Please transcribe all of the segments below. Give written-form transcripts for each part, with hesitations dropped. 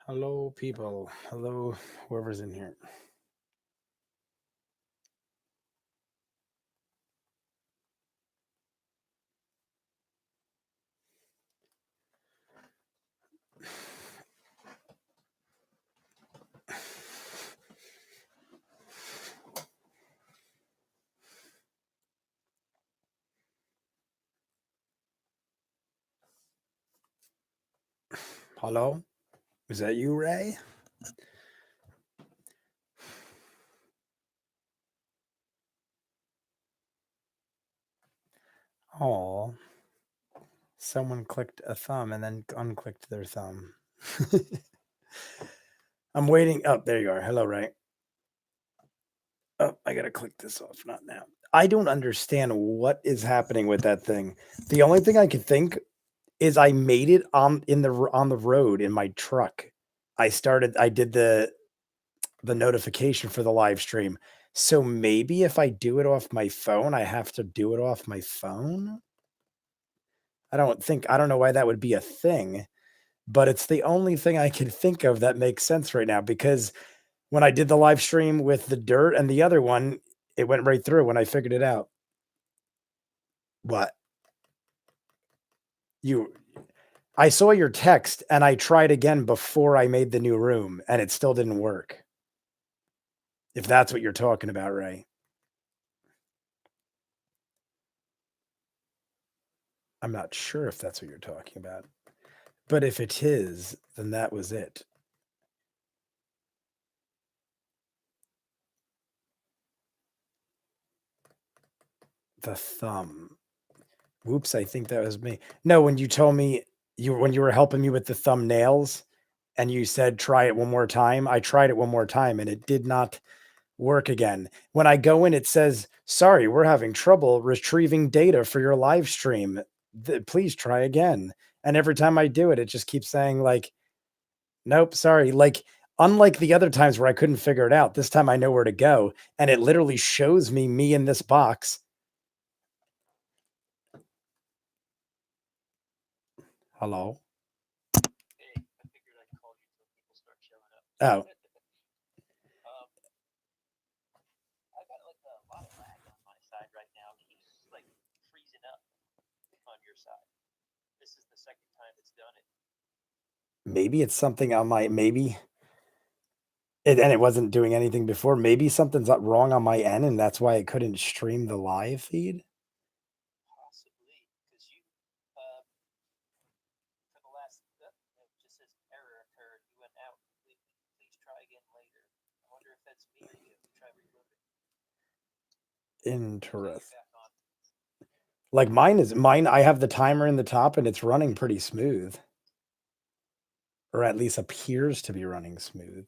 Hello, people. Hello, whoever's in here. Hello? Is that you, Ray? Oh, someone clicked a thumb and then unclicked their thumb. I'm waiting. Oh, there you are. Hello, Ray. Oh, I gotta click this off. Not now. I don't understand what is happening with that thing. The only thing I can think is I made it on the road in my truck. I did the notification for the live stream. So maybe if I do it off my phone, I have to do it off my phone? I don't know why that would be a thing, but it's the only thing I can think of that makes sense right now, because when I did the live stream with the dirt and the other one, it went right through when I figured it out. What? I saw your text and I tried again before I made the new room and it still didn't work. If that's what you're talking about, Ray. I'm not sure if that's what you're talking about. But if it is, then that was it. The thumb. Whoops, I think that was me. No, when you told me when you were helping me with the thumbnails and you said try it one more time, I tried it one more time and it did not work again. When I go in, it says, sorry, we're having trouble retrieving data for your live stream. Please try again. And every time I do it, it just keeps saying like, nope, sorry. Like, unlike the other times where I couldn't figure it out, this time I know where to go. And it literally shows me in this box. Hello? Oh. Maybe it's something on my and it wasn't doing anything before. Maybe something's wrong on my end, and that's why it couldn't stream the live feed. Interesting. Like mine, I have the timer in the top and it's running pretty smooth. Or at least appears to be running smooth.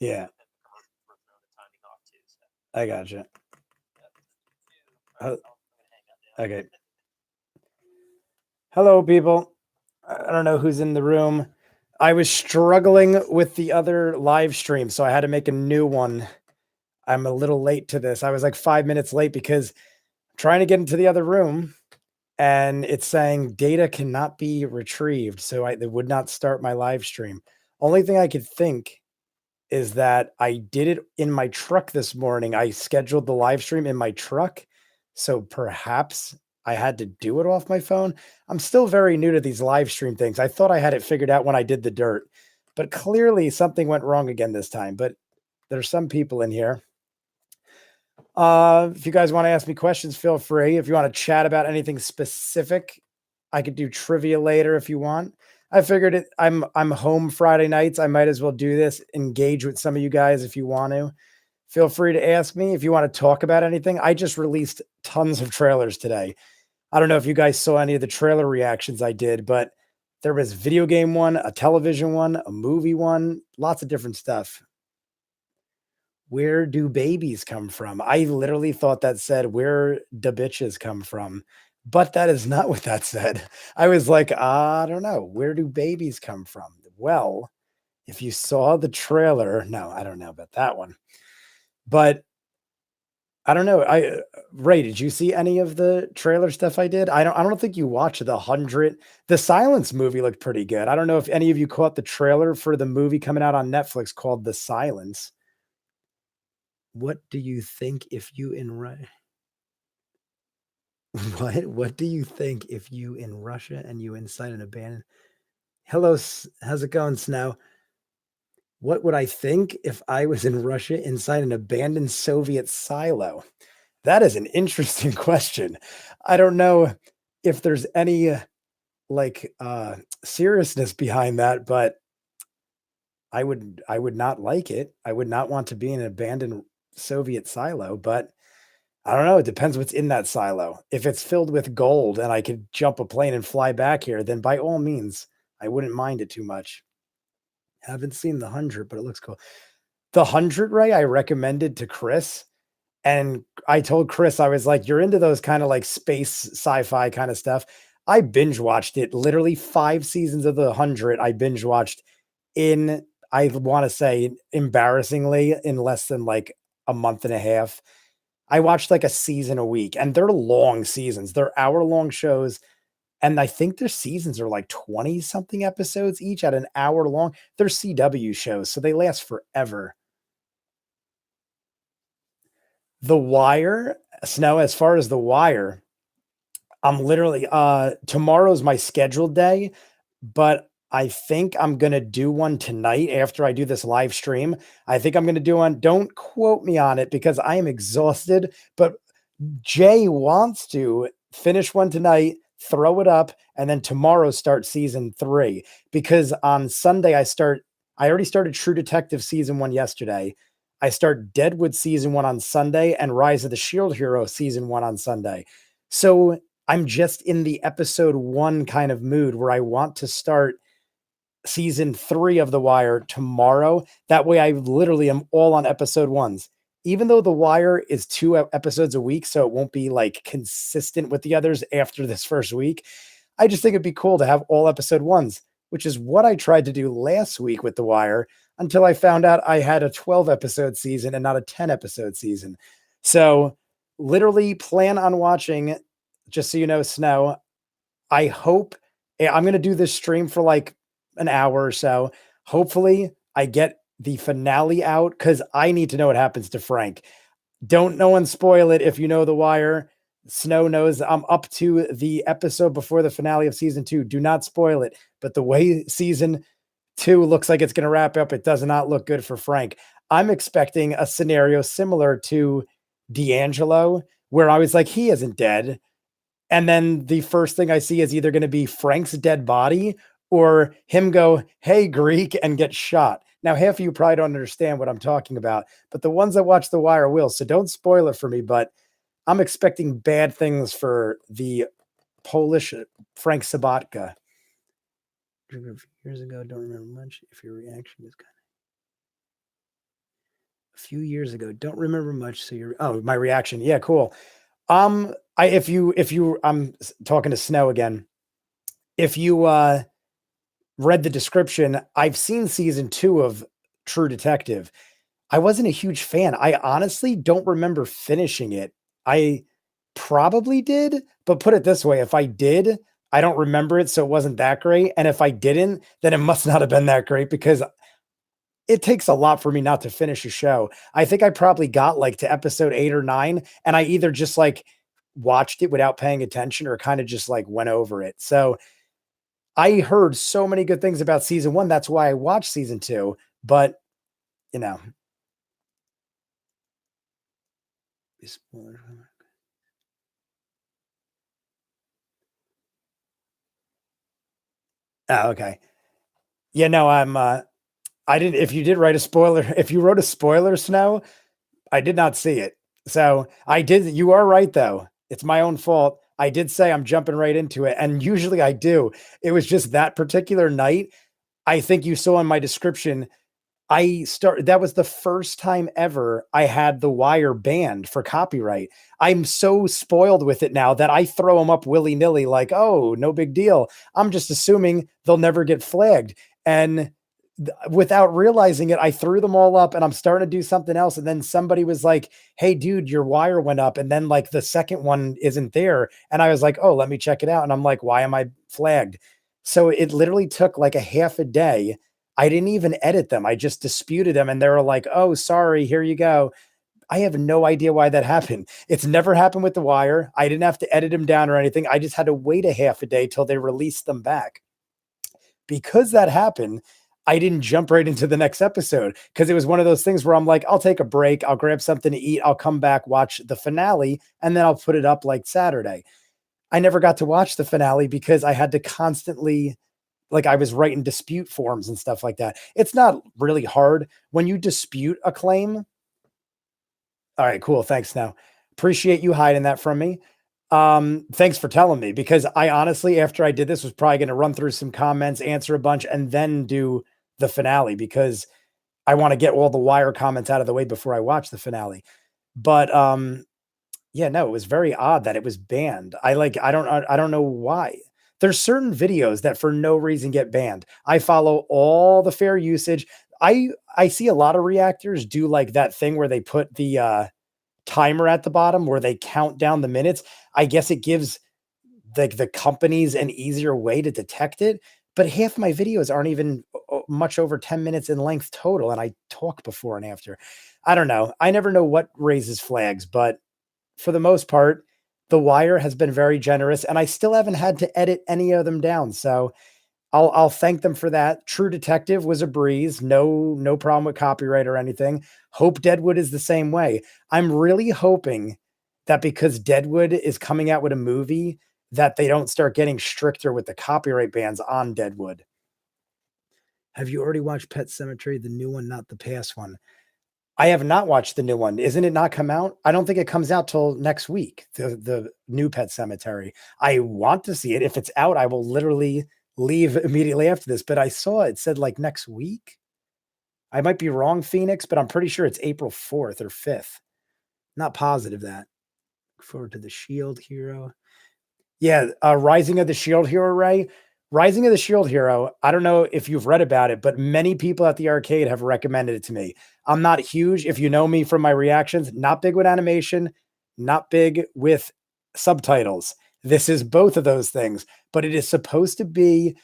Yeah. I gotcha. Okay. Hello, people. I don't know who's in the room. I was struggling with the other live stream, so I had to make a new one. I'm a little late to this. I was like 5 minutes late because I'm trying to get into the other room and it's saying data cannot be retrieved. So it would not start my live stream. Only thing I could think is that I did it in my truck this morning. I scheduled the live stream in my truck. So perhaps I had to do it off my phone. I'm still very new to these live stream things. I thought I had it figured out when I did the dirt, but clearly something went wrong again this time. But there's some people in here. If you guys want to ask me questions, feel free. If you want to chat about anything specific, I could do trivia later if you want. I figured it. I'm home Friday nights. I might as well do this. Engage with some of you guys if you want to. Feel free to ask me if you want to talk about anything. I just released tons of trailers today. I don't know if you guys saw any of the trailer reactions I did, but there was video game one, a television one, a movie one, lots of different stuff. Where do babies come from? I literally thought that said, where do bitches come from? But that is not what that said. I was like, I don't know. Where do babies come from? Well, if you saw the trailer, no, I don't know about that one. But I don't know. Ray, did you see any of the trailer stuff I did? I don't think you watched the 100. The Silence movie looked pretty good. I don't know if any of you caught the trailer for the movie coming out on Netflix called The Silence. What do you think if you in what do you think if you in Russia and you inside an abandoned Hello, how's it going, Snow? What would I think if I was in Russia inside an abandoned Soviet silo? That is an interesting question. I don't know if there's any like seriousness behind that, but I would not like it. I would not want to be in an abandoned Soviet silo, but I don't know. It depends what's in that silo. If it's filled with gold and I could jump a plane and fly back here, then by all means, I wouldn't mind it too much. Haven't seen the 100, but it looks cool. The 100, Ray, I recommended to Chris. And I told Chris, I was like, you're into those kind of like space sci-fi kind of stuff. I binge watched it literally 5 seasons of the 100. I binge watched in, I want to say, embarrassingly, in less than like a month and a half. I watched like a season a week, and they're long seasons. They're hour-long shows, and I think their seasons are like 20 something episodes each at an hour long. They're CW shows, so they last forever. The Wire, Snow, as far as The Wire, I'm literally tomorrow's my scheduled day, but I think I'm gonna do one tonight after I do this live stream. I think I'm gonna do one. Don't quote me on it because I am exhausted, but Jay wants to finish one tonight, throw it up, and then tomorrow start season 3. Because on Sunday I already started True Detective season 1 yesterday. I start Deadwood season 1 on Sunday and Rise of the Shield Hero season 1 on Sunday. So I'm just in the episode 1 kind of mood where I want to start season 3 of The Wire tomorrow. That way I literally am all on episode 1s. Even though The Wire is 2 episodes a week, so it won't be like consistent with the others after this first week, I just think it'd be cool to have all episode 1s, which is what I tried to do last week with The Wire until I found out I had a 12 episode season and not a 10 episode season. So literally plan on watching, just so you know, Snow. I hope I'm going to do this stream for like an hour or so. Hopefully I get the finale out because I need to know what happens to Frank. Don't no one spoil it if you know The Wire. Snow knows I'm up to the episode before the finale of season 2. Do not spoil it. But the way season 2 looks like it's going to wrap up, it does not look good for Frank. I'm expecting a scenario similar to D'Angelo, where I was like, he isn't dead. And then the first thing I see is either going to be Frank's dead body or him go, hey, Greek, and get shot. Now, half of you probably don't understand what I'm talking about, but the ones that watch The Wire will. So don't spoil it for me, but I'm expecting bad things for the Polish Frank Sabatka. Years ago, don't remember much. If your reaction is kind of a few years ago, don't remember much. So my reaction. Yeah, cool. If you I'm talking to Snow again. If you read the description, I've seen season 2 of True Detective. I wasn't a huge fan. I honestly don't remember finishing it. I probably did, but put it this way, if I did, I don't remember it, so it wasn't that great. And if I didn't, then it must not have been that great because it takes a lot for me not to finish a show. I think I probably got like to episode 8 or 9, and I either just like watched it without paying attention or kind of just like went over it. So I heard so many good things about season 1. That's why I watched season 2. But, you know. Oh, okay. Yeah, no, I didn't, if you did write a spoiler, if you wrote a spoiler, Snow, I did not see it. So I did, you are right though. It's my own fault. I did say I'm jumping right into it. And usually I do. It was just that particular night. I think you saw in my description, that was the first time ever I had The Wire banned for copyright. I'm so spoiled with it now that I throw them up willy-nilly like, "Oh, no big deal." I'm just assuming they'll never get flagged. And without realizing it, I threw them all up and I'm starting to do something else. And then somebody was like, "Hey, dude, your wire went up." And then like the second one isn't there. And I was like, "Oh, let me check it out." And I'm like, "Why am I flagged?" So it literally took like a half a day. I didn't even edit them. I just disputed them and they were like, "Oh, sorry, here you go." I have no idea why that happened. It's never happened with The Wire. I didn't have to edit them down or anything. I just had to wait a half a day till they released them back. Because that happened, I didn't jump right into the next episode because it was one of those things where I'm like, I'll take a break, I'll grab something to eat, I'll come back, watch the finale, and then I'll put it up like Saturday. I never got to watch the finale because I had to constantly, like, I was writing dispute forms and stuff like that. It's not really hard when you dispute a claim. All right, cool. Thanks now. Appreciate you hiding that from me. Thanks for telling me because I honestly, after I did this, was probably going to run through some comments, answer a bunch, and then do the finale because I want to get all the Wire comments out of the way before I watch the finale. But yeah, no, it was very odd that it was banned. I don't know why. There's certain videos that for no reason get banned. I follow all the fair usage. I see a lot of reactors do like that thing where they put the timer at the bottom where they count down the minutes. I guess it gives the companies an easier way to detect it. But half my videos aren't even much over 10 minutes in length total. And I talk before and after. I don't know. I never know what raises flags, but for the most part, The Wire has been very generous, and I still haven't had to edit any of them down. So I'll thank them for that. True Detective was a breeze. No problem with copyright or anything. Hope Deadwood is the same way. I'm really hoping that because Deadwood is coming out with a movie, that they don't start getting stricter with the copyright bans on Deadwood. Have you already watched Pet Cemetery, the new one, not the past one? I have not watched the new one. Isn't it not come out? I don't think it comes out till next week, the new Pet Cemetery. I want to see it. If it's out, I will literally leave immediately after this, but I saw it said like next week. I might be wrong, Phoenix, but I'm pretty sure it's April 4th or 5th. Not positive that. Look forward to the Shield Hero. Yeah, Rising of the Shield Hero, Ray. Rising of the Shield Hero, I don't know if you've read about it, but many people at the arcade have recommended it to me. I'm not huge, if you know me from my reactions, not big with animation, not big with subtitles. This is both of those things, but it is supposed to be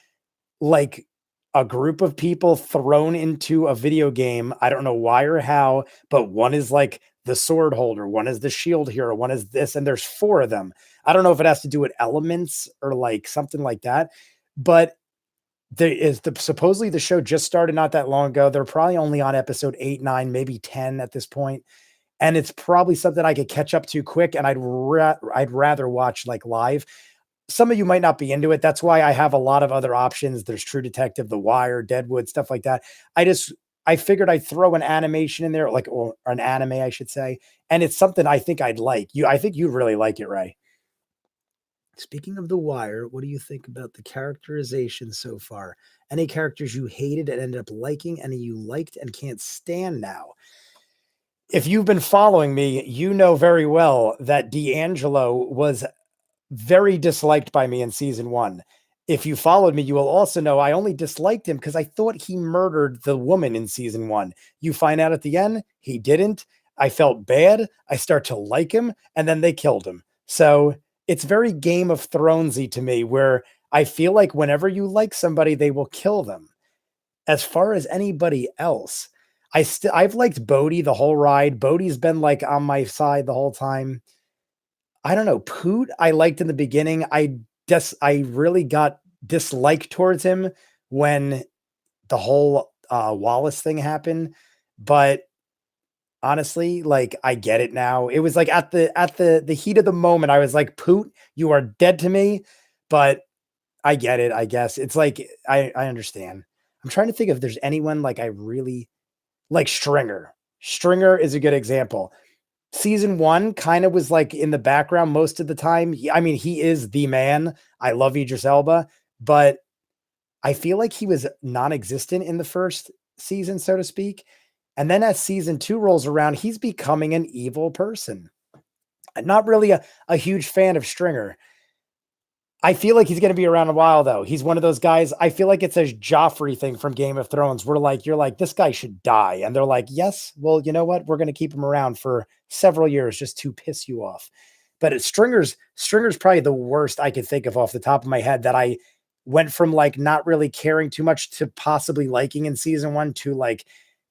like a group of people thrown into a video game. I don't know why or how, but one is like the sword holder, one is the shield hero, one is this, and there's four of them. I don't know if it has to do with elements or like something like that, but there is supposedly the show just started not that long ago. They're probably only on episode 8, 9, maybe 10 at this point. And it's probably something I could catch up to quick. And I'd rather watch like live. Some of you might not be into it. That's why I have a lot of other options. There's True Detective, The Wire, Deadwood, stuff like that. I figured I'd throw an animation in there, like, or an anime, I should say. And it's something I think I'd like. I think you'd really like it, Ray. Speaking of The Wire, what do you think about the characterization so far? Any characters you hated and ended up liking, any you liked and can't stand now? If you've been following me, you know very well that D'Angelo was very disliked by me in season 1. If you followed me, you will also know I only disliked him because I thought he murdered the woman in season 1. You find out at the end, he didn't. I felt bad. I start to like him, and then they killed him. So it's very Game of Thronesy to me, where I feel like whenever you like somebody, they will kill them. As far as anybody else, I've liked Bodhi the whole ride. Bodhi's been like on my side the whole time. I don't know. Poot, I liked in the beginning. I really got dislike towards him when the whole Wallace thing happened. But honestly, like I get it now. It was like at the heat of the moment, I was like, Poot, you are dead to me. But I get it, I guess. It's like I understand. I'm trying to think if there's anyone like I really like. Stringer. Stringer is a good example. Season 1 kind of was like in the background most of the time. I mean, he is the man. I love Idris Elba, but I feel like he was non-existent in the first season, so to speak. And then as season 2 rolls around, he's becoming an evil person. I'm not really a huge fan of Stringer. I feel like he's going to be around a while, though. He's one of those guys. I feel like it's a Joffrey thing from Game of Thrones, where like you're like, this guy should die, and they're like, yes, well, you know what? We're going to keep him around for several years just to piss you off. But Stringer's probably the worst I could think of off the top of my head. That I went from like not really caring too much to possibly liking in season 1 to like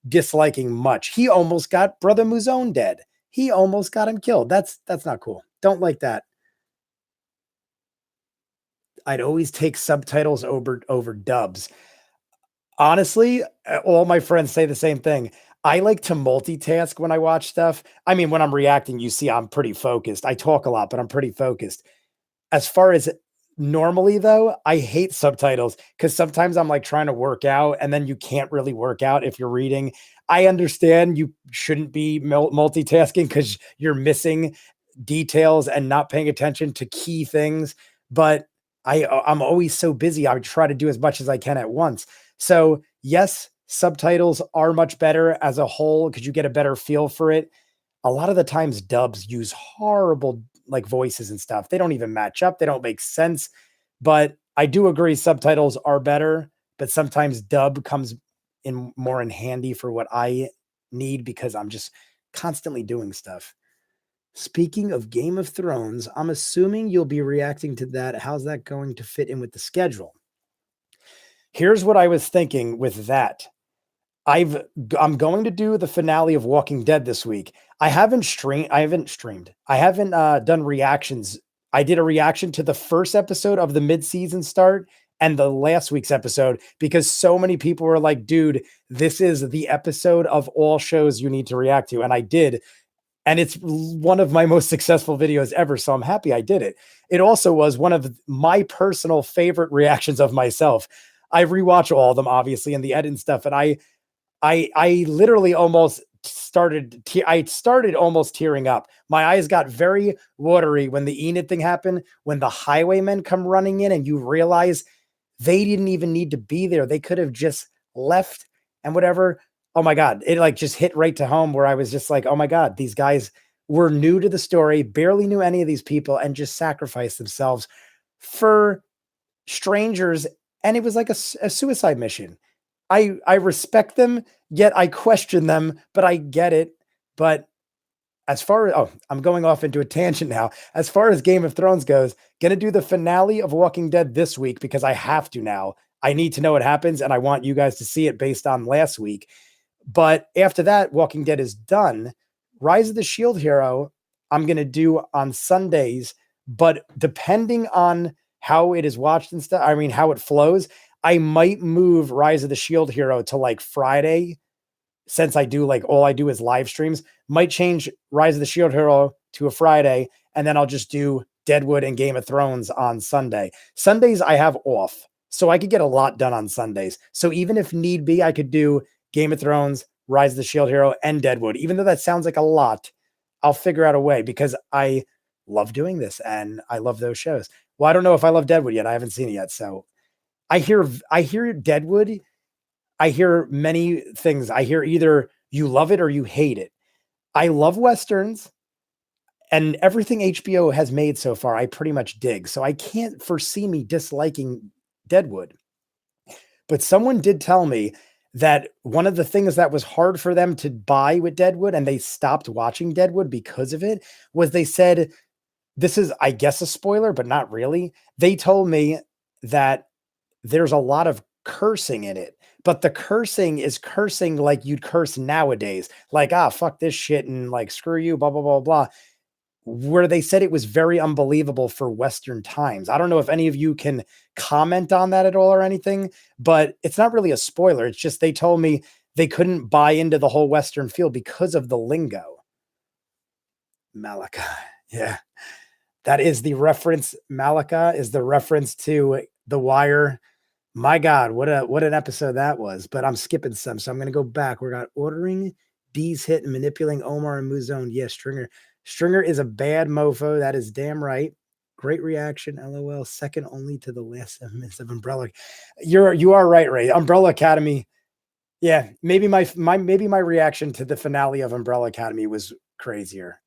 disliking much. He almost got Brother Muzone dead. He almost got him killed. That's not cool. Don't like that. I'd always take subtitles over dubs. Honestly, all my friends say the same thing. I like to multitask when I watch stuff. I mean, when I'm reacting, you see I'm pretty focused. I talk a lot, but I'm pretty focused. As far as normally though, I hate subtitles because sometimes I'm like trying to work out and then you can't really work out if you're reading. I understand you shouldn't be multitasking because you're missing details and not paying attention to key things, but I'm always so busy. I try to do as much as I can at once. So yes, subtitles are much better as a whole because you get a better feel for it. A lot of the times dubs use horrible like voices and stuff. They don't even match up. They don't make sense. But I do agree subtitles are better, but sometimes dub comes in more in handy for what I need because I'm just constantly doing stuff. Speaking of Game of Thrones, I'm assuming you'll be reacting to that. How's that going to fit in with the schedule? Here's what I was thinking with that. I'm going to do the finale of Walking Dead this week. I haven't streamed. I haven't done reactions. I did a reaction to the first episode of the mid-season start and the last week's episode because so many people were like, dude, this is the episode of all shows you need to react to. And I did. And it's one of my most successful videos ever. So I'm happy I did it. It also was one of my personal favorite reactions of myself. I rewatch all of them, obviously, and the edit and stuff. And I literally almost I started almost tearing up. My eyes got very watery when the Enid thing happened, when the highwaymen come running in and you realize they didn't even need to be there. They could have just left and whatever. Oh my God. It like just hit right to home where I was just like, oh my God, these guys were new to the story, barely knew any of these people and just sacrificed themselves for strangers. And it was like a suicide mission. I respect them, yet I question them, but I get it. But as far as I'm going off into a tangent now. As far as Game of Thrones goes, gonna do the finale of Walking Dead this week because I have to now. I need to know what happens, and I want you guys to see it based on last week. But after that, Walking Dead is done. Rise of the Shield Hero, I'm gonna do on Sundays, but depending on how it is watched and stuff, I mean how it flows, I might move Rise of the Shield Hero to like Friday, since I do like all I do is live streams. Might change Rise of the Shield Hero to a Friday, and then I'll just do Deadwood and Game of Thrones on Sunday. Sundays I have off, so I could get a lot done on Sundays. So even if need be, I could do Game of Thrones, Rise of the Shield Hero, and Deadwood. Even though that sounds like a lot, I'll figure out a way because I love doing this and I love those shows. Well, I don't know if I love Deadwood yet. I haven't seen it yet, so I hear Deadwood. I hear many things. I hear either you love it or you hate it. I love Westerns and everything HBO has made so far, I pretty much dig. So I can't foresee me disliking Deadwood. But someone did tell me that one of the things that was hard for them to buy with Deadwood and they stopped watching Deadwood because of it was they said, this is, I guess, a spoiler, but not really. They told me that there's a lot of cursing in it, but the cursing is cursing like you'd curse nowadays, like, ah, fuck this shit and like, screw you, blah, blah, blah, blah. Where they said it was very unbelievable for Western times. I don't know if any of you can comment on that at all or anything, but it's not really a spoiler. It's just they told me they couldn't buy into the whole Western feel because of the lingo. Malika. Yeah. That is the reference. Malika is the reference to The Wire. My God, what an episode that was. But I'm skipping some, so I'm going to go back. We got ordering D's hit and manipulating Omar and Muzone. Yes, Stringer. Stringer is a bad mofo. That is damn right. Great reaction. LOL. Second only to the last 7 minutes of Umbrella. You are right, Ray. Umbrella Academy. Yeah, maybe my reaction to the finale of Umbrella Academy was crazier.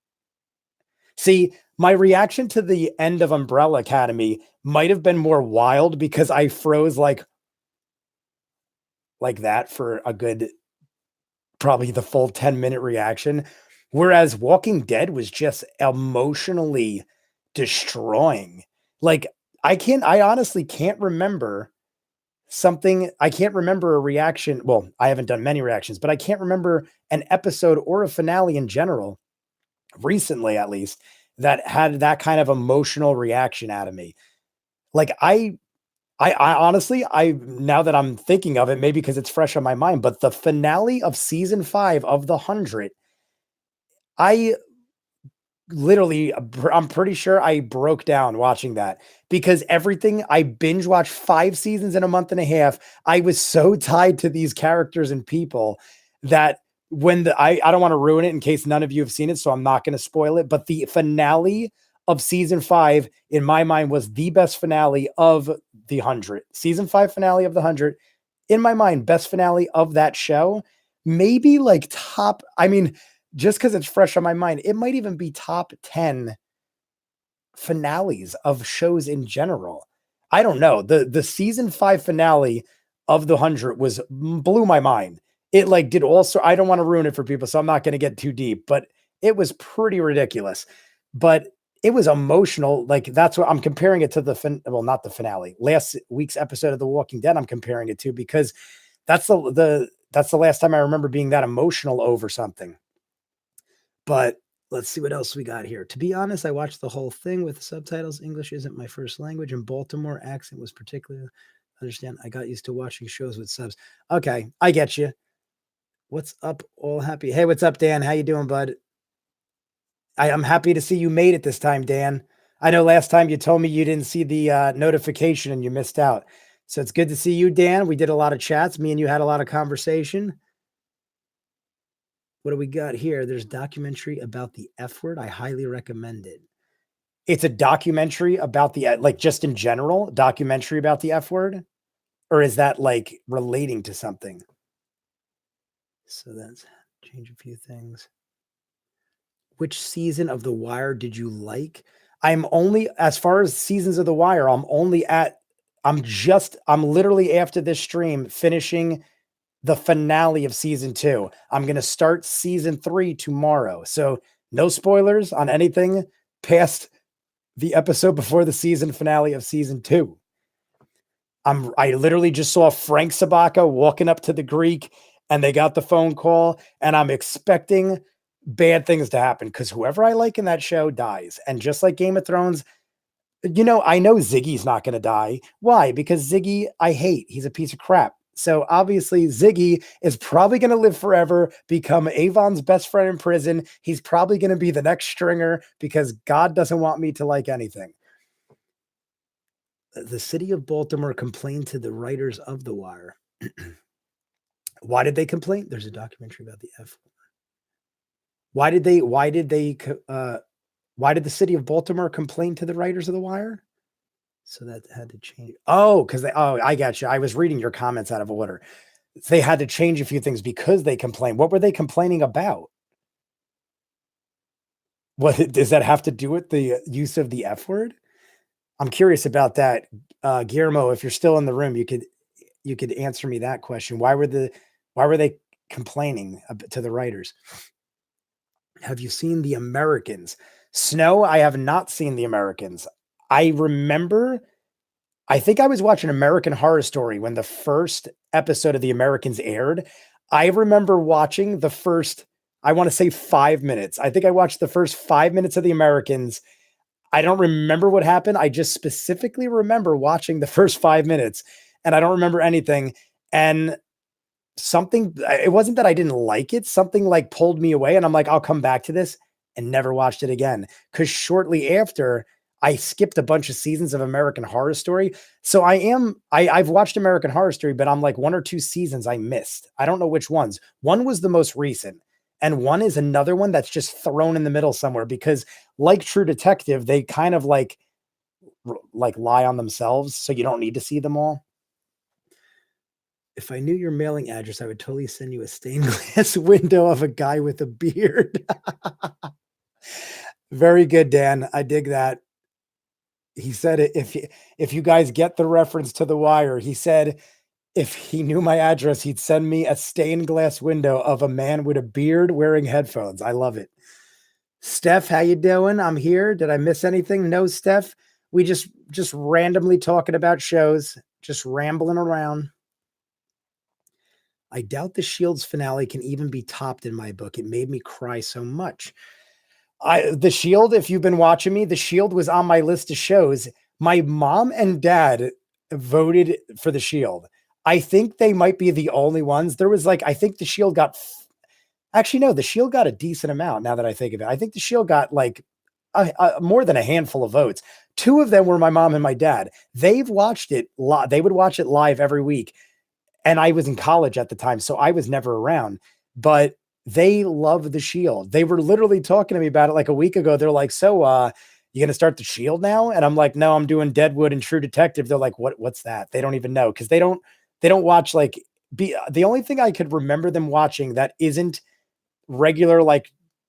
See, my reaction to the end of Umbrella Academy might have been more wild because I froze like that for a good probably the full 10-minute reaction. Whereas Walking Dead was just emotionally destroying. Like I honestly can't remember something. I can't remember a reaction. Well, I haven't done many reactions, but I can't remember an episode or a finale in general, recently at least, that had that kind of emotional reaction out of me. Like I honestly, I now that I'm thinking of it, maybe because it's fresh on my mind, but the finale of season 5 of The 100, I literally, I'm pretty sure I broke down watching that because everything I binge watched 5 seasons in a month and a half. I was so tied to these characters and people that when I don't want to ruin it in case none of you have seen it, so I'm not going to spoil it. But the finale of season 5 in my mind was the best finale of the 100. Season 5 finale of the 100 in my mind, best finale of that show. Maybe like top, I mean, just because it's fresh on my mind, it might even be top 10 finales of shows in general. I don't know. The season 5 finale of the 100 was blew my mind. It like did also I don't want to ruin it for people, so I'm not going to get too deep, but it was pretty ridiculous. But it was emotional. Like that's what I'm comparing it to well, not the finale. Last week's episode of The Walking Dead I'm comparing it to because that's the last time I remember being that emotional over something. But let's see what else we got here. To be honest, I watched the whole thing with the subtitles. English isn't my first language, and Baltimore accent was particularly understand. I got used to watching shows with subs. Okay, I get you. What's up, all happy? Hey, what's up, Dan? How you doing, bud? I'm happy to see you made it this time, Dan. I know last time you told me you didn't see the notification and you missed out. So it's good to see you, Dan. We did a lot of chats. Me and you had a lot of conversation. What do we got here? There's a documentary about the F word. I highly recommend it. It's a documentary about the like just in general, documentary about the F word? Or is that like relating to something? So that's change a few things. Which season of The Wire did you like? I'm only as far as seasons of The Wire, I'm literally after this stream finishing the finale of season 2. I'm going to start season 3 tomorrow. So no spoilers on anything past the episode before the season finale of season 2. I literally just saw Frank Sabaka walking up to the Greek and they got the phone call and I'm expecting bad things to happen because whoever I like in that show dies. And just like Game of Thrones, I know Ziggy's not going to die. Why? Because Ziggy, I hate. He's a piece of crap. So obviously Ziggy is probably going to live forever, become Avon's best friend in prison. He's probably going to be the next Stringer because God doesn't want me to like anything. The city of Baltimore complained to the writers of The Wire. Why did they complain? There's a documentary about the F. Why did the city of Baltimore complain to the writers of The Wire? So that had to change. Oh, I got you. I was reading your comments out of order. They had to change a few things because they complained. What were they complaining about? What does that have to do with the use of the F word? I'm curious about that. Guillermo, if you're still in the room, you could answer me that question. Why were they complaining to the writers? Have you seen The Americans? Snow, I have not seen The Americans. I think I was watching American Horror Story when the first episode of The Americans aired. I remember watching the first, I want to say 5 minutes. I think I watched the first 5 minutes of The Americans. I don't remember what happened. I just specifically remember watching the first 5 minutes and I don't remember anything. And it wasn't that I didn't like it. Something like pulled me away and I'm like, I'll come back to this and never watched it again. Cause shortly after I skipped a bunch of seasons of American Horror Story. So I've watched American Horror Story, but I'm like 1 or 2 seasons I missed. I don't know which ones. One was the most recent and one is another one that's just thrown in the middle somewhere because like True Detective, they kind of like lie on themselves. So you don't need to see them all. If I knew your mailing address, I would totally send you a stained glass window of a guy with a beard. Very good, Dan. I dig that. He said if you guys get the reference to The Wire, he said if he knew my address, he'd send me a stained glass window of a man with a beard wearing headphones. I love it. Steph, how you doing? I'm here. Did I miss anything? No, Steph. We just randomly talking about shows, just rambling around. I doubt the Shield's finale can even be topped in my book. It made me cry so much. The Shield, if you've been watching me, the Shield was on my list of shows. My mom and dad voted for the Shield. I think they might be the only ones. There was I think the Shield got, actually, no, the Shield got a decent amount now that I think of it. I think the Shield got more than a handful of votes. Two of them were my mom and my dad. They've watched it. They would watch it live every week. And I was in college at the time, so I was never around. But they love the Shield. They were literally talking to me about it a week ago. They're like, so you going to start the Shield now? And I'm like, no, I'm doing Deadwood and True Detective. They're like, what's that? They don't even know. Cause they don't watch the only thing I could remember them watching that isn't regular,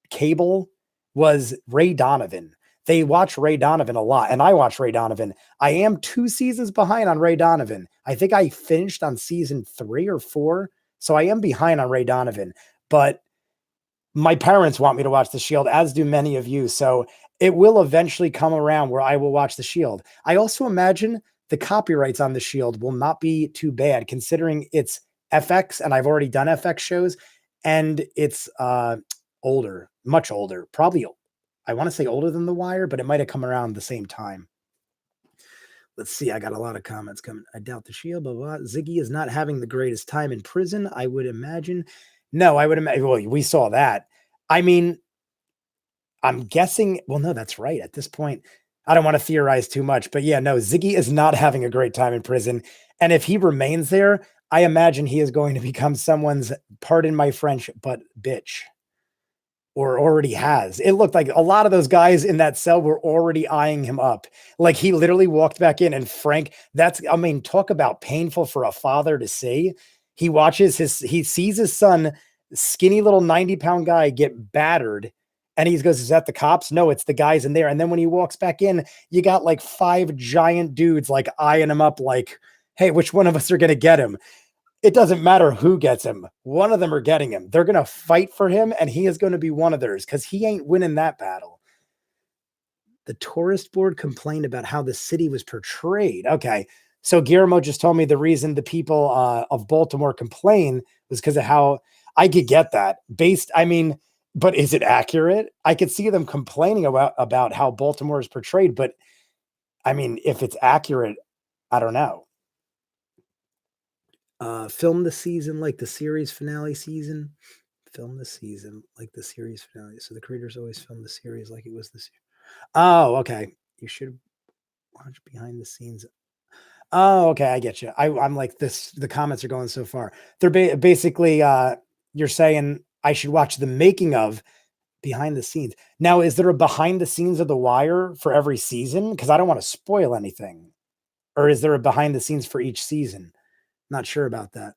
cable, was Ray Donovan. They watch Ray Donovan a lot, and I watch Ray Donovan. I am 2 seasons behind on Ray Donovan. I think I finished on season 3 or 4, so I am behind on Ray Donovan. But my parents want me to watch The Shield, as do many of you, so it will eventually come around where I will watch The Shield. I also imagine the copyrights on The Shield will not be too bad, considering it's FX, and I've already done FX shows, and it's older, much older, probably, I want to say older than The Wire, but it might have come around the same time. Let's see. I got a lot of comments coming. I doubt the Shield, blah, blah. Ziggy is not having the greatest time in prison, I would imagine. No, I would imagine. Well, we saw that. I mean, I'm guessing. Well, no, that's right. At this point, I don't want to theorize too much, but yeah, no, Ziggy is not having a great time in prison. And if he remains there, I imagine he is going to become someone's, pardon my French, but bitch. Or already has. It looked like a lot of those guys in that cell were already eyeing him up. He literally walked back in, and Frank, talk about painful for a father to see. He sees his son, skinny little 90-pound guy, get battered. And he goes, is that the cops? No, it's the guys in there. And then when he walks back in, you got 5 giant dudes eyeing him up hey, which one of us are going to get him? It doesn't matter who gets him. One of them are getting him. They're going to fight for him, and he is going to be one of theirs because he ain't winning that battle. The tourist board complained about how the city was portrayed. Okay. So Guillermo just told me the reason the people of Baltimore complain was because of how, I could get that but is it accurate? I could see them complaining about how Baltimore is portrayed, but if it's accurate, I don't know. Film the season like the series finale season. Film the season like the series finale. So the creators always film the series like it was the series. Oh, okay. You should watch behind the scenes. Oh, okay. I get you. I'm like this. The comments are going so far. They're basically, you're saying I should watch the making of behind the scenes. Now, is there a behind the scenes of The Wire for every season? Because I don't want to spoil anything. Or is there a behind the scenes for each season? Not sure about that.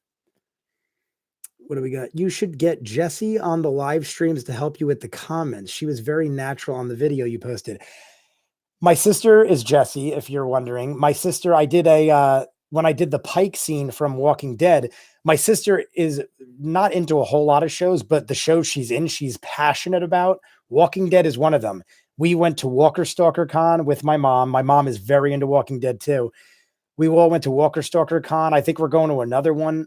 What do we got? You should get Jessie on the live streams to help you with the comments. She was very natural on the video you posted. My sister is Jessie, if you're wondering. My sister, when I did the Pike scene from Walking Dead, my sister is not into a whole lot of shows, but the show she's in, she's passionate about. Walking Dead is one of them. We went to Walker Stalker Con with my mom. My mom is very into Walking Dead too. We all went to Walker Stalker Con. I think we're going to another one.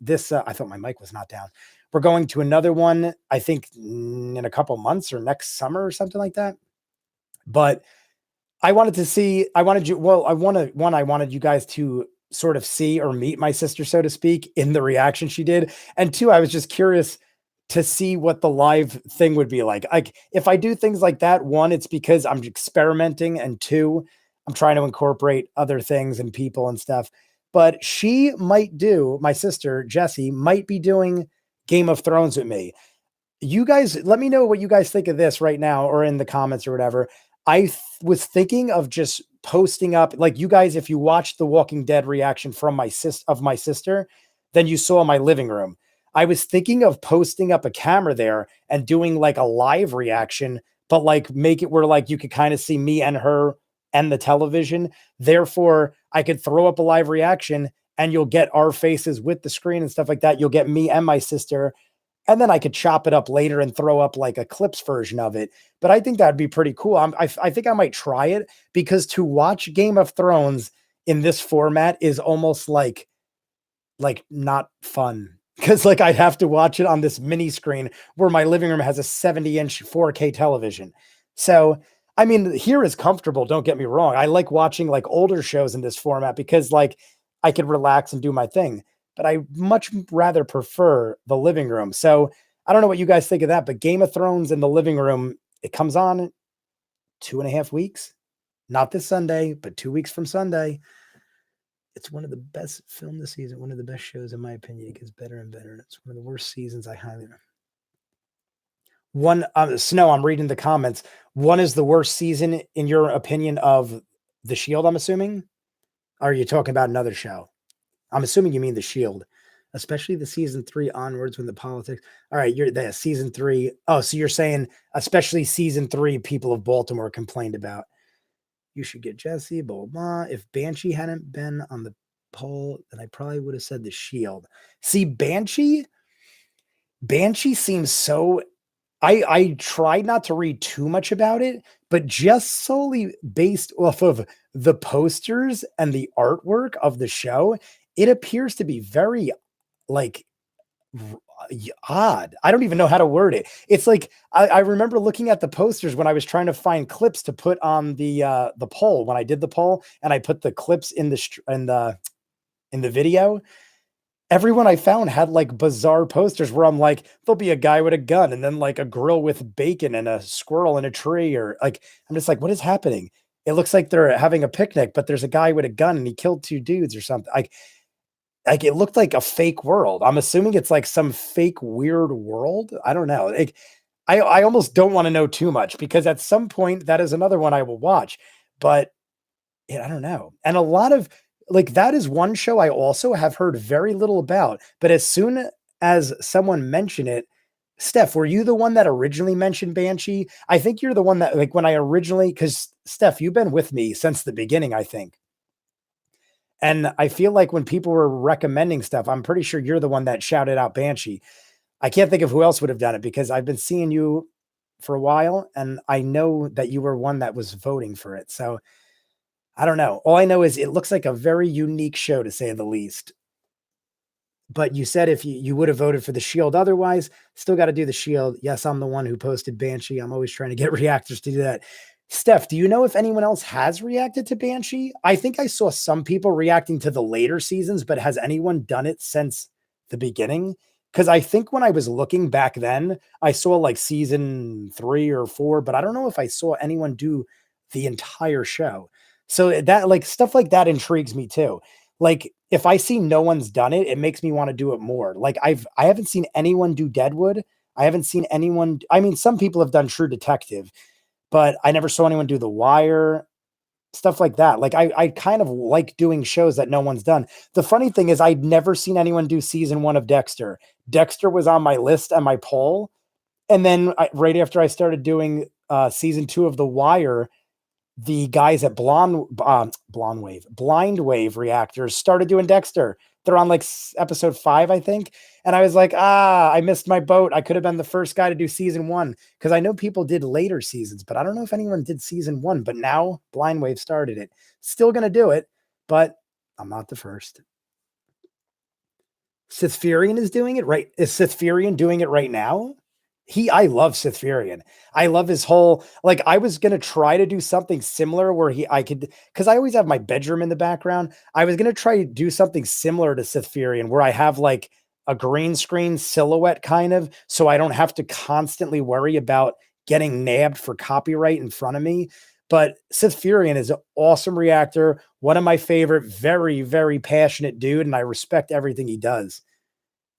I thought my mic was not down. We're going to another one, I think in a couple months or next summer or something like that. But I wanted you guys to sort of see or meet my sister, so to speak, in the reaction she did. And 2, I was just curious to see what the live thing would be like. If I do things like that, 1, it's because I'm experimenting, and 2, I'm trying to incorporate other things and people and stuff. But my sister, Jessie, might be doing Game of Thrones with me. You guys, let me know what you guys think of this right now or in the comments or whatever. I was thinking of just posting up, you guys, if you watched the Walking Dead reaction from my sister, than you saw in my living room. I was thinking of posting up a camera there and doing like a live reaction, but like make it where like you could kind of see me and her and the television. Therefore, I could throw up a live reaction and you'll get our faces with the screen and stuff like that. You'll get me and my sister. And then I could chop it up later and throw up like a clips version of it. But I think that'd be pretty cool. I think I might try it, because to watch Game of Thrones in this format is almost like not fun, because like I'd have to watch it on this mini screen where my living room has a 70-inch 4K television. So, I mean, here is comfortable. Don't get me wrong. I like watching like older shows in this format because like I could relax and do my thing, but I much rather prefer the living room. So I don't know what you guys think of that, but Game of Thrones in the living room, it comes on in 2.5 weeks, not this Sunday, but 2 weeks from Sunday. It's one of the best film this season, one of the best shows, in my opinion. It gets better and better. It's one of the worst seasons. I highly one Snow, I'm reading the comments. One is the worst season in your opinion of The Shield, I'm assuming? Or are you talking about another show? I'm assuming you mean The Shield, especially the season 3 onwards when the politics. All right, you're the season 3. Oh, so you're saying especially season 3 people of Baltimore complained about. You should get Jesse, blah, blah, blah. If Banshee hadn't been on the poll, then I probably would have said The Shield. See, Banshee seems so... I tried not to read too much about it, but just solely based off of the posters and the artwork of the show, it appears to be very, like, odd. I don't even know how to word it. It's like I remember looking at the posters when I was trying to find clips to put on the poll, when I did the poll, and I put the clips in the video. Everyone I found had like bizarre posters where I'm like, there'll be a guy with a gun and then like a grill with bacon and a squirrel in a tree, or like, I'm just like, what is happening? It looks like they're having a picnic, but there's a guy with a gun and he killed 2 dudes or something. Like it looked like a fake world. I'm assuming it's like some fake weird world. I don't know. Like, I almost don't want to know too much, because at some point that is another one I will watch, but yeah, I don't know. And a lot of like, that is one show I also have heard very little about, but as soon as someone mentioned it, Steph, were you the one that originally mentioned Banshee? I think you're the one that, like, when I originally, because Steph, you've been with me since the beginning, I think. And I feel like when people were recommending stuff, I'm pretty sure you're the one that shouted out Banshee. I can't think of who else would have done it, because I've been seeing you for a while and I know that you were one that was voting for it. So I don't know. All I know is it looks like a very unique show, to say the least. But you said if you would have voted for The Shield otherwise, still got to do The Shield. Yes, I'm the one who posted Banshee. I'm always trying to get reactors to do that. Steph, do you know if anyone else has reacted to Banshee? I think I saw some people reacting to the later seasons, but has anyone done it since the beginning? Because I think when I was looking back then, I saw like season 3 or 4, but I don't know if I saw anyone do the entire show. So that, like, stuff like that intrigues me too. Like, if I see no one's done it, it makes me want to do it more. Like, I haven't seen anyone do Deadwood. I haven't seen anyone. I mean, some people have done True Detective, but I never saw anyone do The Wire, stuff like that. Like, I kind of like doing shows that no one's done. The funny thing is, I'd never seen anyone do season 1 of Dexter. Dexter was on my list and my poll. And then right after I started doing season 2 of The Wire, the guys at Blind Wave Reactors started doing Dexter. They're on like episode 5, I think. And I was like, I missed my boat. I could have been the first guy to do season 1, because I know people did later seasons, but I don't know if anyone did season 1. But now Blind Wave started it. Still going to do it, but I'm not the first. Sithfurian is doing it right. Is Sithfurian doing it right now? I love Sithfurian. I love his whole, like, I was going to try to do something similar where because I always have my bedroom in the background. I was going to try to do something similar to Sithfurian where I have like a green screen silhouette kind of, so I don't have to constantly worry about getting nabbed for copyright in front of me. But Sithfurian is an awesome reactor. One of my favorite, very, very passionate dude. And I respect everything he does.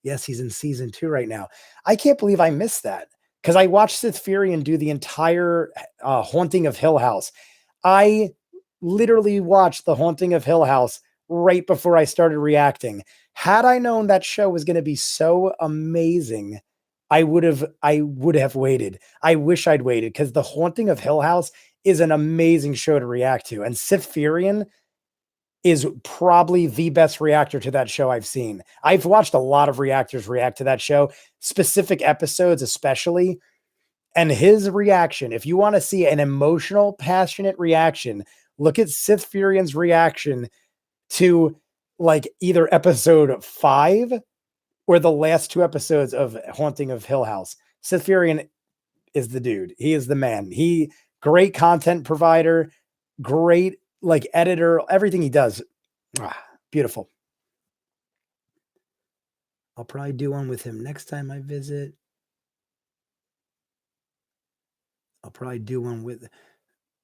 Yes, he's in season 2 right now. I can't believe I missed that, because I watched Sithfurian do the entire Haunting of Hill House. I literally watched the Haunting of Hill House right before I started reacting. Had I known that show was going to be so amazing, I would have waited. I wish I'd waited because The Haunting of Hill House is an amazing show to react to. And Sith Furion is probably the best reactor to that show I've seen. I've watched a lot of reactors react to that show, specific episodes especially. And his reaction, if you want to see an emotional, passionate reaction, look at Sith Furion's reaction to like either episode 5 or the last 2 episodes of Haunting of Hill House. Sith Furion is the dude. He is the man. He great content provider, great like editor, everything he does. Beautiful. I'll probably do one with him next time I visit. I'll probably do one with.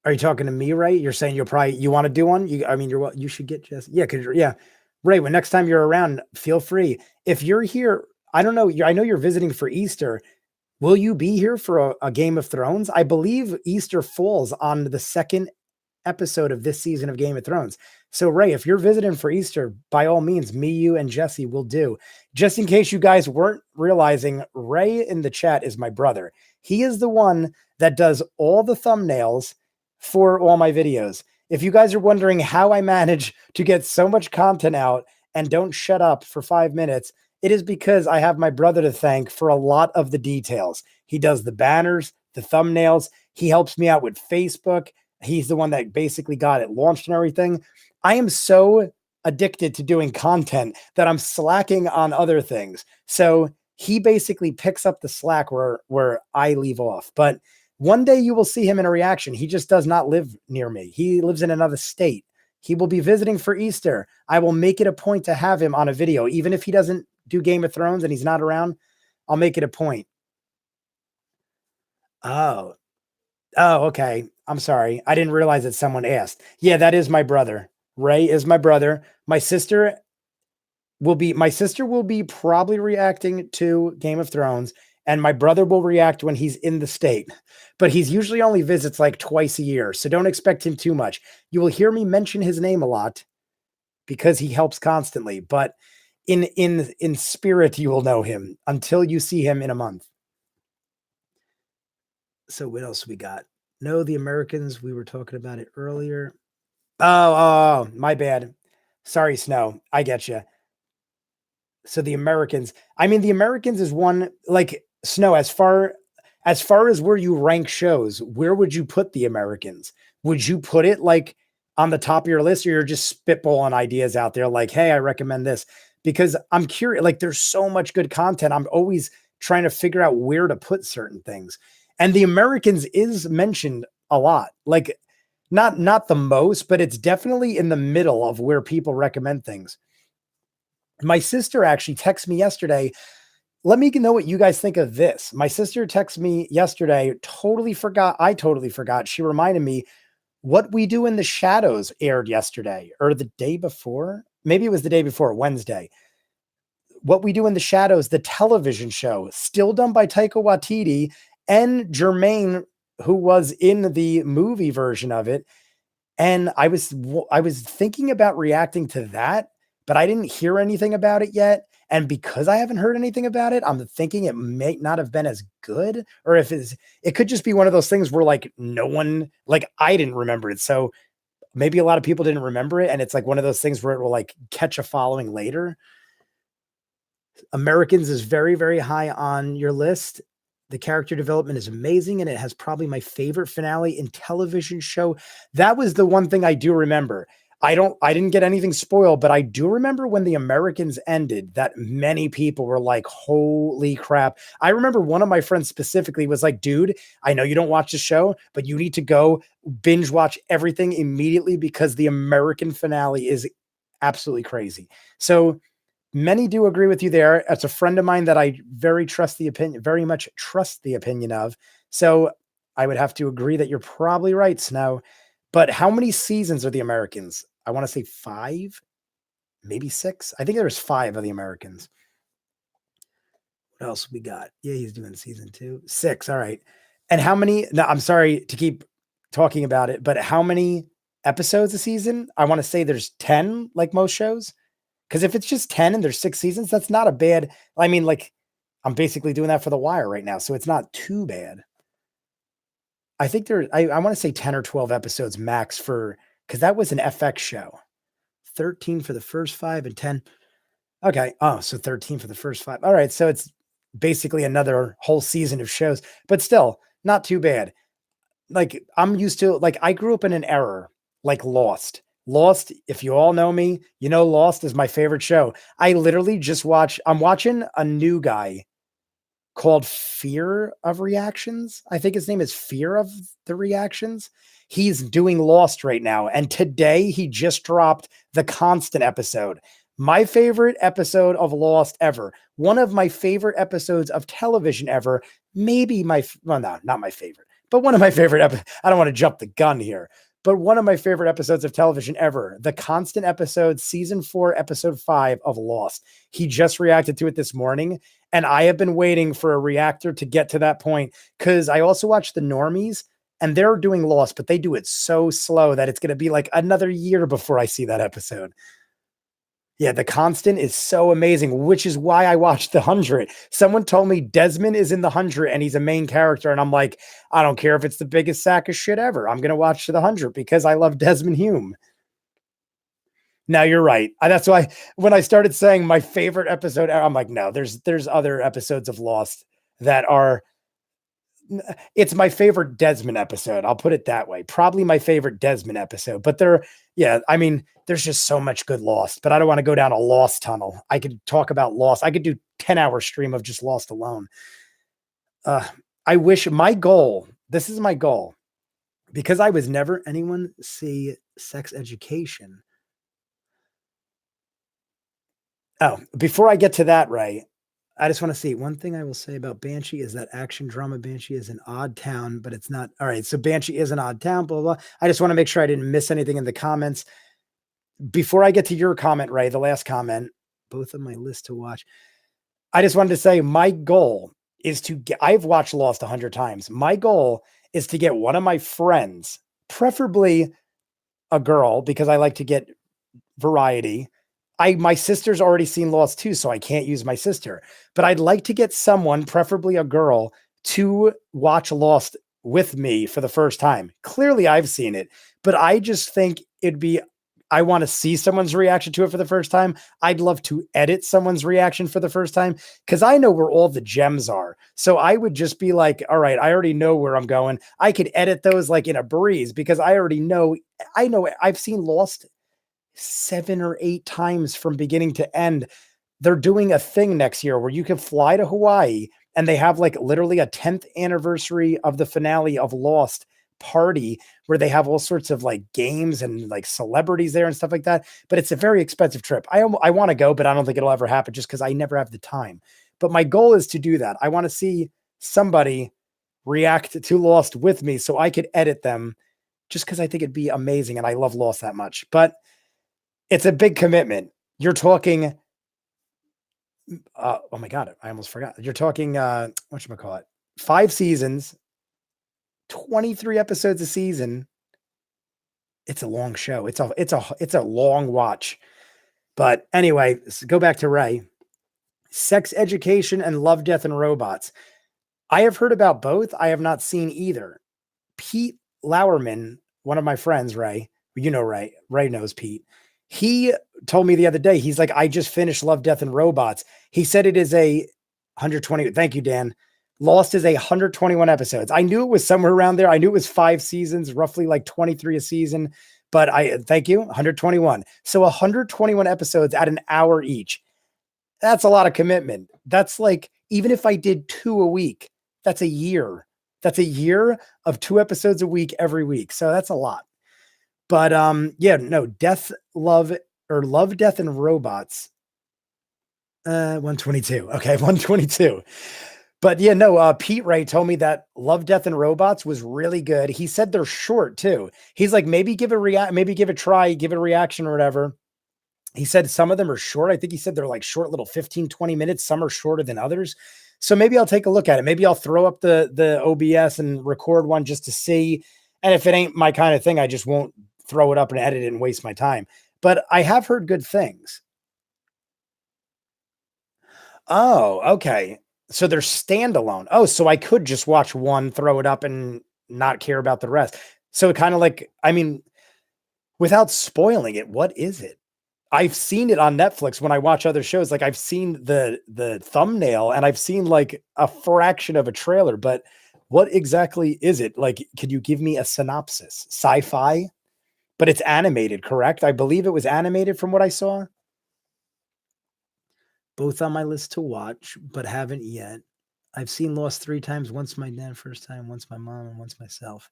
Are you talking to me, Ray? You're saying you want to do one? You should get Jesse. Yeah, yeah. Ray, when next time you're around, feel free. If you're here, I don't know. I know you're visiting for Easter. Will you be here for a Game of Thrones? I believe Easter falls on the second episode of this season of Game of Thrones. So Ray, if you're visiting for Easter, by all means, me, you, and Jesse will do. Just in case you guys weren't realizing, Ray in the chat is my brother. He is the one that does all the thumbnails for all my videos. If you guys are wondering how I manage to get so much content out and don't shut up for 5 minutes, it is because I have my brother to thank for a lot of the details. He does the banners, the thumbnails. He helps me out with Facebook. He's the one that basically got it launched and everything. I am so addicted to doing content that I'm slacking on other things. So he basically picks up the slack where I leave off. But one day you will see him in a reaction. He just does not live near me. He lives in another state. He will be visiting for Easter. I will make it a point to have him on a video. Even if he doesn't do Game of Thrones and he's not around, I'll make it a point. Oh, okay. I'm sorry. I didn't realize that someone asked. Yeah, that is my brother. Ray is my brother. My sister will be probably reacting to Game of Thrones, and my brother will react when he's in the state. But he's usually only visits like twice a year, so don't expect him too much. You will hear me mention his name a lot because he helps constantly, but in spirit you will know him until you see him in a month. So what else we got? No, the Americans, we were talking about it earlier. Oh, my bad. Sorry, Snow. I get you. So the Americans, the Americans is one, like Snow, as far as where you rank shows, where would you put the Americans? Would you put it like on the top of your list, or you're just spitballing ideas out there like, hey, I recommend this? Because I'm curious, like there's so much good content. I'm always trying to figure out where to put certain things. And the Americans is mentioned a lot, like not the most, but it's definitely in the middle of where people recommend things. My sister actually texted me yesterday. Let me know what you guys think of this. My sister texted me yesterday. I totally forgot. She reminded me What We Do in the Shadows aired yesterday or the day before. Maybe it was the day before, Wednesday. What We Do in the Shadows, the television show, still done by Taika Waititi and Jermaine, who was in the movie version of it. And I was thinking about reacting to that, but I didn't hear anything about it yet. And because I haven't heard anything about it, I'm thinking it may not have been as good, or if it could just be one of those things where like no one, like I didn't remember it. So maybe a lot of people didn't remember it. And it's like one of those things where it will like catch a following later. Americans is very, very high on your list. The character development is amazing, and it has probably my favorite finale in television show. That was the one thing I do remember. I didn't get anything spoiled, but I do remember when the Americans ended that many people were like, holy crap. I remember one of my friends specifically was like, dude, I know you don't watch the show, but you need to go binge watch everything immediately because the American finale is absolutely crazy. So many do agree with you there. It's a friend of mine that I very much trust the opinion of. So I would have to agree that you're probably right, Snow. But how many seasons are the Americans? I want to say 5, maybe 6. I think there's 5 of the Americans. What else we got? Yeah, he's doing season 2. 6. All right. And how many? No, I'm sorry to keep talking about it, but how many episodes a season? I want to say there's 10, like most shows. Because if it's just 10 and there's 6 seasons, that's not a bad. I mean, like, I'm basically doing that for The Wire right now, so it's not too bad. I think I want to say 10 or 12 episodes max because that was an FX show. 13 for the first 5 and 10. Okay. Oh, so 13 for the first 5. All right. So it's basically another whole season of shows, but still not too bad. Like, I'm used to, like, I grew up in an era like Lost. Lost, if you all know me, you know Lost is my favorite show. I literally just I'm watching a new guy called Fear of Reactions. I think his name is Fear of the Reactions. He's doing Lost right now. And today he just dropped the Constant episode. My favorite episode of Lost ever. One of my favorite episodes of television ever. Maybe well, no, not my favorite, but one of my favorite episodes. I don't want to jump the gun here, but one of my favorite episodes of television ever. The Constant episode, season 4, episode 5 of Lost. He just reacted to it this morning. And I have been waiting for a reactor to get to that point because I also watch the Normies and they're doing Lost, but they do it so slow that it's going to be like another year before I see that episode. Yeah, The Constant is so amazing, which is why I watched The 100. Someone told me Desmond is in The 100 and he's a main character. And I'm like, I don't care if it's the biggest sack of shit ever. I'm going to watch The 100 because I love Desmond Hume. Now you're right. That's why when I started saying my favorite episode, I'm like, no, there's other episodes of Lost that are. It's my favorite Desmond episode. I'll put it that way. Probably my favorite Desmond episode. But I mean, there's just so much good Lost. But I don't want to go down a Lost tunnel. I could talk about Lost. I could do 10-hour stream of just Lost alone. I wish my goal. This is my goal, because I was never anyone see Sex Education. Oh, before I get to that, Ray, I just want to see one thing I will say about Banshee is that action drama Banshee is an odd town, but it's not. All right. So Banshee is an odd town, blah, blah, blah. I just want to make sure I didn't miss anything in the comments. Before I get to your comment, Ray, the last comment, both of my list to watch. I just wanted to say my goal is I've watched Lost 100 times. My goal is to get one of my friends, preferably a girl, because I like to get variety. My sister's already seen Lost too, so I can't use my sister. But I'd like to get someone, preferably a girl, to watch Lost with me for the first time. Clearly, I've seen it, but I just think I want to see someone's reaction to it for the first time. I'd love to edit someone's reaction for the first time because I know where all the gems are. So I would just be like, all right, I already know where I'm going. I could edit those like in a breeze because I already know. I know I've seen Lost 7 or 8 times from beginning to end. They're doing a thing next year where you can fly to Hawaii and they have like literally a 10th anniversary of the finale of Lost party where they have all sorts of like games and like celebrities there and stuff like that. But it's a very expensive trip. I want to go, but I don't think it'll ever happen just because I never have the time. But my goal is to do that. I want to see somebody react to Lost with me so I could edit them just because I think it'd be amazing. And I love Lost that much. But it's a big commitment. You're talking, oh my God, I almost forgot. You're talking, whatchamacallit, 5 seasons, 23 episodes a season. It's a long show. It's a long watch. But anyway, go back to Ray. Sex Education and Love, Death, and Robots. I have heard about both. I have not seen either. Pete Lauerman, one of my friends, Ray, you know Ray. Ray knows Pete. He told me the other day, he's like, I just finished Love, Death, and Robots. He said it is a 120. Thank you, Dan. Lost is 121 episodes. I knew it was somewhere around there. I knew it was 5 seasons, roughly like 23 a season, but thank you, 121. So 121 episodes at an hour each. That's a lot of commitment. That's like, even if I did 2 a week, that's a year. That's a year of 2 episodes a week every week. So that's a lot. But Love, Death, and Robots. 122. Okay, 122. But Pete Ray told me that Love, Death, and Robots was really good. He said they're short too. He's like, maybe give a try, give it a reaction or whatever. He said some of them are short. I think he said they're like short little 15, 20 minutes. Some are shorter than others. So maybe I'll take a look at it. Maybe I'll throw up the OBS and record one just to see. And if it ain't my kind of thing, I just won't throw it up and edit it and waste my time. But I have heard good things. Oh, okay. So they're standalone. Oh, so I could just watch one, throw it up, and not care about the rest. So kind of like, I mean, without spoiling it, what is it? I've seen it on Netflix when I watch other shows. Like I've seen the thumbnail and I've seen like a fraction of a trailer, but what exactly is it? Like, could you give me a synopsis? Sci-fi, but it's animated, correct? I believe it was animated from what I saw. Both on my list to watch, but haven't yet. I've seen Lost 3 times. Once my dad first time, once my mom, and once myself.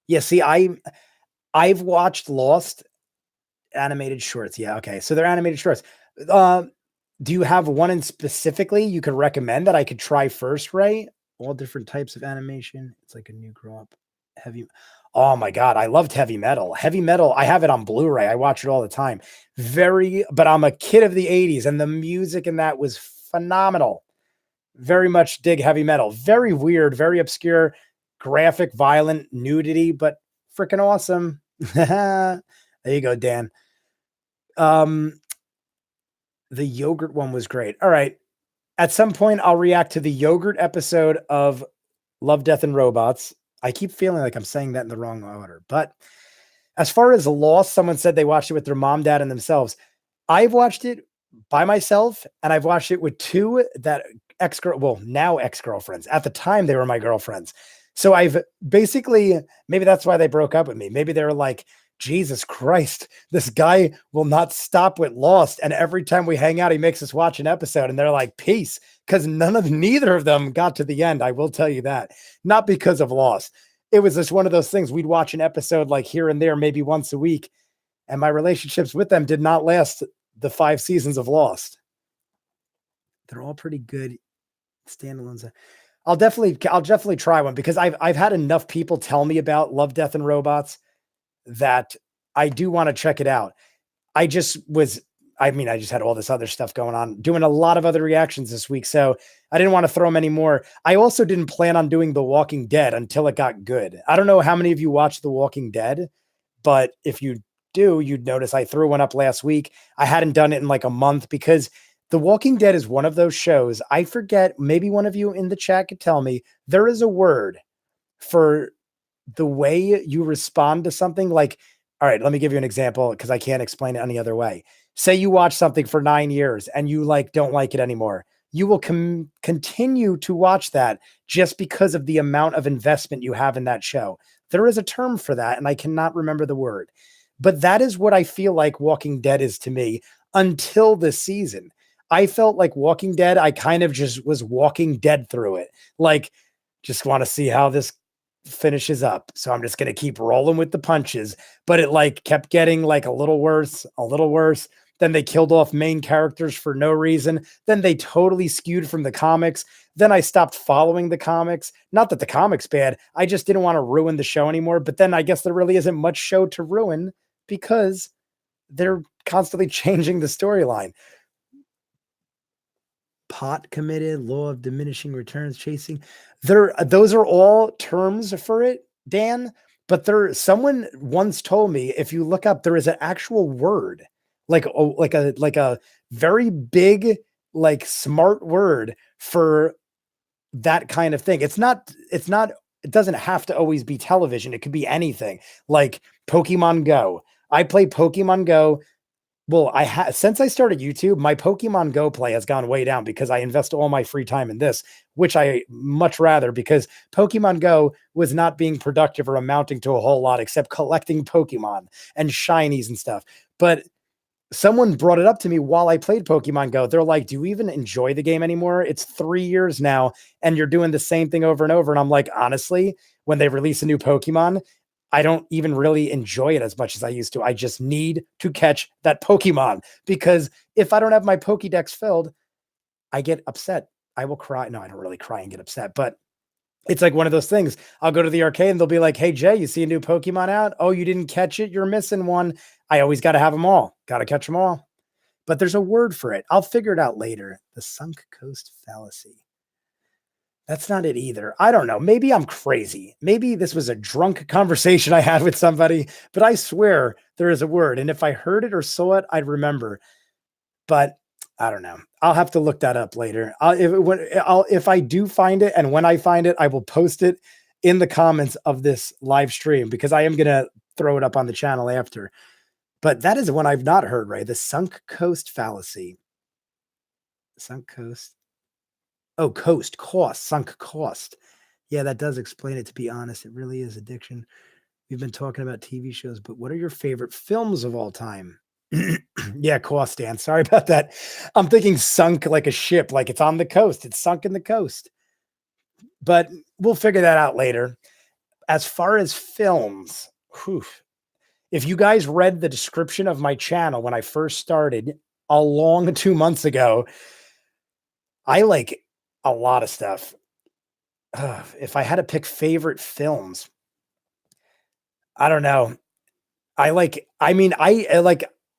Yeah, see, I've watched Lost animated shorts. Yeah, okay. So they're animated shorts. Uh, do you have one in specifically you could recommend that I could try first, right? All different types of animation. It's like a new grow up. Heavy. Oh my God. I loved heavy metal. Heavy metal. I have it on Blu-ray. I watch it all the time. But I'm a kid of the 80s and the music in that was phenomenal. Very much dig heavy metal. Very weird, very obscure, graphic, violent, nudity, but freaking awesome. There you go, Dan. The yogurt one was great. All right. At some point, I'll react to the yogurt episode of Love, Death, and Robots. I keep feeling like I'm saying that in the wrong order. But as far as Lost, someone said they watched it with their mom, dad, and themselves. I've watched it by myself, and I've watched it with two that now ex-girlfriends. At the time, they were my girlfriends. So I've basically, maybe that's why they broke up with me. Maybe they were like, Jesus Christ, this guy will not stop with Lost. And every time we hang out, he makes us watch an episode. And they're like, peace. Because neither of them got to the end. I will tell you that. Not because of Lost. It was just one of those things. We'd watch an episode like here and there, maybe once a week. And my relationships with them did not last the 5 seasons of Lost. They're all pretty good standalones. I'll definitely try one because I've had enough people tell me about Love, Death, and Robots that I do want to check it out. I just had all this other stuff going on, doing a lot of other reactions this week. So I didn't want to throw them anymore. I also didn't plan on doing The Walking Dead until it got good. I don't know how many of you watch The Walking Dead, but if you do, you'd notice I threw one up last week. I hadn't done it in like a month because The Walking Dead is one of those shows. I forget, maybe one of you in the chat could tell me, there is a word for the way you respond to something. Like, all right, let me give you an example because I can't explain it any other way. Say you watch something for 9 years and you don't like it anymore. You will continue to watch that just because of the amount of investment you have in that show. There is a term for that, and I cannot remember the word. But that is what I feel like Walking Dead is to me until this season. I felt like Walking Dead, I kind of just was walking dead through it. Like, just want to see how this finishes up. So I'm just going to keep rolling with the punches. But it kept getting a little worse, a little worse. Then they killed off main characters for no reason. Then they totally skewed from the comics. Then I stopped following the comics. Not that the comics bad. I just didn't want to ruin the show anymore. But then I guess there really isn't much show to ruin because they're constantly changing the storyline. Pot committed, law of diminishing returns, chasing. Those are all terms for it, Dan. But someone once told me if you look up, there is an actual word, like a very big, smart word for that kind of thing. It doesn't have to always be television. It could be anything, like Pokemon Go. I play Pokemon Go. Well, since I started YouTube, my Pokemon Go play has gone way down because I invest all my free time in this, which I much rather, because Pokemon Go was not being productive or amounting to a whole lot except collecting Pokemon and shinies and stuff. But someone brought it up to me while I played Pokemon Go. They're like, do you even enjoy the game anymore? It's 3 years now and you're doing the same thing over and over. And I'm like, honestly, when they release a new Pokemon, I don't even really enjoy it as much as I used to. I just need to catch that Pokemon because if I don't have my Pokédex filled, I get upset. I will cry. No, I don't really cry and get upset, but it's like one of those things. I'll go to the arcade and they'll be like, hey, Jay, you see a new Pokemon out? Oh, you didn't catch it? You're missing one. I always got to have them all. Got to catch them all. But there's a word for it. I'll figure it out later. The sunk cost fallacy. That's not it either. I don't know. Maybe I'm crazy. Maybe this was a drunk conversation I had with somebody, but I swear there is a word. And if I heard it or saw it, I'd remember. But I don't know. I'll have to look that up later. If I do find it, and when I find it, I will post it in the comments of this live stream because I am gonna throw it up on the channel after. But that is one I've not heard, right? The sunk cost fallacy. Sunk cost. Oh, cost, sunk cost. Yeah, that does explain it, to be honest. It really is addiction. We've been talking about TV shows, but what are your favorite films of all time? Yeah, cost, Dan. Sorry about that. I'm thinking sunk like a ship, like it's on the coast. It's sunk in the coast. But we'll figure that out later. As far as films, whew, if you guys read the description of my channel when I first started a long 2 months ago, I like a lot of stuff. If I had to pick favorite films, I don't know. I like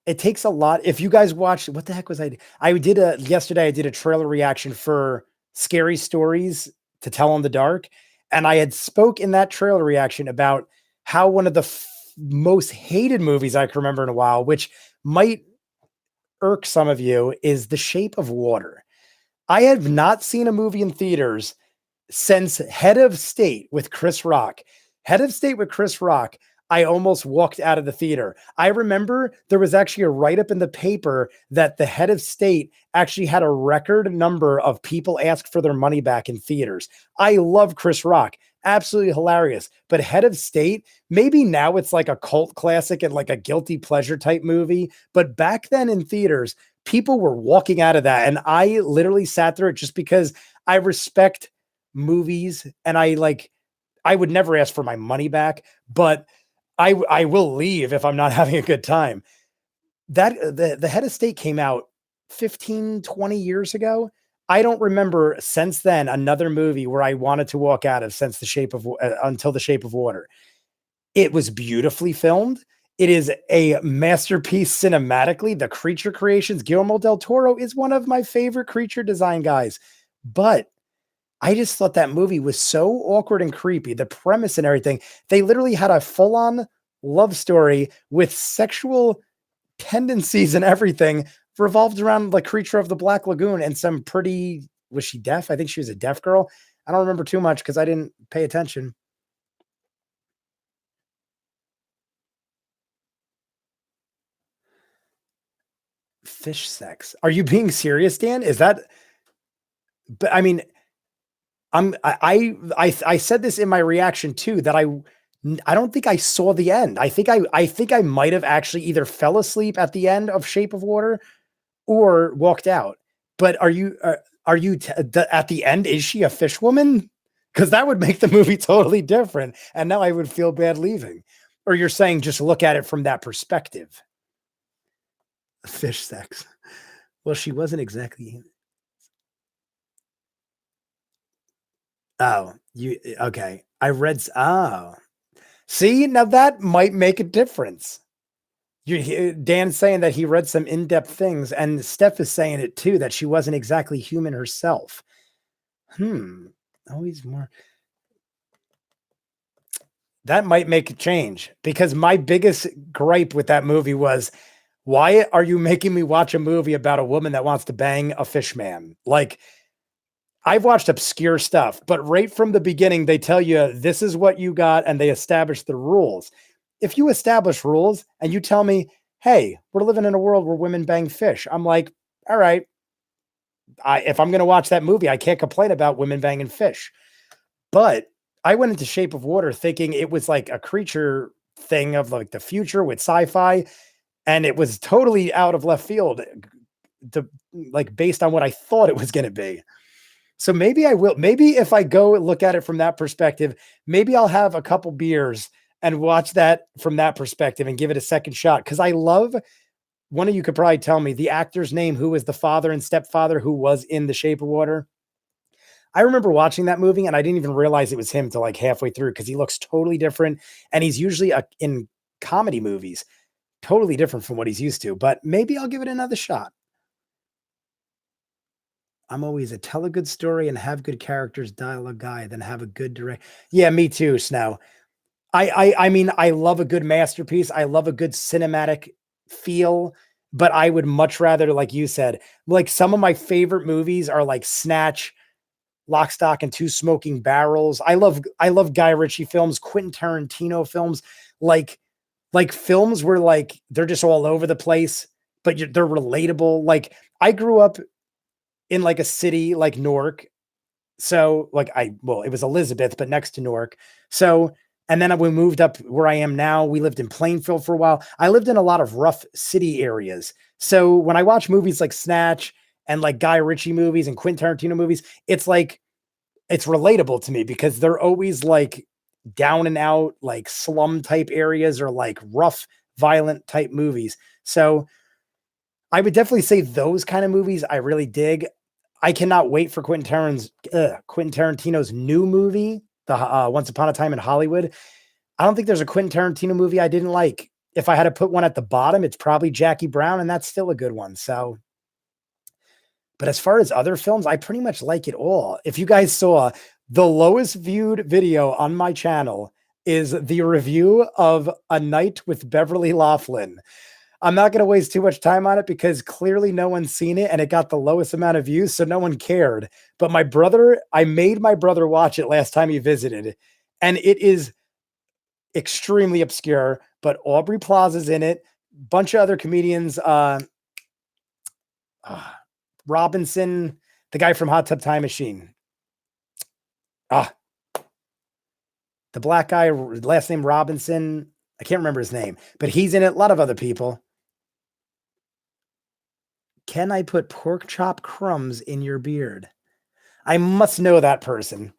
it takes a lot. If you guys watched, what the heck was I did yesterday, I did a trailer reaction for Scary Stories to Tell in the Dark. And I had spoke in that trailer reaction about how one of the most hated movies I can remember in a while, which might irk some of you, is The Shape of Water. I have not seen a movie in theaters since Head of State with Chris Rock. Head of State with Chris Rock, I almost walked out of the theater. I remember there was actually a write-up in the paper that the Head of State actually had a record number of people ask for their money back in theaters. I love Chris Rock. Absolutely hilarious. But Head of State, maybe now it's like a cult classic and like a guilty pleasure type movie. But back then in theaters, people were walking out of that. And I literally sat through it just because I respect movies and I would never ask for my money back, but I will leave if I'm not having a good time. That the Head of State came out 15, 20 years ago. I don't remember since then another movie where I wanted to walk out of since until The Shape of Water. It was beautifully filmed. It is a masterpiece cinematically. The creature creations, Guillermo del Toro is one of my favorite creature design guys, but I just thought that movie was so awkward and creepy. The premise and everything. They literally had a full-on love story with sexual tendencies and everything revolved around the creature of the Black Lagoon and some pretty, was she deaf? I think she was a deaf girl. I don't remember too much because I didn't pay attention. Fish sex. Are you being serious, Dan? Is that, but I mean, I said this in my reaction too, that I don't think I saw the end. I think I might have actually either fell asleep at the end of Shape of Water or walked out. But are you at the end? Is she a fish woman? Because that would make the movie totally different. And now I would feel bad leaving. Or you're saying just look at it from that perspective. Fish sex. Well, she wasn't exactly. Oh, okay. I read. Oh, see, now that might make a difference. Dan's saying that he read some in-depth things, and Steph is saying it too, that she wasn't exactly human herself. Always more. That might make a change because my biggest gripe with that movie was, why are you making me watch a movie about a woman that wants to bang a fish man? Like, I've watched obscure stuff, but right from the beginning, they tell you this is what you got and they establish the rules. If you establish rules and you tell me, hey, we're living in a world where women bang fish, I'm like, all right, if I'm going to watch that movie, I can't complain about women banging fish. But I went into Shape of Water thinking it was like a creature thing of like the future with sci-fi, and it was totally out of left field, like based on what I thought it was going to be. So maybe I will. Maybe if I go look at it from that perspective, maybe I'll have a couple beers and watch that from that perspective and give it a second shot. Because I love, one of you could probably tell me the actor's name, who was the father and stepfather who was in The Shape of Water. I remember watching that movie and I didn't even realize it was him till like halfway through because he looks totally different. And he's usually in comedy movies, totally different from what he's used to. But maybe I'll give it another shot. I'm always a tell a good story and have good characters, dialogue guy, then have a good direct. Yeah, me too, Snow. I mean, I love a good masterpiece. I love a good cinematic feel. but I would much rather, like you said, like some of my favorite movies are like Snatch, Lock, Stock, and Two Smoking Barrels. I love Guy Ritchie films, Quentin Tarantino films, like films where like they're just all over the place, but they're relatable. Like I grew up in like a city like Newark. So like well, it was Elizabeth, but next to Newark. So and then we moved up where I am now. We lived in Plainfield for a while. I lived in a lot of rough city areas. So when I watch movies like Snatch and like Guy Ritchie movies and Quentin Tarantino movies, it's like it's relatable to me because they're always like down and out, like slum type areas or like rough, violent type movies. So I would definitely say those kind of movies I really dig. I cannot wait for Quentin Tarantino's new movie, the Once Upon a Time in Hollywood. I don't think there's a Quentin Tarantino movie I didn't like. If I had to put one at the bottom, it's probably Jackie Brown, and that's still a good one. So, but as far as other films, I pretty much like it all. If you guys saw the lowest viewed video on my channel is the review of A Night with Beverly Loughlin. I'm not going to waste too much time on it because clearly no one's seen it and it got the lowest amount of views, so no one cared. But I made my brother watch it last time he visited, and it is extremely obscure, but Aubrey Plaza's in it, bunch of other comedians, Robinson, the guy from Hot Tub Time Machine. The black guy, last name Robinson. I can't remember his name, but he's in it. A lot of other people. Can I put pork chop crumbs in your beard? I must know that person.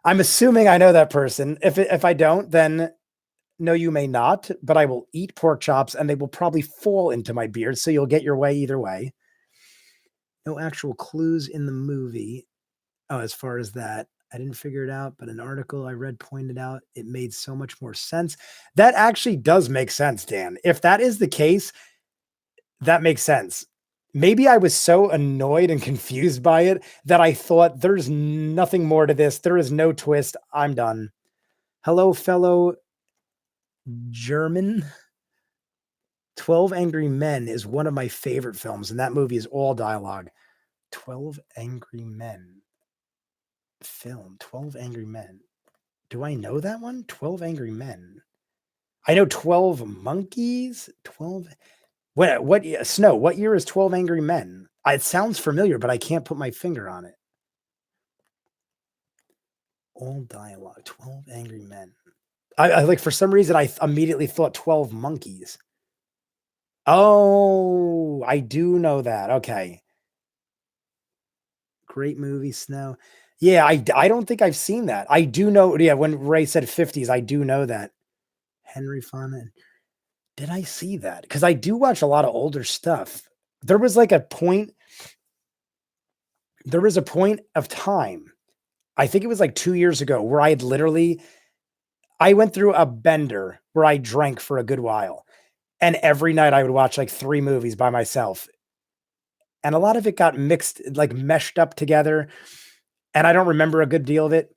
I'm assuming I know that person. If I don't, then no, you may not, but I will eat pork chops and they will probably fall into my beard. So you'll get your way either way. No actual clues in the movie. Oh, as far as that, I didn't figure it out, but an article I read pointed out it made so much more sense. That actually does make sense, Dan. If that is the case, that makes sense. Maybe I was so annoyed and confused by it that I thought there's nothing more to this. There is no twist. I'm done. Hello, fellow German. 12 Angry Men is one of my favorite films, and that movie is all dialogue. 12 Angry Men. Film. 12 Angry Men. Do I know that one? 12 Angry Men. I know 12 Monkeys. 12... What Snow, what year is 12 Angry Men? It sounds familiar, but I can't put my finger on it. All dialogue, 12 Angry Men. I like, for some reason, I immediately thought 12 Monkeys. Oh, I do know that. Okay. Great movie, Snow. Yeah, I don't think I've seen that. I do know, yeah, when Ray said 50s, I do know that. Henry Fonda. Did I see that? Because I do watch a lot of older stuff. There was a point of time, I think it was like 2 years ago, where I went through a bender where I drank for a good while. And every night I would watch like 3 movies by myself. And a lot of it got mixed, like meshed up together. And I don't remember a good deal of it.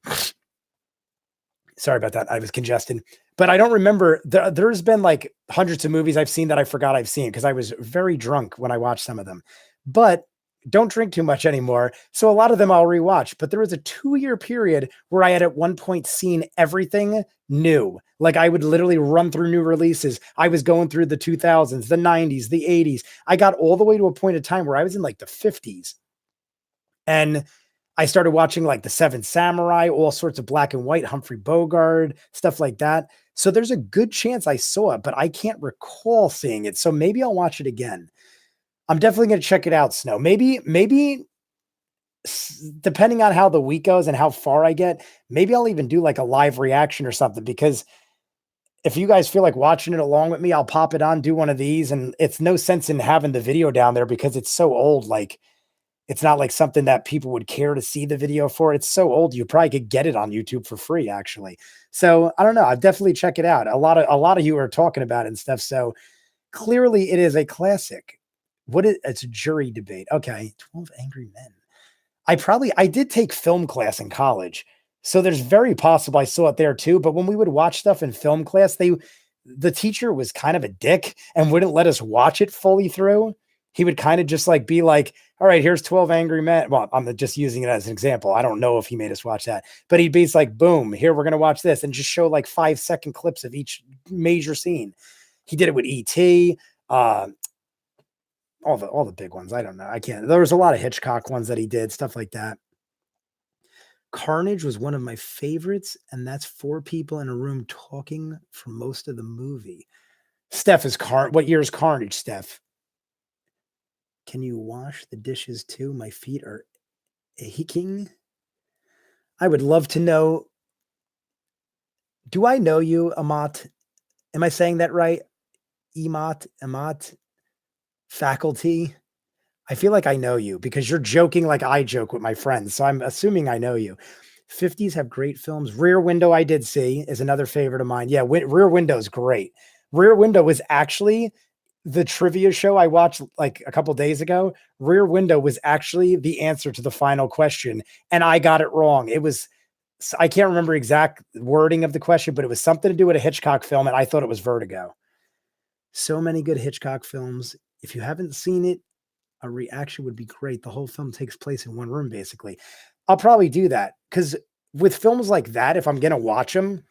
Sorry about that. I was congested. But I don't remember. There's been like hundreds of movies I've seen that I forgot I've seen because I was very drunk when I watched some of them. But don't drink too much anymore. So a lot of them I'll rewatch. But there was a 2-year period where I had at one point seen everything new. Like I would literally run through new releases. I was going through the 2000s, the 90s, the 80s. I got all the way to a point of time where I was in like the 50s. And I started watching like The Seven Samurai, all sorts of black and white, Humphrey Bogart, stuff like that. So there's a good chance I saw it, but I can't recall seeing it. So maybe I'll watch it again. I'm definitely going to check it out, Snow. Maybe depending on how the week goes and how far I get, maybe I'll even do like a live reaction or something, because if you guys feel like watching it along with me, I'll pop it on, do one of these. And it's no sense in having the video down there because it's so old. Like, it's not like something that people would care to see the video for. It's so old. You probably could get it on YouTube for free, actually. So I don't know. I'd definitely check it out. A lot of you are talking about it and stuff. So clearly it is a classic. It's a jury debate. Okay. 12 Angry Men. I did take film class in college. So there's very possible I saw it there too. But when we would watch stuff in film class, the teacher was kind of a dick and wouldn't let us watch it fully through. He would kind of just like be like, all right, here's 12 Angry Men. Well, I'm just using it as an example. I don't know if he made us watch that, but he'd be like, boom, here, we're going to watch this, and just show like 5-second clips of each major scene. He did it with E.T., all the big ones. I don't know. I can't. There was a lot of Hitchcock ones that he did, stuff like that. Carnage was one of my favorites, and that's 4 people in a room talking for most of the movie. Steph is what year is Carnage, Steph? Can you wash the dishes too? My feet are aching. I would love to know. Do I know you, Amat? Am I saying that right? Amat, faculty. I feel like I know you because you're joking like I joke with my friends. So I'm assuming I know you. 50s have great films. Rear Window, I did see, is another favorite of mine. Yeah, Rear Window is great. Rear Window was actually the trivia show I watched like a couple days ago. Rear Window was actually the answer to the final question, and I got it wrong. It was, I can't remember exact wording of the question, but it was something to do with a Hitchcock film, and I thought it was Vertigo. So many good Hitchcock films. If you haven't seen it, a reaction would be great. The whole film takes place in one room, basically. I'll probably do that because with films like that, if I'm going to watch them,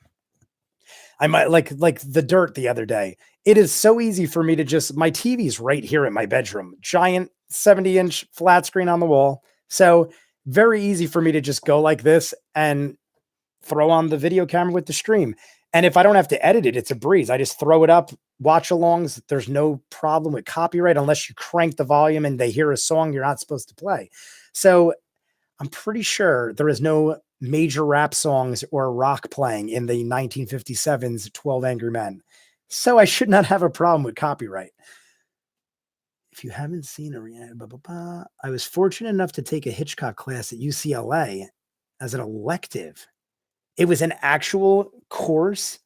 I might like The Dirt the other day. It is so easy for me to just, my TV's right here in my bedroom, giant 70-inch flat screen on the wall. So very easy for me to just go like this and throw on the video camera with the stream. And if I don't have to edit it, it's a breeze. I just throw it up, watch alongs. There's no problem with copyright unless you crank the volume and they hear a song you're not supposed to play. So I'm pretty sure there is no major rap songs or rock playing in the 1957's 12 Angry Men. So I should not have a problem with copyright. If you haven't seen I was fortunate enough to take a Hitchcock class at UCLA as an elective. It was an actual course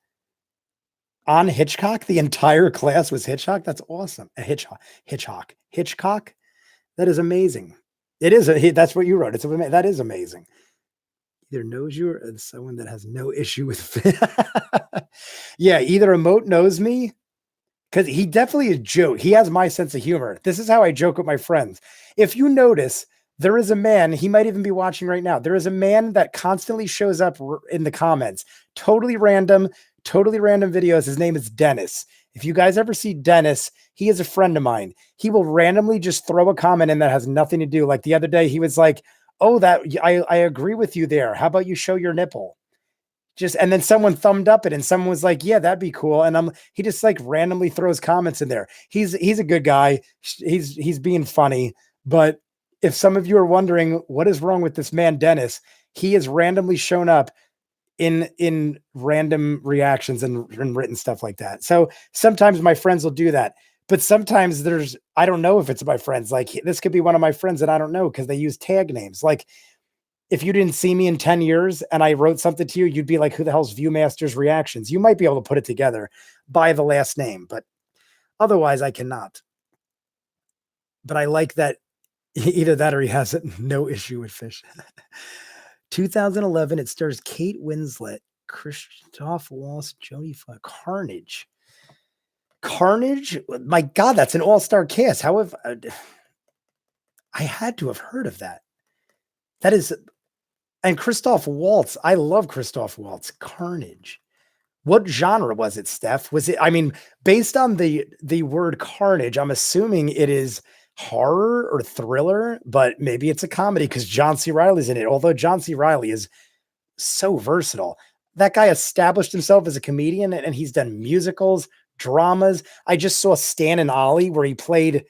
on Hitchcock. The entire class was Hitchcock. That's awesome. Hitchcock. That is amazing. It is. That's what you wrote. That is amazing. Either knows you or someone that has no issue with. Yeah, either Emote knows me because he definitely is joke. He has my sense of humor. This is how I joke with my friends. If you notice, there is a man, he might even be watching right now. There is a man that constantly shows up in the comments. Totally random videos. His name is Dennis. If you guys ever see Dennis, he is a friend of mine. He will randomly just throw a comment in that has nothing to do. Like the other day, he was like, oh, that I agree with you there. How about you show your nipple? And then someone thumbed up it and someone was like, yeah, that'd be cool. And he just like randomly throws comments in there. He's a good guy. He's being funny. But if some of you are wondering what is wrong with this man, Dennis, he has randomly shown up in random reactions and written stuff like that. So sometimes my friends will do that. But sometimes I don't know if it's my friends. Like this could be one of my friends that I don't know because they use tag names. Like if you didn't see me in 10 years and I wrote something to you, you'd be like, who the hell's ViewMasters reactions? You might be able to put it together by the last name, but otherwise I cannot. But I like that either that or he has no issue with fish. 2011, it stars Kate Winslet, Christoph Waltz, Jodie Foster, Carnage. My God, that's an all-star cast. I had to have heard of that. That is, and Christoph Waltz. I love Christoph Waltz. Carnage. What genre was it, Steph? Was it? I mean, based on the word Carnage, I'm assuming it is horror or thriller, but maybe it's a comedy because John C. Reilly's in it. Although John C. Reilly is so versatile. That guy established himself as a comedian and he's done musicals, dramas. I just saw Stan and Ollie where he played,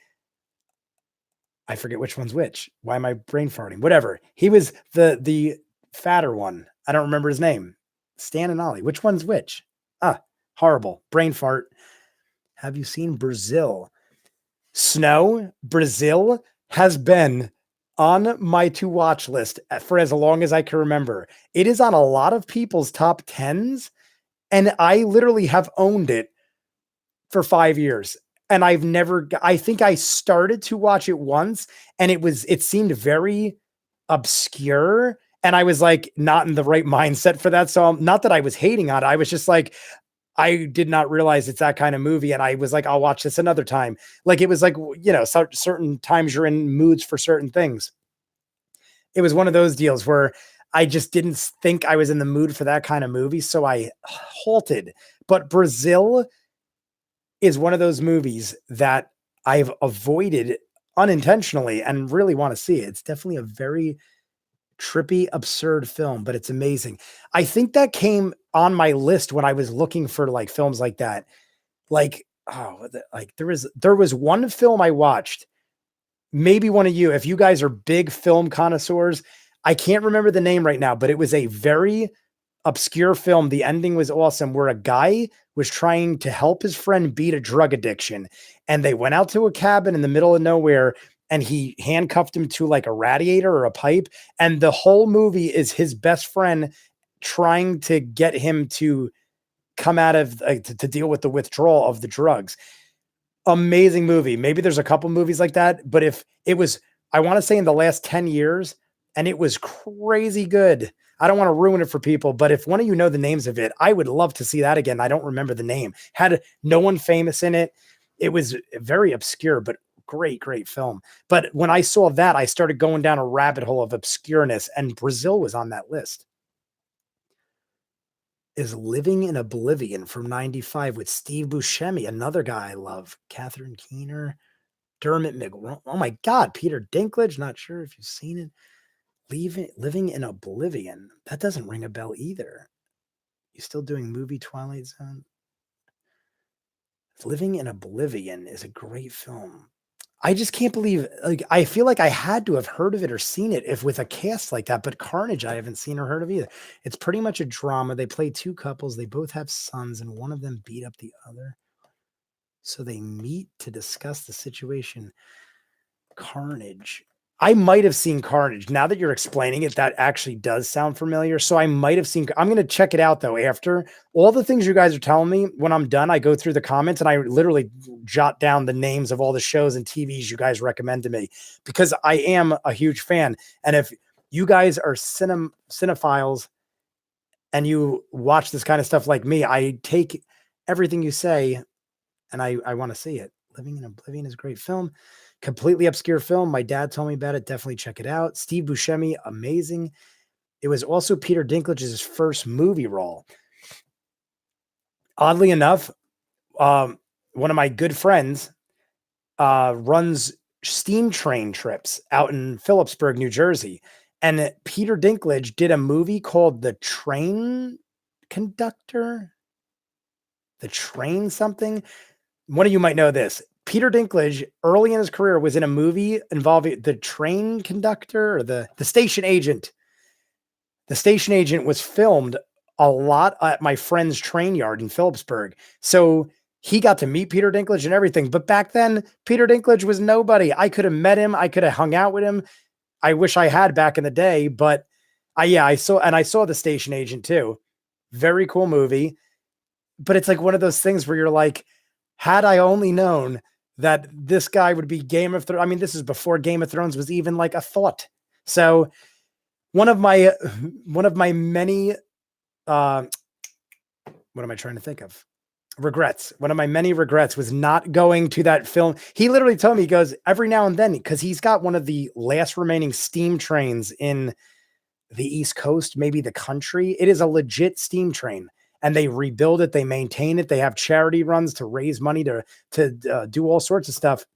I forget which one's which. Why am I brain farting? Whatever. He was the fatter one. I don't remember his name. Stan and Ollie. Which one's which? Horrible. Brain fart. Have you seen Brazil? Snow, Brazil has been on my to-watch list for as long as I can remember. It is on a lot of people's top 10s, and I literally have owned it for 5 years. And I think I started to watch it once, and it seemed very obscure, and I was like not in the right mindset for that. So not that I was hating on it. I was just like, I did not realize it's that kind of movie. And I was like, I'll watch this another time. Like, it was like, certain times you're in moods for certain things. It was one of those deals where I just didn't think I was in the mood for that kind of movie. So I halted. But Brazil is one of those movies that I've avoided unintentionally and really want to see it. It's definitely a very trippy, absurd film, but it's amazing. I think that came on my list when I was looking for like films like that. Like, there was one film I watched, maybe one of you, if you guys are big film connoisseurs, I can't remember the name right now, but it was a very obscure film. The ending was awesome, where a guy was trying to help his friend beat a drug addiction. And they went out to a cabin in the middle of nowhere and he handcuffed him to like a radiator or a pipe. And the whole movie is his best friend trying to get him to come out of to deal with the withdrawal of the drugs. Amazing movie. Maybe there's a couple movies like that, but if it was, I want to say in the last 10 years, and it was crazy good. I don't want to ruin it for people, but if one of you know the names of it, I would love to see that again. I don't remember the name. Had no one famous in it. It was very obscure, but great, great film. But when I saw that, I started going down a rabbit hole of obscureness, and Brazil was on that list. Is Living in Oblivion from 95 with Steve Buscemi, another guy I love. Catherine Keener, Dermot McGraw. Oh my God, Peter Dinklage. Not sure if you've seen it. Living in Oblivion. That doesn't ring a bell either. You still doing movie Twilight Zone? Living in Oblivion is a great film. I just can't believe, like, I feel like I had to have heard of it or seen it if with a cast like that, but Carnage, I haven't seen or heard of either. It's pretty much a drama. They play two couples. They both have sons and one of them beat up the other. So they meet to discuss the situation. Carnage. I might have seen Carnage. Now that you're explaining it, that actually does sound familiar. So I might have seen, I'm going to check it out though. After all the things you guys are telling me, when I'm done, I go through the comments and I literally jot down the names of all the shows and TVs you guys recommend to me, because I am a huge fan. And if you guys are cinephiles and you watch this kind of stuff like me, I take everything you say and I want to see it. Living in Oblivion is a great film. Completely obscure film. My dad told me about it. Definitely check it out. Steve Buscemi, amazing. It was also Peter Dinklage's first movie role. Oddly enough, one of my good friends runs steam train trips out in Phillipsburg, New Jersey. And Peter Dinklage did a movie called The Train Conductor. The Train something. One of you might know this. Peter Dinklage, early in his career, was in a movie involving the train conductor or the station agent. The station agent was filmed a lot at my friend's train yard in Phillipsburg. So he got to meet Peter Dinklage and everything. But back then, Peter Dinklage was nobody. I could have met him. I could have hung out with him. I wish I had back in the day. But I saw the station agent too. Very cool movie. But it's like one of those things where you're like, had I only known that this guy would be Game of Thrones. I mean, this is before Game of Thrones was even like a thought. So one of my many, what am I trying to think of? Regrets. One of my many regrets was not going to that film. He literally told me, he goes, every now and then, because he's got one of the last remaining steam trains in the East Coast, maybe the country. It is a legit steam train. And they rebuild it, they maintain it, they have charity runs to raise money to do all sorts of stuff.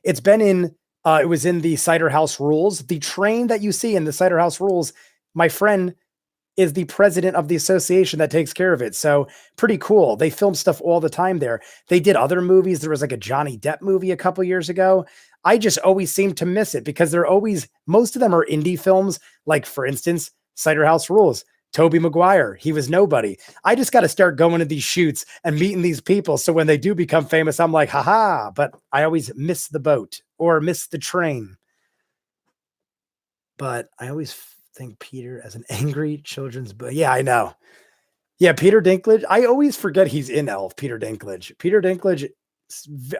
It's been in, it was in the Cider House Rules. The train that you see in the Cider House Rules, my friend is the president of the association that takes care of it. So pretty cool. They film stuff all the time there. They did other movies. There was like a Johnny Depp movie a couple years ago. I just always seem to miss it because they're always, most of them are indie films. Like for instance, Cider House Rules. Tobey Maguire, he was nobody. I just got to start going to these shoots and meeting these people. So when they do become famous, I'm like, haha, but I always miss the boat or miss the train. But I always think Peter as an angry children's book. Yeah, I know. Yeah, Peter Dinklage. I always forget he's in Elf, Peter Dinklage. Peter Dinklage,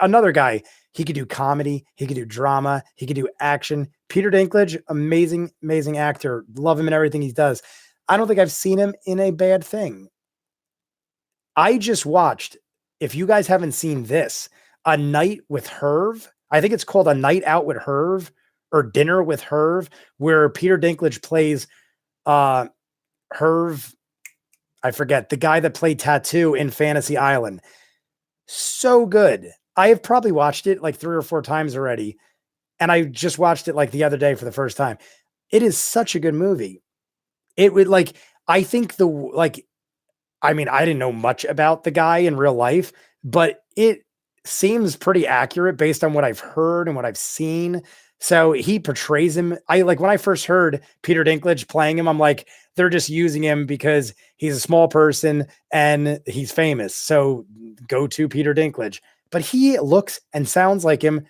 another guy. He could do comedy. He could do drama. He could do action. Peter Dinklage, amazing, amazing actor. Love him in everything he does. I don't think I've seen him in a bad thing. I just watched, if you guys haven't seen this, A Night with Herv. I think it's called A Night Out with Herv or Dinner with Herv, where Peter Dinklage plays Herv. I forget the guy that played Tattoo in Fantasy Island. So good. I have probably watched it like 3 or 4 times already. And I just watched it like the other day for the first time. It is such a good movie. It would like, I think I mean, I didn't know much about the guy in real life, but it seems pretty accurate based on what I've heard and what I've seen. So he portrays him. I like when I first heard Peter Dinklage playing him, I'm like, they're just using him because he's a small person and he's famous. So go to Peter Dinklage. But he looks and sounds like him.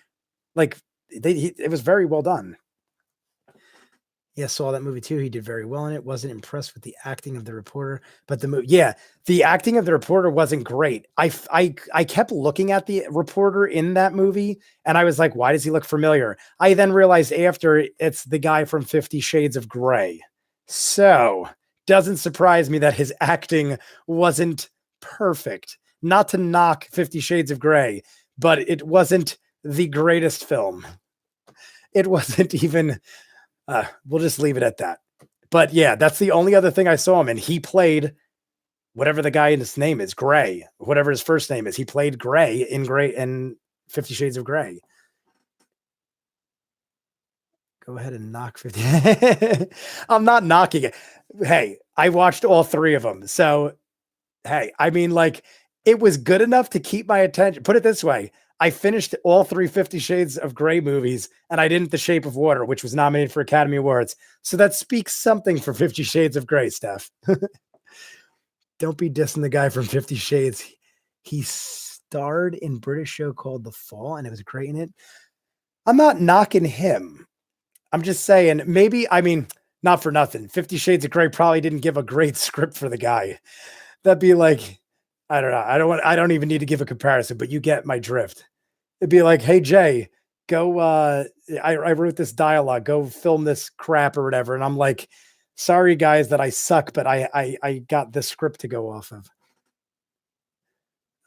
Like it was very well done. Yeah, saw that movie too. He did very well in it. Wasn't impressed with the acting of the reporter, but the movie, yeah, the acting of the reporter wasn't great. I kept looking at the reporter in that movie, and I was like, why does he look familiar? I then realized after it's the guy from 50 Shades of Grey. So doesn't surprise me that his acting wasn't perfect. Not to knock 50 Shades of Grey, but it wasn't the greatest film. It wasn't even. We'll just leave it at that. But yeah, that's the only other thing I saw him in. He played whatever the guy in his name is, Gray, whatever his first name is. He played Gray in 50 Shades of Grey. Go ahead and knock 50. I'm not knocking it. Hey, I watched all 3 of them. So, hey, I mean, like, it was good enough to keep my attention. Put it this way. I finished all 3 50 Shades of Grey movies, and I didn't The Shape of Water, which was nominated for Academy Awards. So that speaks something for 50 Shades of Grey, Steph. Don't be dissing the guy from 50 Shades. He starred in a British show called The Fall, and it was great in it. I'm not knocking him. I'm just saying, maybe, I mean, not for nothing. 50 Shades of Grey probably didn't give a great script for the guy. That'd be like, I don't know. I don't even need to give a comparison, but you get my drift. It'd be like, hey, Jay, go. I wrote this dialogue. Go film this crap or whatever. And I'm like, sorry, guys, that I suck, but I got this script to go off of.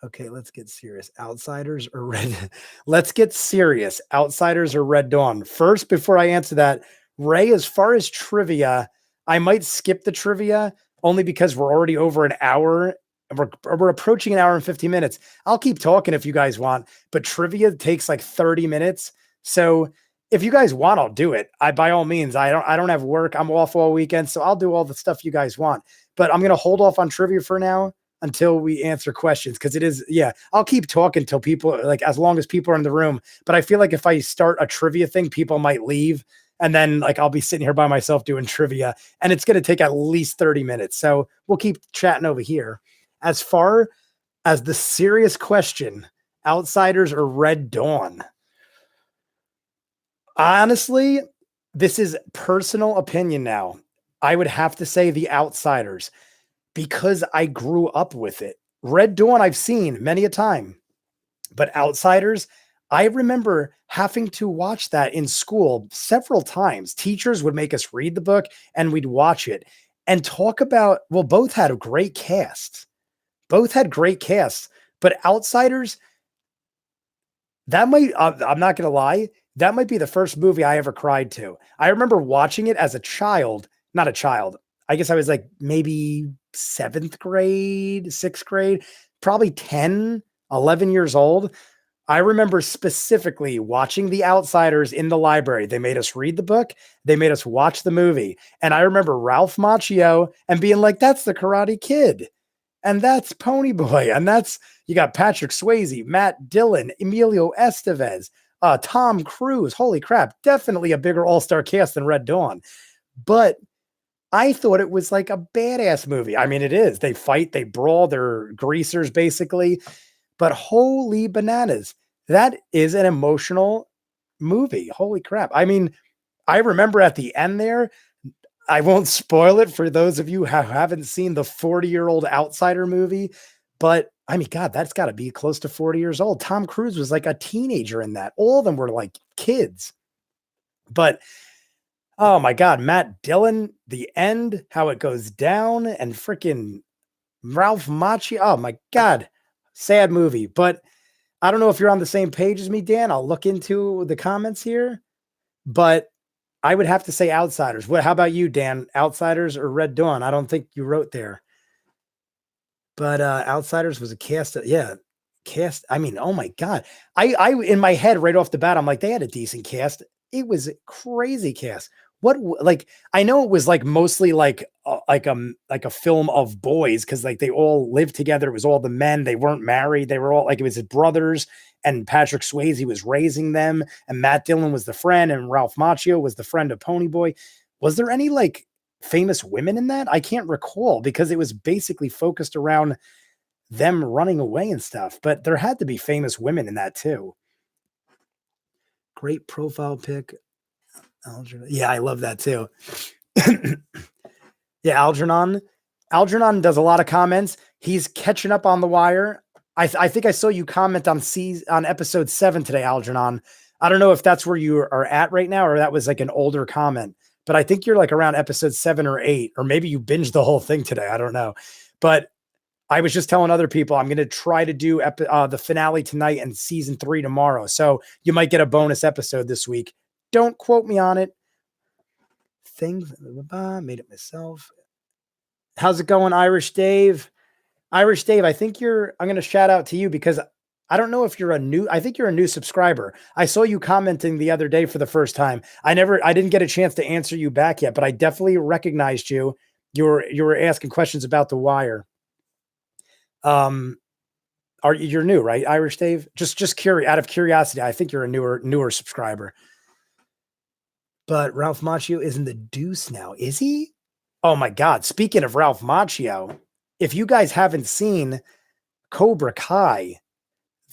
Okay, let's get serious. Outsiders or Red? Let's get serious. Outsiders or Red Dawn? First, before I answer that, Ray, as far as trivia, I might skip the trivia only because we're already over an hour. We're approaching an hour and 50 minutes. I'll keep talking if you guys want, but trivia takes like 30 minutes. So if you guys want, I'll do it. By all means, I don't have work. I'm off all weekend, so I'll do all the stuff you guys want. But I'm going to hold off on trivia for now until we answer questions. Cause it is, yeah, I'll keep talking till people, like, as long as people are in the room. But I feel like if I start a trivia thing, people might leave. And then like, I'll be sitting here by myself doing trivia, and it's going to take at least 30 minutes. So we'll keep chatting over here. As far as the serious question, Outsiders or Red Dawn? Honestly, this is personal opinion now. I would have to say The Outsiders because I grew up with it. Red Dawn I've seen many a time, but Outsiders, I remember having to watch that in school several times. Teachers would make us read the book and we'd watch it and talk about, well, both had a great cast. Both had great casts, but Outsiders, that might, I'm not going to lie, that might be the first movie I ever cried to. I remember watching it as a child, not a child. I guess I was like maybe 7th grade, 6th grade, probably 10, 11 years old. I remember specifically watching The Outsiders in the library. They made us read the book. They made us watch the movie. And I remember Ralph Macchio and being like, that's the Karate Kid. And that's Ponyboy. And that's, you got Patrick Swayze, Matt Dillon, Emilio Estevez, Tom Cruise. Holy crap. Definitely a bigger all-star cast than Red Dawn. But I thought it was like a badass movie. I mean, it is. They fight, they brawl, they're greasers basically. But holy bananas. That is an emotional movie. Holy crap. I mean, I remember at the end there, I won't spoil it for those of you who haven't seen the 40-year-old Outsider movie, but I mean, God, that's got to be close to 40 years old. Tom Cruise was like a teenager in that. All of them were like kids. But oh my God, Matt Dillon, the end, how it goes down, and freaking Ralph Macchio. Oh my God. Sad movie. But I don't know if you're on the same page as me, Dan. I'll look into the comments here. But I would have to say Outsiders. What? How about you, Dan? Outsiders or Red Dawn? I don't think you wrote there. But Outsiders was a cast. Yeah, cast. I mean, oh my God. I in my head right off the bat, I'm like, they had a decent cast. It was a crazy cast. What like I know it was like mostly like a film of boys because like they all lived together. It was all the men. They weren't married. They were all like it was his brothers, and Patrick Swayze was raising them, and Matt Dillon was the friend, and Ralph Macchio was the friend of Ponyboy. Was there any like famous women in that? I can't recall because it was basically focused around them running away and stuff, but there had to be famous women in that too. Great profile pic. Algernon. Yeah, I love that too. Yeah, Algernon. Algernon does a lot of comments. He's catching up on The Wire. I think I saw you comment on episode 7 today, Algernon. I don't know if that's where you are at right now or that was like an older comment, but I think you're like around episode 7 or 8, or maybe you binged the whole thing today. I don't know. But I was just telling other people I'm going to try to do the finale tonight and season 3 tomorrow. So you might get a bonus episode this week. Don't quote me on it. Made it myself. How's it going, Irish Dave? Irish Dave, I'm going to shout out to you because I don't know if I think you're a new subscriber. I saw you commenting the other day for the first time. I didn't get a chance to answer you back yet, but I definitely recognized you. You were asking questions about The Wire. You're new, right, Irish Dave? Just curious, out of curiosity, I think you're a newer subscriber. But Ralph Macchio is in the Deuce now, is he? Oh my God! Speaking of Ralph Macchio, if you guys haven't seen Cobra Kai,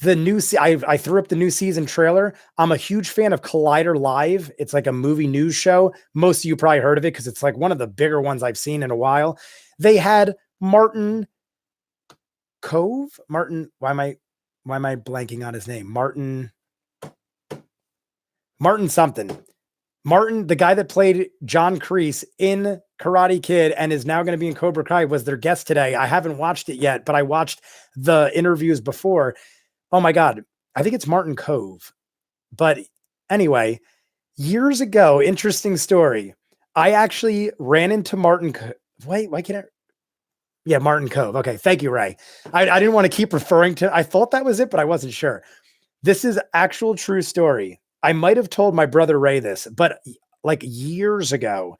I threw up the new season trailer. I'm a huge fan of Collider Live. It's like a movie news show. Most of you probably heard of it because it's like one of the bigger ones I've seen in a while. They had Martin Cove. Martin, why am I blanking on his name? Martin something. Martin, the guy that played John Kreese in Karate Kid and is now going to be in Cobra Kai, was their guest today. I haven't watched it yet, but I watched the interviews before. Oh my God. I think it's Martin Cove. But anyway, years ago, interesting story. I actually ran into Martin. Wait, why can't I? Yeah, Martin Cove. Okay. Thank you, Ray. I didn't want to keep referring to, I thought that was it, but I wasn't sure. This is actual true story. I might have told my brother Ray this, but like years ago,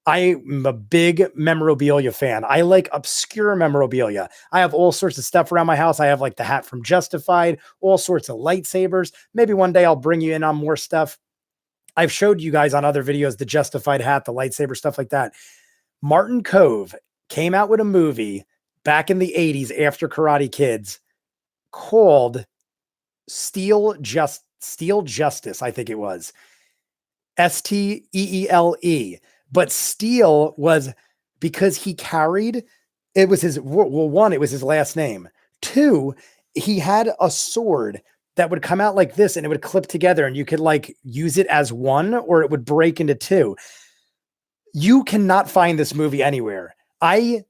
I'm a big memorabilia fan. I like obscure memorabilia. I have all sorts of stuff around my house. I have like the hat from Justified, all sorts of lightsabers. Maybe one day I'll bring you in on more stuff. I've showed you guys on other videos, the Justified hat, the lightsaber, stuff like that. Martin Cove came out with a movie back in the 80s after Karate Kids called Steel Justice, I think it was. Steele. But Steel was because he carried, it was his, well, one, it was his last name. 2, he had a sword that would come out like this and it would clip together and you could like use it as one or it would break into 2. You cannot find this movie anywhere. I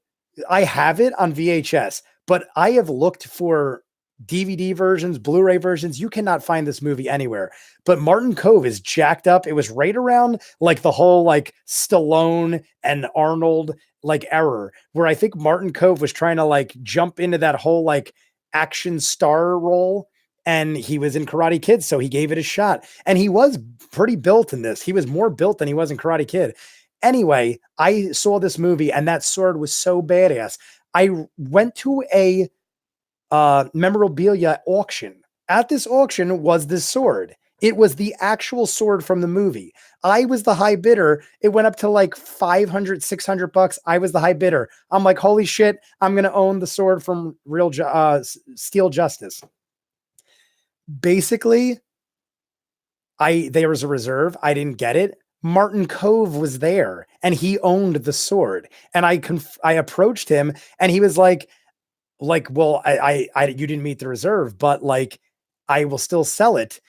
have it on VHS, but I have looked for DVD versions, Blu-ray versions. You cannot find this movie anywhere. But Martin Cove is jacked up. It was right around like the whole like Stallone and Arnold like error, where I think Martin Cove was trying to like jump into that whole like action star role. And he was in Karate Kid, so he gave it a shot. And he was pretty built in this. He was more built than he was in Karate Kid. Anyway, I saw this movie and that sword was so badass. I went to a memorabilia auction. At this auction was this sword. It was the actual sword from the movie. I was the high bidder. It went up to like $500, $600. I was the high bidder. I'm like, holy shit, I'm going to own the sword from Steel Justice. Basically, there was a reserve. I didn't get it. Martin Cove was there and he owned the sword. And I approached him and he was like, well, you didn't meet the reserve, but like, I will still sell it.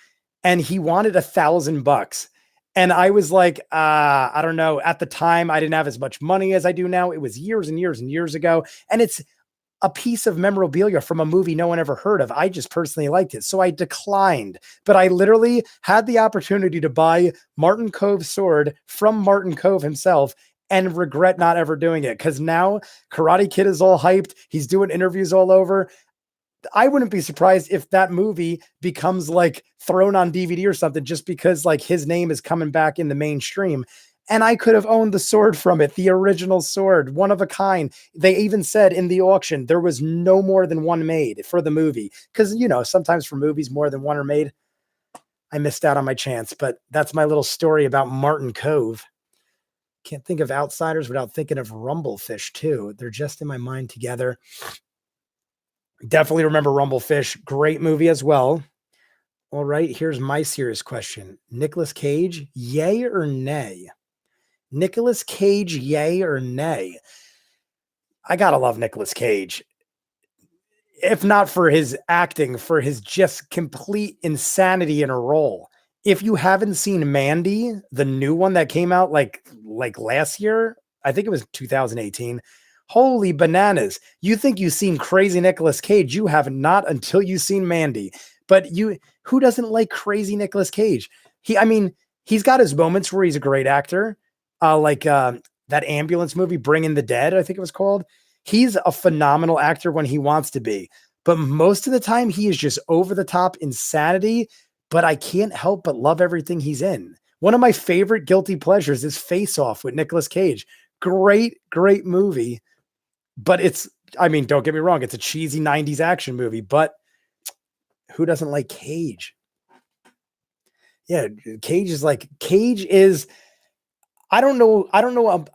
And he wanted $1,000. And I was like, I don't know. At the time, I didn't have as much money as I do now. It was years and years and years ago. And a piece of memorabilia from a movie no one ever heard of. I just personally liked it. So I declined, but I literally had the opportunity to buy Martin Cove's sword from Martin Cove himself and regret not ever doing it. Cause now Karate Kid is all hyped. He's doing interviews all over. I wouldn't be surprised if that movie becomes like thrown on DVD or something just because like his name is coming back in the mainstream. And I could have owned the sword from it, the original sword, one of a kind. They even said in the auction there was no more than one made for the movie. Because, you know, sometimes for movies, more than one are made. I missed out on my chance, but that's my little story about Martin Cove. Can't think of Outsiders without thinking of Rumblefish, too. They're just in my mind together. Definitely remember Rumblefish. Great movie as well. All right, here's my serious question. Nicolas Cage, yay or nay? Nicolas Cage, yay or nay? I gotta love Nicolas Cage. If not for his acting, for his just complete insanity in a role. If you haven't seen Mandy, the new one that came out like last year, I think it was 2018. Holy bananas. You think you've seen crazy Nicolas Cage. You have not until you've seen Mandy. But who doesn't like crazy Nicolas Cage? He's got his moments where he's a great actor. That ambulance movie, Bringing the Dead, I think it was called. He's a phenomenal actor when he wants to be. But most of the time, he is just over the top insanity. But I can't help but love everything he's in. One of my favorite guilty pleasures is Face Off with Nicolas Cage. Great, great movie. But don't get me wrong, it's a cheesy 90s action movie, but who doesn't like Cage? Yeah, Cage is, I don't know.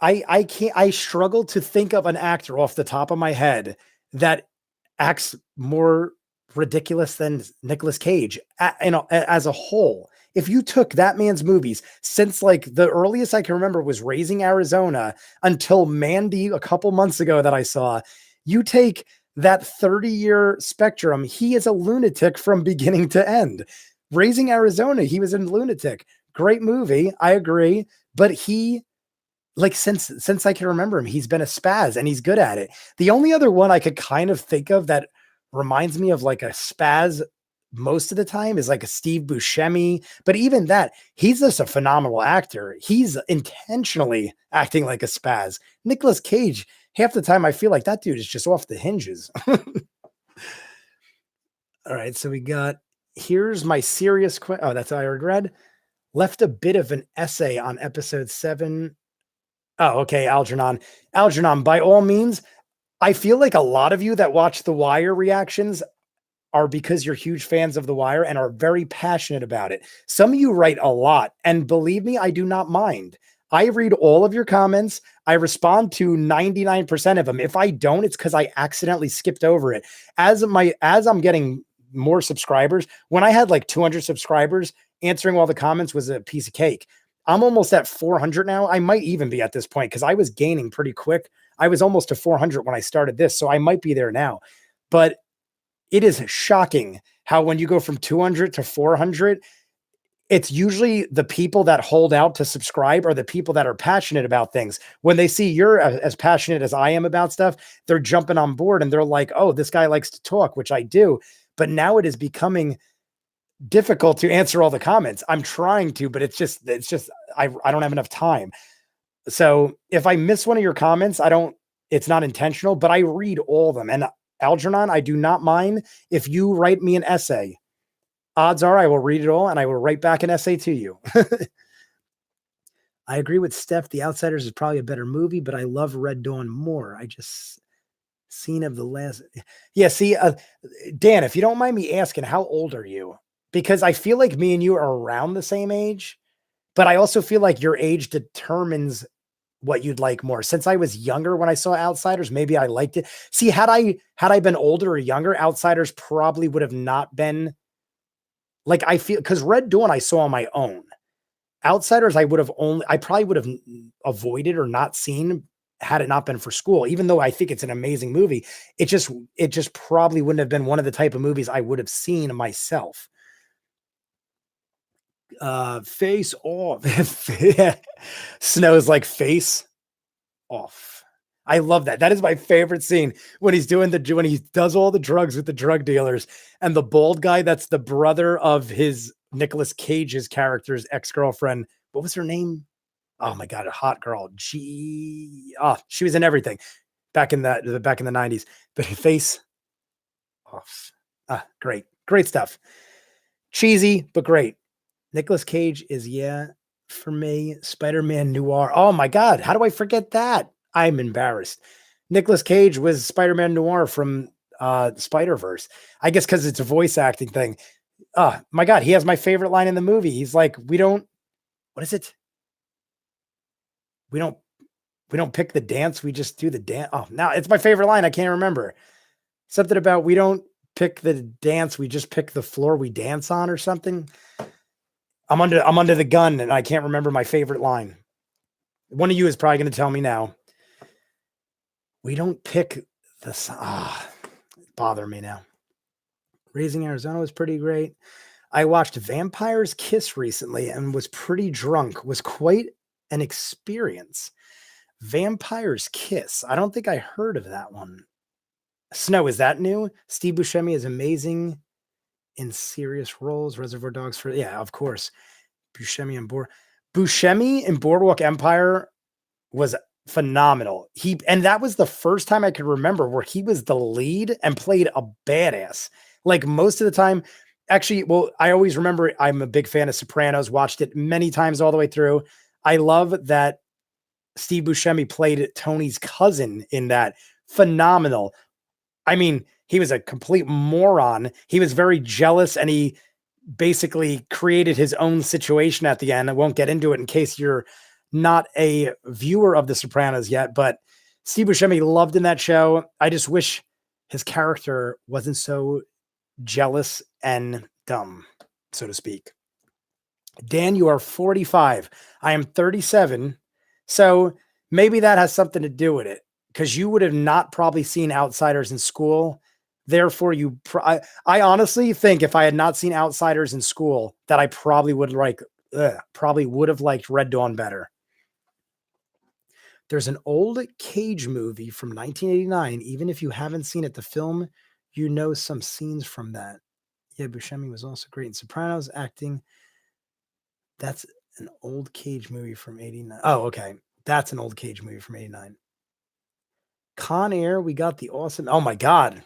I struggle to think of an actor off the top of my head that acts more ridiculous than Nicolas Cage, as a whole. If you took that man's movies since like the earliest I can remember was Raising Arizona until Mandy a couple months ago that I saw, you take that 30-year spectrum, he is a lunatic from beginning to end. Raising Arizona, he was a lunatic. Great movie, I agree, but he, like, since I can remember him, he's been a spaz and he's good at it. The only other one I could kind of think of that reminds me of like a spaz most of the time is like a Steve Buscemi, but even that, he's just a phenomenal actor. He's intentionally acting like a spaz. Nicolas Cage, half the time I feel like that dude is just off the hinges. All right, so here's my serious question. Oh, that's I read. Left a bit of an essay on episode 7. Oh, okay, Algernon. Algernon, by all means, I feel like a lot of you that watch The Wire reactions are because you're huge fans of The Wire and are very passionate about it. Some of you write a lot, and believe me, I do not mind. I read all of your comments. I respond to 99% of them. If I don't, it's because I accidentally skipped over it. As I'm getting more subscribers, when I had like 200 subscribers, answering all the comments was a piece of cake. I'm almost at 400 now. I might even be at this point because I was gaining pretty quick. I was almost to 400 when I started this, so I might be there now. But it is shocking how when you go from 200 to 400, it's usually the people that hold out to subscribe are the people that are passionate about things. When they see you're as passionate as I am about stuff, they're jumping on board and they're like, oh, this guy likes to talk, which I do. But now it is becoming difficult to answer all the comments. I'm trying to, but it's just I don't have enough time. So if I miss one of your comments, it's not intentional, but I read all of them. And Algernon, I do not mind if you write me an essay. Odds are I will read it all and I will write back an essay to you. I agree with Steph. The Outsiders is probably a better movie, but I love Red Dawn more. I just seen of the last. Yeah, see, Dan, if you don't mind me asking, how old are you? Because I feel like me and you are around the same age, but I also feel like your age determines what you'd like more. Since I was younger when I saw Outsiders, maybe I liked it. See, had I been older or younger, Outsiders probably would have not been like, I feel, because Red Dawn I saw on my own. Outsiders I probably would have avoided or not seen had it not been for school. Even though I think it's an amazing movie, it just probably wouldn't have been one of the type of movies I would have seen myself. Face Off. Snow's like Face Off. I love that. That is my favorite scene when when he does all the drugs with the drug dealers and the bald guy that's the brother of his Nicolas Cage's character's ex-girlfriend. What was her name? Oh my god, a hot girl. She was in everything back in the 90s. But her face off. Great. Great stuff. Cheesy, but great. Nicolas Cage is, for me, Spider-Man Noir. Oh my God, how do I forget that? I'm embarrassed. Nicolas Cage was Spider-Man Noir from Spider-Verse. I guess because it's a voice acting thing. Oh my God, he has my favorite line in the movie. He's like, what is it? We don't pick the dance, we just do the dance. Oh, now it's my favorite line. I can't remember. Something about we don't pick the dance, we just pick the floor we dance on or something. I'm under the gun and I can't remember my favorite line. One of you is probably going to tell me now. We don't pick the bother me now. Raising Arizona was pretty great. I watched Vampire's Kiss recently and was pretty drunk. Was quite an experience. Vampire's Kiss. I don't think I heard of that one. Snow, is that new? Steve Buscemi is amazing in serious roles. Reservoir Dogs of course. Buscemi in Boardwalk Empire was phenomenal. And that was the first time I could remember where he was the lead and played a badass. Like most of the time, actually, well, I always remember I'm a big fan of Sopranos, watched it many times all the way through. I love that Steve Buscemi played Tony's cousin in that. Phenomenal. I mean, he was a complete moron. He was very jealous and he basically created his own situation at the end. I won't get into it in case you're not a viewer of The Sopranos yet, but Steve Buscemi loved in that show. I just wish his character wasn't so jealous and dumb, so to speak. Dan, you are 45. I am 37. So maybe that has something to do with it because you would have not probably seen Outsiders in school. Therefore, I honestly think if I had not seen Outsiders in school, that I probably would have liked Red Dawn better. There's an old Cage movie from 1989. Even if you haven't seen it, the film, you know some scenes from that. Yeah, Buscemi was also great in Sopranos acting. That's an old Cage movie from 89. Oh, okay. That's an old Cage movie from 89. Con Air, we got the awesome. Oh my God.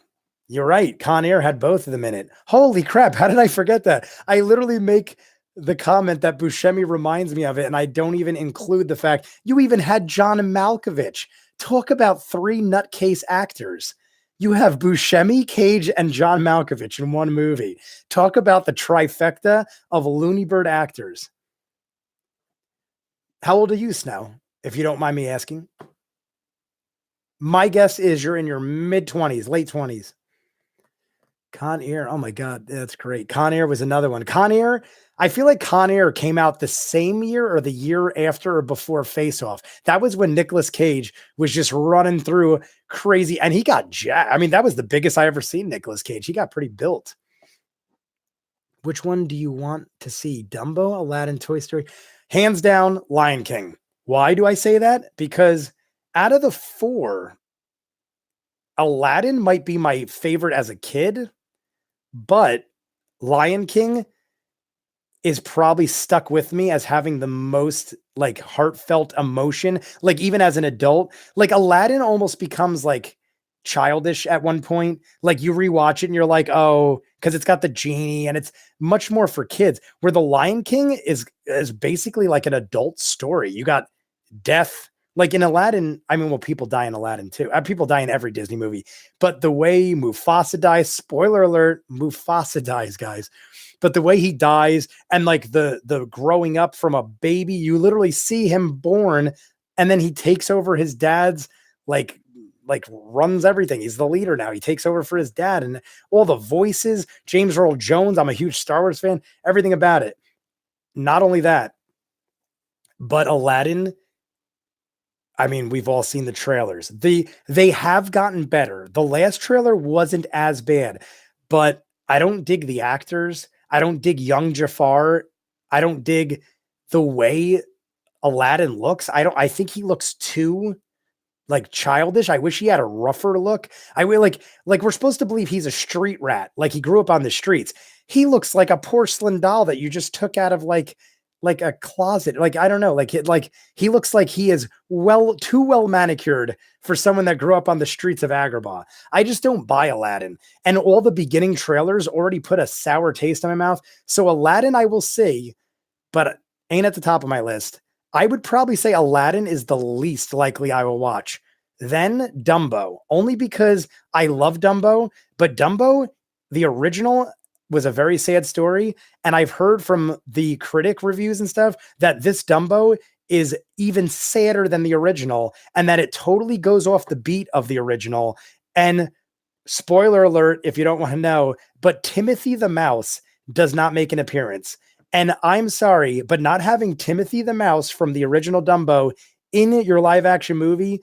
You're right. Con Air had both of them in it. Holy crap. How did I forget that? I literally make the comment that Buscemi reminds me of it, and I don't even include the fact you even had John Malkovich. Talk about three nutcase actors. You have Buscemi, Cage, and John Malkovich in one movie. Talk about the trifecta of Looney Bird actors. How old are you, Snow, if you don't mind me asking? My guess is you're in your mid-20s, late 20s. Con Air. Oh my God, that's great. Con Air was another one. Con Air, I feel like Con Air came out the same year or the year after or before Face Off. That was when Nicolas Cage was just running through crazy and he got jacked. I mean, that was the biggest I ever seen Nicolas Cage. He got pretty built. Which one do you want to see? Dumbo, Aladdin, Toy Story? Hands down, Lion King. Why do I say that? Because out of the four, Aladdin might be my favorite as a kid, but Lion King is probably stuck with me as having the most like heartfelt emotion. Like even as an adult, like Aladdin almost becomes like childish at one point. Like you rewatch it and you're like, oh, because it's got the genie and it's much more for kids. Where the Lion King is basically like an adult story. You got death. Like in Aladdin, I mean, well, people die in Aladdin too. People die in every Disney movie. But the way Mufasa dies, spoiler alert, Mufasa dies, guys. But the way he dies and like the growing up from a baby, you literally see him born and then he takes over his dad's like runs everything. He's the leader now. He takes over for his dad and all the voices, James Earl Jones. I'm a huge Star Wars fan, everything about it. Not only that, but Aladdin, I mean, we've all seen the trailers. They have gotten better. The last trailer wasn't as bad, but I don't dig the actors. I don't dig young Jafar. I don't dig the way Aladdin looks. I think he looks too like childish. I wish he had a rougher look. I will like we're supposed to believe he's a street rat, like he grew up on the streets. He looks like a porcelain doll that you just took out of like a closet. Like I don't know, like he looks like he is too well manicured for someone that grew up on the streets of Agrabah. I just don't buy Aladdin. And all the beginning trailers already put a sour taste in my mouth. So Aladdin I will see, but ain't at the top of my list. I would probably say Aladdin is the least likely I will watch. Then Dumbo, only because I love Dumbo, but Dumbo, the original, was a very sad story. And I've heard from the critic reviews and stuff that this Dumbo is even sadder than the original and that it totally goes off the beat of the original. And spoiler alert, if you don't want to know, but Timothy the Mouse does not make an appearance. And I'm sorry, but not having Timothy the Mouse from the original Dumbo in your live action movie,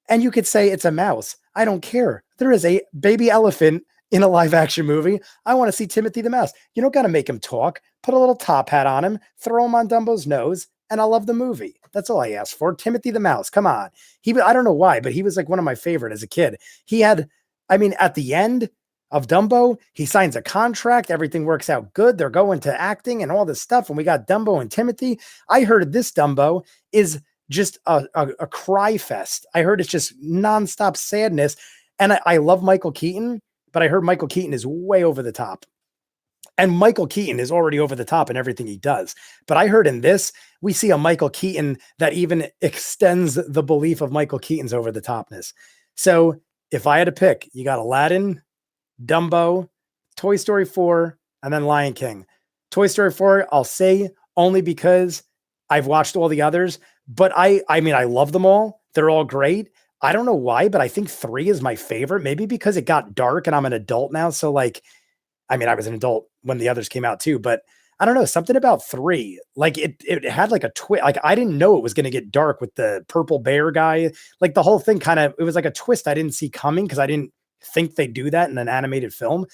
and you could say it's a mouse. I don't care. There is a baby elephant in a live action movie. I want to see Timothy the Mouse. You don't got to make him talk. Put a little top hat on him, throw him on Dumbo's nose, and I love the movie. That's all I asked for. Timothy the Mouse. Come on. I don't know why, but he was like one of my favorite as a kid. At the end of Dumbo, he signs a contract. Everything works out good. They're going to acting and all this stuff. And we got Dumbo and Timothy. I heard this Dumbo is just a cry fest. I heard it's just nonstop sadness. And I love Michael Keaton, but I heard Michael Keaton is way over the top. And Michael Keaton is already over the top in everything he does. But I heard in this, we see a Michael Keaton that even extends the belief of Michael Keaton's over the topness. So if I had to pick, you got Aladdin, Dumbo, Toy Story 4, and then Lion King. Toy Story 4, I'll say only because I've watched all the others, but I love them all. They're all great. I don't know why, but I think 3 is my favorite. Maybe because it got dark and I'm an adult now. So I was an adult when the others came out too, but I don't know, something about 3, like it had like a twist. Like I didn't know it was going to get dark with the purple bear guy. Like the whole thing it was like a twist I didn't see coming because I didn't think they do that in an animated film.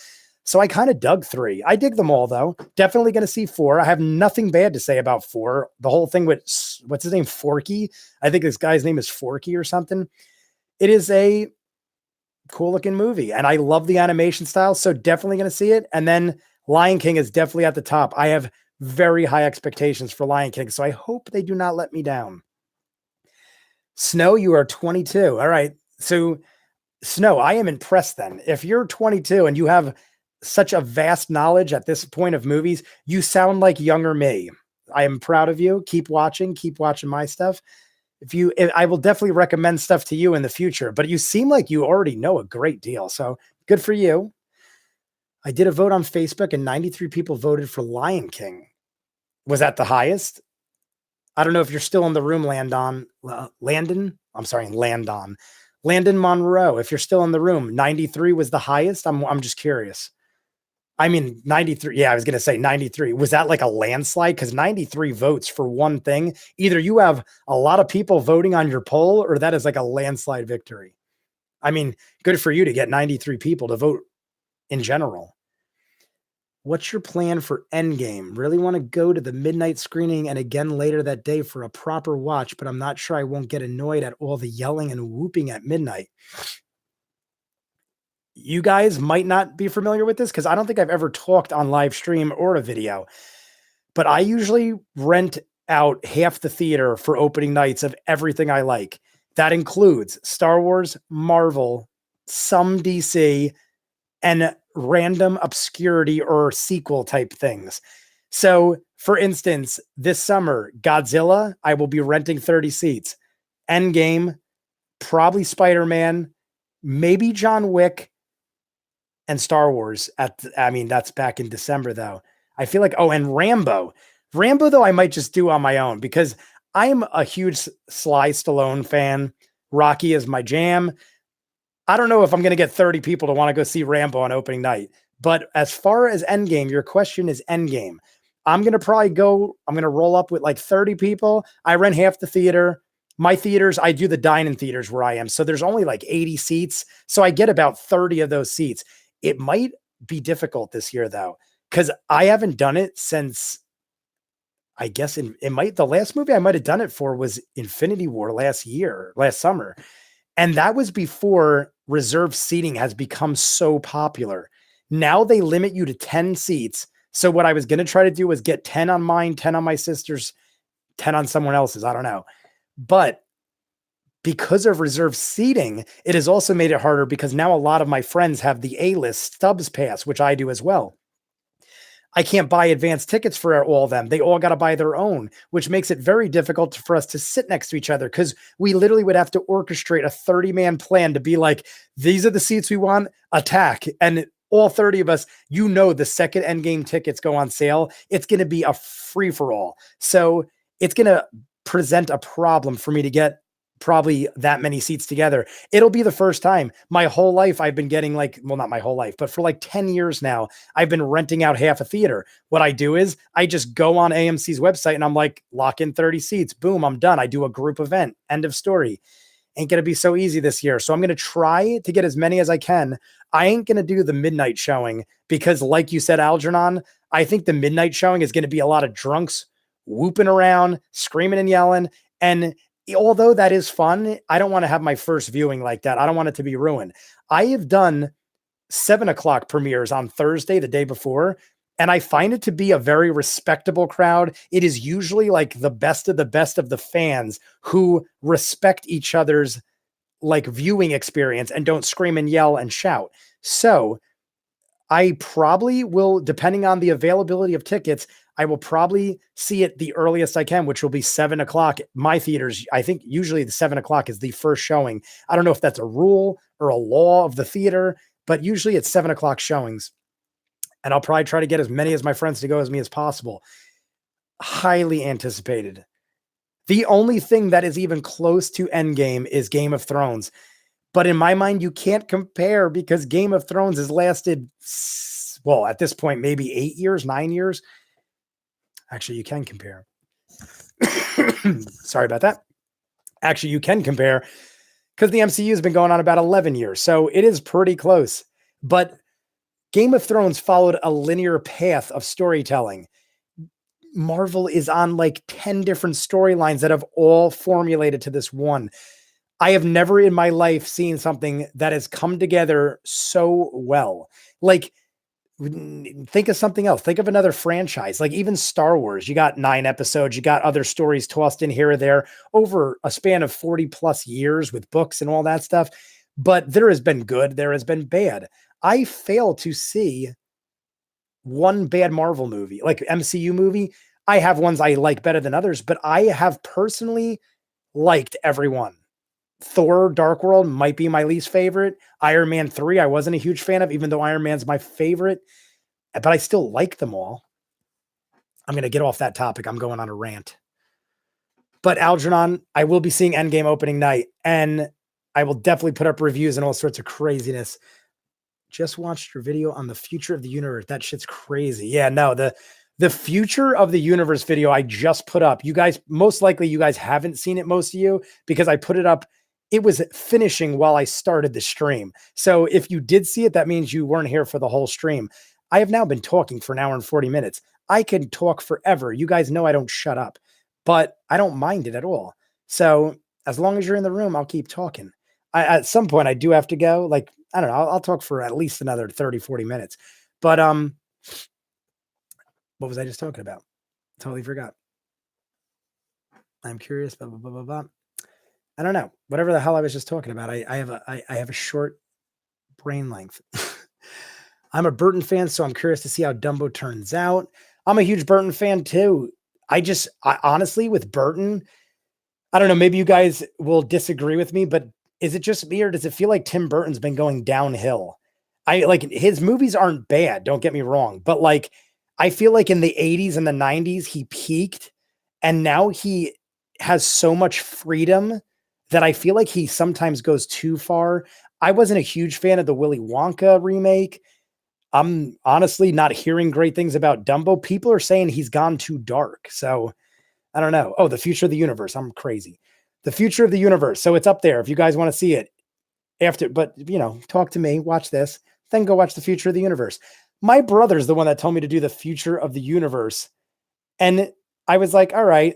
So I kind of dug 3. I dig them all though. Definitely going to see 4. I have nothing bad to say about 4. The whole thing with what's his name? Forky. I think this guy's name is Forky or something. It is a cool looking movie and I love the animation style. So definitely going to see it. And then Lion King is definitely at the top. I have very high expectations for Lion King. So I hope they do not let me down. Snow, you are 22. All right. So Snow, I am impressed then. If you're 22 and you have such a vast knowledge at this point of movies, you sound like younger me. I am proud of you. Keep watching my stuff. I will definitely recommend stuff to you in the future, but you seem like you already know a great deal. So good for you. I did a vote on Facebook and 93 people voted for Lion King. Was that the highest? I don't know if you're still in the room, Landon. Landon Monroe, if you're still in the room, 93 was the highest. I'm just curious. 93. Yeah, I was going to say 93. Was that like a landslide? Because 93 votes for one thing. Either you have a lot of people voting on your poll or that is like a landslide victory. Good for you to get 93 people to vote in general. What's your plan for Endgame? Really want to go to the midnight screening and again later that day for a proper watch, but I'm not sure I won't get annoyed at all the yelling and whooping at midnight. You guys might not be familiar with this because I don't think I've ever talked on live stream or a video, but I usually rent out half the theater for opening nights of everything I like. That includes Star Wars, Marvel, some DC, and random obscurity or sequel type things. So for instance, this summer, Godzilla, I will be renting 30 seats. Endgame, probably Spider-Man, maybe John Wick, and Star Wars that's back in December though. I feel like, and Rambo, though, I might just do on my own because I'm a huge Sly Stallone fan. Rocky is my jam. I don't know if I'm going to get 30 people to want to go see Rambo on opening night, but as far as Endgame, your question is Endgame. I'm going to roll up with like 30 people. I rent half the theater. My theaters, I do the dine-in theaters where I am. So there's only like 80 seats. So I get about 30 of those seats. It might be difficult this year though, because I haven't done it since I guess the last movie I might have done it for was Infinity War last summer. And that was before reserved seating has become so popular. Now they limit you to 10 seats. So what I was going to try to do was get 10 on mine, 10 on my sister's, 10 on someone else's. I don't know. But because of reserved seating, it has also made it harder because now a lot of my friends have the A-list Stubbs pass, which I do as well. I can't buy advance tickets for all of them. They all got to buy their own, which makes it very difficult for us to sit next to each other because we literally would have to orchestrate a 30-man plan to be like, these are the seats we want, attack. And all 30 of us, the second Endgame tickets go on sale, it's going to be a free-for-all. So it's going to present a problem for me to get probably that many seats together. It'll be the first time. My whole life I've been getting not my whole life, but for 10 years now, I've been renting out half a theater. What I do is I just go on AMC's website and I'm like, lock in 30 seats. Boom, I'm done. I do a group event. End of story. Ain't going to be so easy this year. So I'm going to try to get as many as I can. I ain't going to do the midnight showing because like you said, Algernon, I think the midnight showing is going to be a lot of drunks whooping around, screaming and yelling. And although that is fun, I don't want to have my first viewing like that. I don't want it to be ruined. I have done 7:00 premieres on Thursday, the day before, and I find it to be a very respectable crowd. It is usually the best of the fans who respect each other's viewing experience and don't scream and yell and shout. So I probably will, depending on the availability of tickets, I will probably see it the earliest I can, which will be 7:00. My theaters, I think usually the 7:00 is the first showing. I don't know if that's a rule or a law of the theater, but usually it's 7:00 showings. And I'll probably try to get as many as my friends to go as me as possible. Highly anticipated. The only thing that is even close to Endgame is Game of Thrones. But in my mind, you can't compare because Game of Thrones has lasted, at this point, maybe 8 years, 9 years. Actually, you can compare. Sorry about that. Actually, you can compare because the MCU has been going on about 11 years. So it is pretty close. But Game of Thrones followed a linear path of storytelling. Marvel is on 10 different storylines that have all formulated to this one. I have never in my life seen something that has come together so well. Think of something else. Think of another franchise, even Star Wars. You got 9 episodes. You got other stories tossed in here or there over a span of 40 plus years with books and all that stuff. But there has been good. There has been bad. I fail to see one bad Marvel movie, MCU movie. I have ones I like better than others, but I have personally liked everyone. Thor Dark World might be my least favorite. Iron Man 3, I wasn't a huge fan of, even though Iron Man's my favorite, but I still like them all. I'm going to get off that topic. I'm going on a rant. But Algernon, I will be seeing Endgame opening night, and I will definitely put up reviews and all sorts of craziness. Just watched your video on the future of the universe. That shit's crazy. Yeah, no, the future of the universe video I just put up. You guys, most likely you guys haven't seen it, most of you, because I put it up. It was finishing while I started the stream. So if you did see it, that means you weren't here for the whole stream. I have now been talking for an hour and 40 minutes. I can talk forever. You guys know I don't shut up, but I don't mind it at all. So as long as you're in the room, I'll keep talking. At some point I do have to go. I don't know. I'll talk for at least another 30, 40 minutes. But what was I just talking about? Totally forgot. I'm curious. Blah, blah, blah, blah, blah. I don't know. Whatever the hell I was just talking about. I have a short brain length. I'm a Burton fan, so I'm curious to see how Dumbo turns out. I'm a huge Burton fan too. I honestly, with Burton, I don't know, maybe you guys will disagree with me, but is it just me or does it feel like Tim Burton's been going downhill? His movies aren't bad, don't get me wrong, but I feel like in the 80s and the 90s, he peaked and now he has so much freedom that I feel like he sometimes goes too far. I wasn't a huge fan of the Willy Wonka remake. I'm honestly not hearing great things about Dumbo. People are saying he's gone too dark. So I don't know. Oh, the future of the universe. I'm crazy. The future of the universe. So it's up there if you guys want to see it but talk to me, watch this, then go watch the future of the universe. My brother's the one that told me to do the future of the universe. And I was like, all right,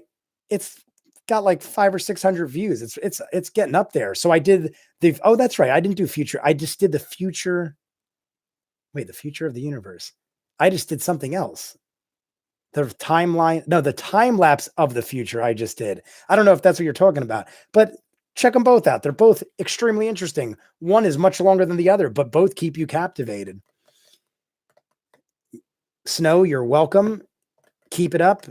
it's got like 500 or 600 views. It's getting up there. So I did oh, that's right. I didn't do future. I just did the future. Wait, the future of the universe. I just did something else. The timeline, no, the time lapse of the future I just did. I don't know if that's what you're talking about, but check them both out. They're both extremely interesting. One is much longer than the other, but both keep you captivated. Snow, you're welcome. Keep it up.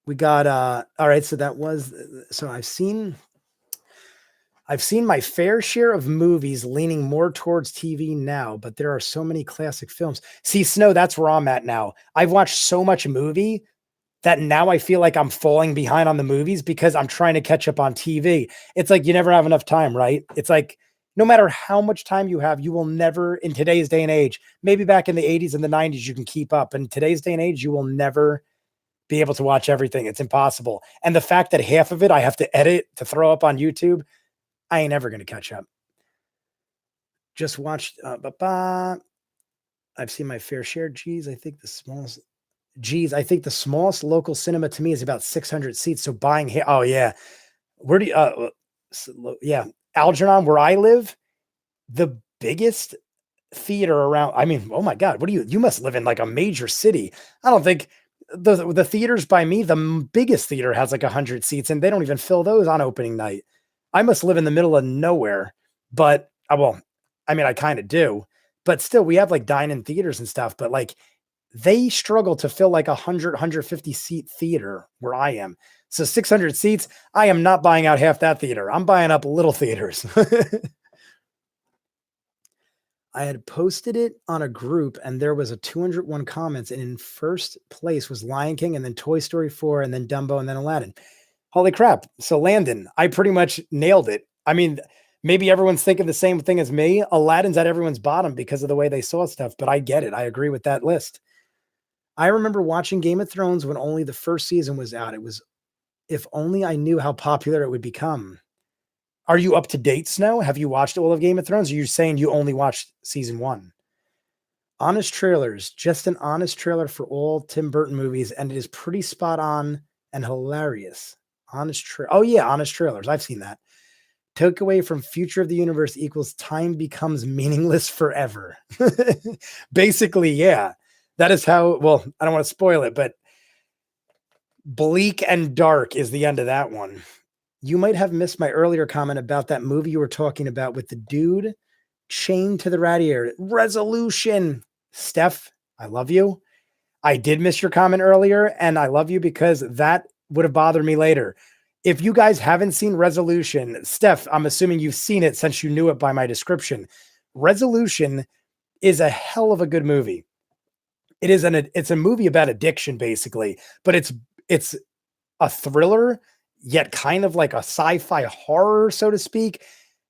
We got all right, so that was so I've seen my fair share of movies leaning more towards TV now, but there are so many classic films. See, Snow, that's where I'm at now. I've watched so much movie that now I feel like I'm falling behind on the movies because I'm trying to catch up on TV. It's like you never have enough time, right? It's like no matter how much time you have, you will never, in today's day and age, maybe back in the 80s and the 90s, you can keep up. In today's day and age, you will never be able to watch everything. It's impossible. And the fact that half of it I have to edit to throw up on YouTube, I ain't ever going to catch up. Just watched, I've seen my fair share. I think the smallest local cinema to me is about 600 seats. So buying here, oh yeah. Where do you, yeah, Algernon, where I live, the biggest theater around. I mean, oh my God, you must live in like a major city. I don't think the theaters by me, the biggest theater has like 100 seats and they don't even fill those on opening night. I must live in the middle of nowhere, but well, I mean, I kind of do, but still we have like dine-in theaters and stuff, but like they struggle to fill like 150 seat theater where I am. So 600 seats, I am not buying out half that theater. I'm buying up little theaters. I had posted it on a group and there was a 201 comments and in first place was Lion King and then Toy Story 4 and then Dumbo and then Aladdin. Holy crap. So Landon, I pretty much nailed it. I mean, maybe everyone's thinking the same thing as me. Aladdin's at everyone's bottom because of the way they saw stuff, but I get it. I agree with that list. I remember watching Game of Thrones when only the first season was out. It was, if only I knew how popular it would become. Are you up to date, Snow? Have you watched all of Game of Thrones? Or are you saying you only watched season 1? Honest trailers, just an honest trailer for all Tim Burton movies, and it is pretty spot on and hilarious. Honest trailers. I've seen that. Takeaway from future of the universe equals time becomes meaningless forever. Basically, yeah. That is how, well, I don't want to spoil it, but bleak and dark is the end of that one. You might have missed my earlier comment about that movie you were talking about with the dude chained to the radiator. Resolution. Steph, I love you. I did miss your comment earlier, and I love you because that would have bothered me later. If you guys haven't seen Resolution, Steph, I'm assuming you've seen it since you knew it by my description. Resolution is a hell of a good movie. It's a movie about addiction, basically, but it's a thriller, yet kind of like a sci-fi horror, so to speak.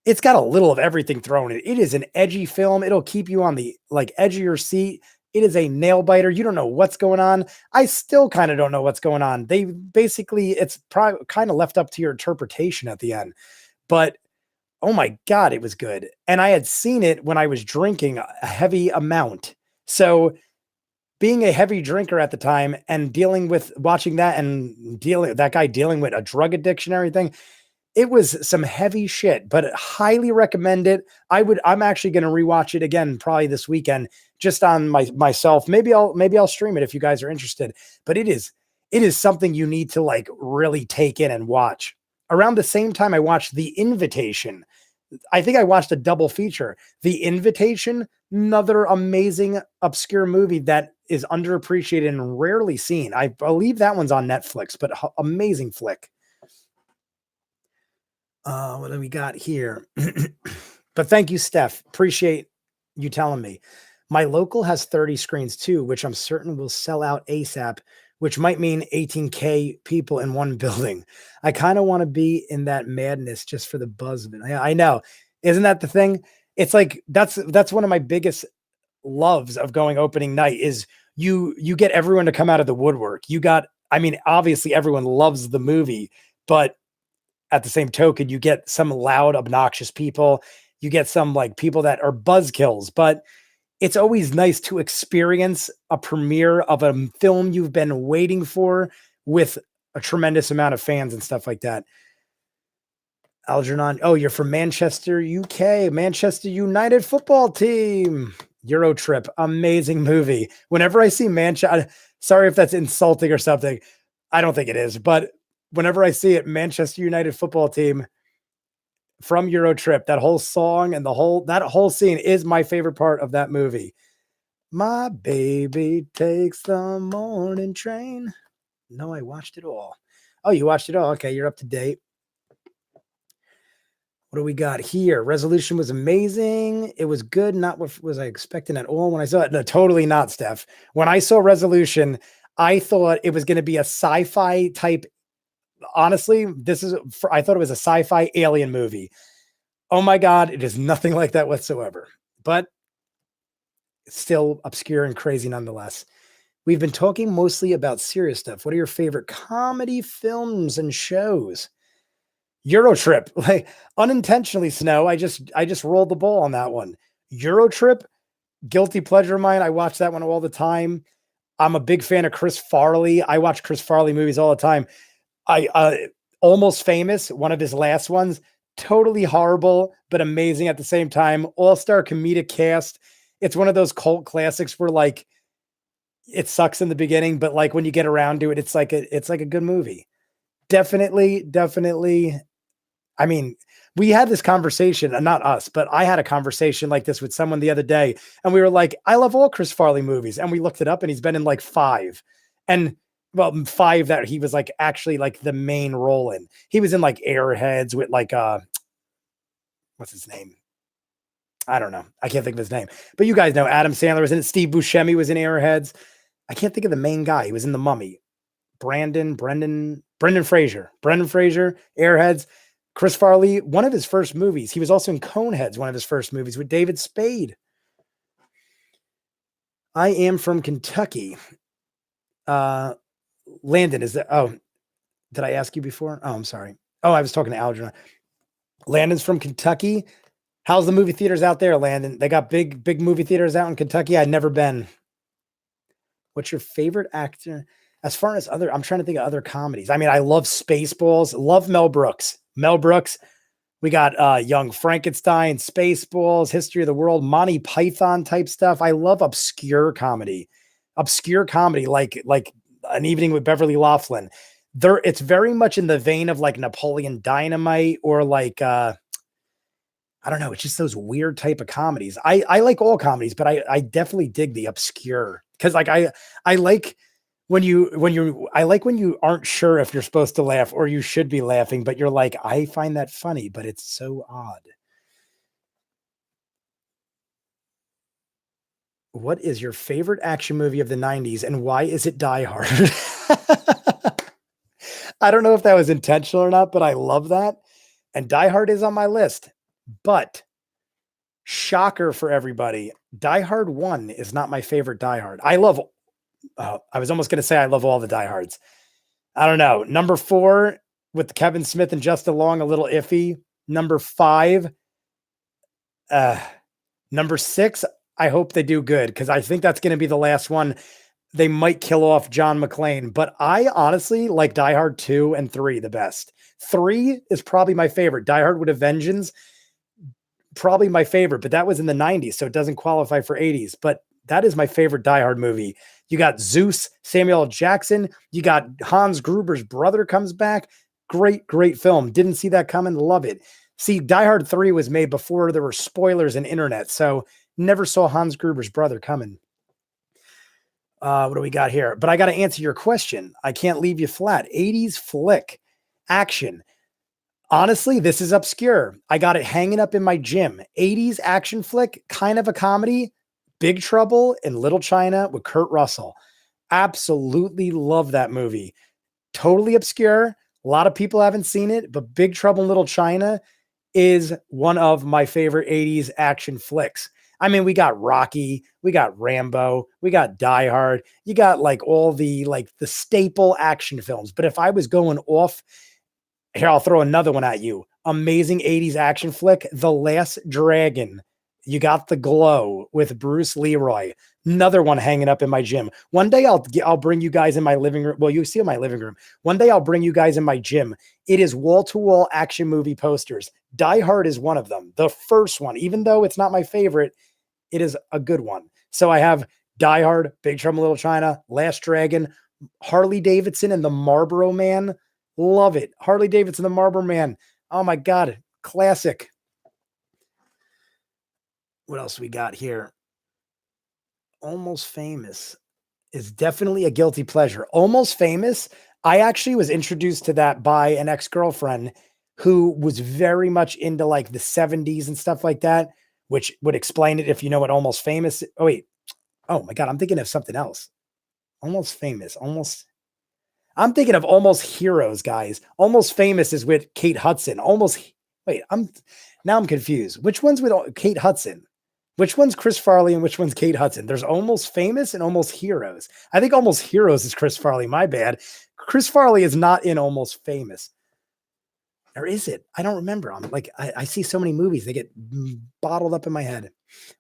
It's got a little of everything thrown in. It is an edgy film. It'll keep you on the edge of your seat. It is a nail biter. You don't know what's going on. I still kind of don't know what's going on. They basically, it's probably kind of left up to your interpretation at the end, but oh my God, it was good. And I had seen it when I was drinking a heavy amount. So being a heavy drinker at the time and watching that and that guy dealing with a drug addiction and everything, it was some heavy shit, but highly recommend it. I'm actually going to rewatch it again, probably this weekend, just on myself. Maybe I'll stream it if you guys are interested, but it is something you need to like really take in and watch. Around the same time I watched The Invitation. I think I watched a double feature. The Invitation, another amazing obscure movie that is underappreciated and rarely seen. I believe that one's on Netflix, but amazing flick. What do we got here? But thank you, Steph. Appreciate you telling me. My local has 30 screens too, which I'm certain will sell out ASAP, which might mean 18K people in one building. I kind of want to be in that madness just for the buzz of it. I know. Isn't that the thing? It's like, that's one of my biggest loves of going opening night is you get everyone to come out of the woodwork. Obviously everyone loves the movie, but at the same token, you get some loud, obnoxious people. You get some like people that are buzzkills, but it's always nice to experience a premiere of a film you've been waiting for with a tremendous amount of fans and stuff like that. Algernon, oh, you're from Manchester, UK, Manchester United football team. Euro Trip, amazing movie. Whenever I see Manchester, sorry if that's insulting or something. I don't think it is, but whenever I see it, Manchester United football team from Euro Trip, that whole song and that whole scene is my favorite part of that movie. My baby takes the morning train. No, I watched it all. Oh, you watched it all. Okay, you're up to date. What do we got here? Resolution was amazing. It was good. Not what was I expecting at all when I saw it. No, totally not, Steph. When I saw Resolution, I thought it was going to be a sci-fi type. Honestly, I thought it was a sci-fi alien movie. Oh my God, it is nothing like that whatsoever. But it's still obscure and crazy nonetheless. We've been talking mostly about serious stuff. What are your favorite comedy films and shows? Euro Trip, like unintentionally, Snow. I just rolled the ball on that one. Euro Trip, guilty pleasure of mine. I watch that one all the time. I'm a big fan of Chris Farley. I watch Chris Farley movies all the time. Almost Famous, one of his last ones, totally horrible, but amazing at the same time. All-star comedic cast. It's one of those cult classics where like it sucks in the beginning, but like when you get around to it, it's like a good movie. Definitely. I mean, we had this conversation, not us, but I had a conversation like this with someone the other day, and we were like, I love all Chris Farley movies. And we looked it up, and he's been in like 5. And well, 5 that he was like actually like the main role in. He was in like Airheads with like what's his name? I don't know. I can't think of his name. But you guys know Adam Sandler was in it. Steve Buscemi was in Airheads. I can't think of the main guy. He was in The Mummy. Brendan Fraser. Brendan Fraser, Airheads. Chris Farley, one of his first movies. He was also in Coneheads, one of his first movies with David Spade. I am from Kentucky. Landon, is that? Oh, did I ask you before? Oh, I'm sorry. Oh, I was talking to Algernon. Landon's from Kentucky. How's the movie theaters out there, Landon? They got big movie theaters out in Kentucky. I'd never been. What's your favorite actor? As far as I'm trying to think of other comedies. I mean, I love Spaceballs. Love Mel Brooks. We got Young Frankenstein, Spaceballs, History of the World, Monty Python type stuff. I love obscure comedy like An Evening with Beverly Loughlin. It's very much in the vein of like Napoleon Dynamite or like I don't know. It's just those weird type of comedies. I like all comedies, but I definitely dig the obscure because like I like when you aren't sure if you're supposed to laugh or you should be laughing, but you're like, I find that funny, but it's so odd. What is your favorite action movie of the 90s and why is it Die Hard? I don't know if that was intentional or not, but I love that. And Die Hard is on my list. But shocker for everybody, Die Hard 1 is not my favorite Die Hard. I was almost going to say I love all the Die Hards. I don't know. Number 4 with Kevin Smith and Justin Long, a little iffy. Number 5. Number 6, I hope they do good because I think that's going to be the last one. They might kill off John McClane, but I honestly like Die Hard 2 and 3 the best. 3 is probably my favorite. Die Hard with a Vengeance, probably my favorite, but that was in the 90s, so it doesn't qualify for 80s. But that is my favorite Die Hard movie. You got Zeus, Samuel L. Jackson. You got Hans Gruber's brother comes back. Great film. Didn't see that coming. Love it. See, Die Hard 3 was made before there were spoilers and internet, so never saw Hans Gruber's brother coming. What do we got here? But I got to answer your question. I can't leave you flat. 80s flick action. Honestly, this is obscure. I got it hanging up in my gym. 80s action flick, kind of a comedy. Big Trouble in Little China with Kurt Russell. Absolutely love that movie. Totally obscure. A lot of people haven't seen it, but Big Trouble in Little China is one of my favorite 80s action flicks. I mean, we got Rocky, we got Rambo, we got Die Hard. You got like all the staple action films. But if I was going off, here, I'll throw another one at you. Amazing 80s action flick, The Last Dragon You got The Glow with Bruce Leroy. Another one hanging up in my gym. One day I'll bring you guys in my living room. Well, you see in my living room. One day I'll bring you guys in my gym. It is wall-to-wall action movie posters. Die Hard is one of them. The first one, even though it's not my favorite, it is a good one. So I have Die Hard, Big Trouble in Little China, Last Dragon, Harley Davidson, and the Marlboro Man. Love it. Harley Davidson, the Marlboro Man. Oh my God. Classic. What else we got here? Almost Famous is definitely a guilty pleasure. Almost Famous. I actually was introduced to that by an ex-girlfriend who was very much into like the 70s and stuff like that, which would explain it if you know what Almost Famous. Oh, wait. Oh my God. I'm thinking of something else. Almost Famous. I'm thinking of Almost Heroes, guys. Almost Famous is with Kate Hudson. Now I'm confused. Which one's with Kate Hudson? Which one's Chris Farley and which one's Kate Hudson? There's Almost Famous and Almost Heroes. I think Almost Heroes is Chris Farley. My bad. Chris Farley is not in Almost Famous. Or is it? I don't remember. I see so many movies. They get bottled up in my head.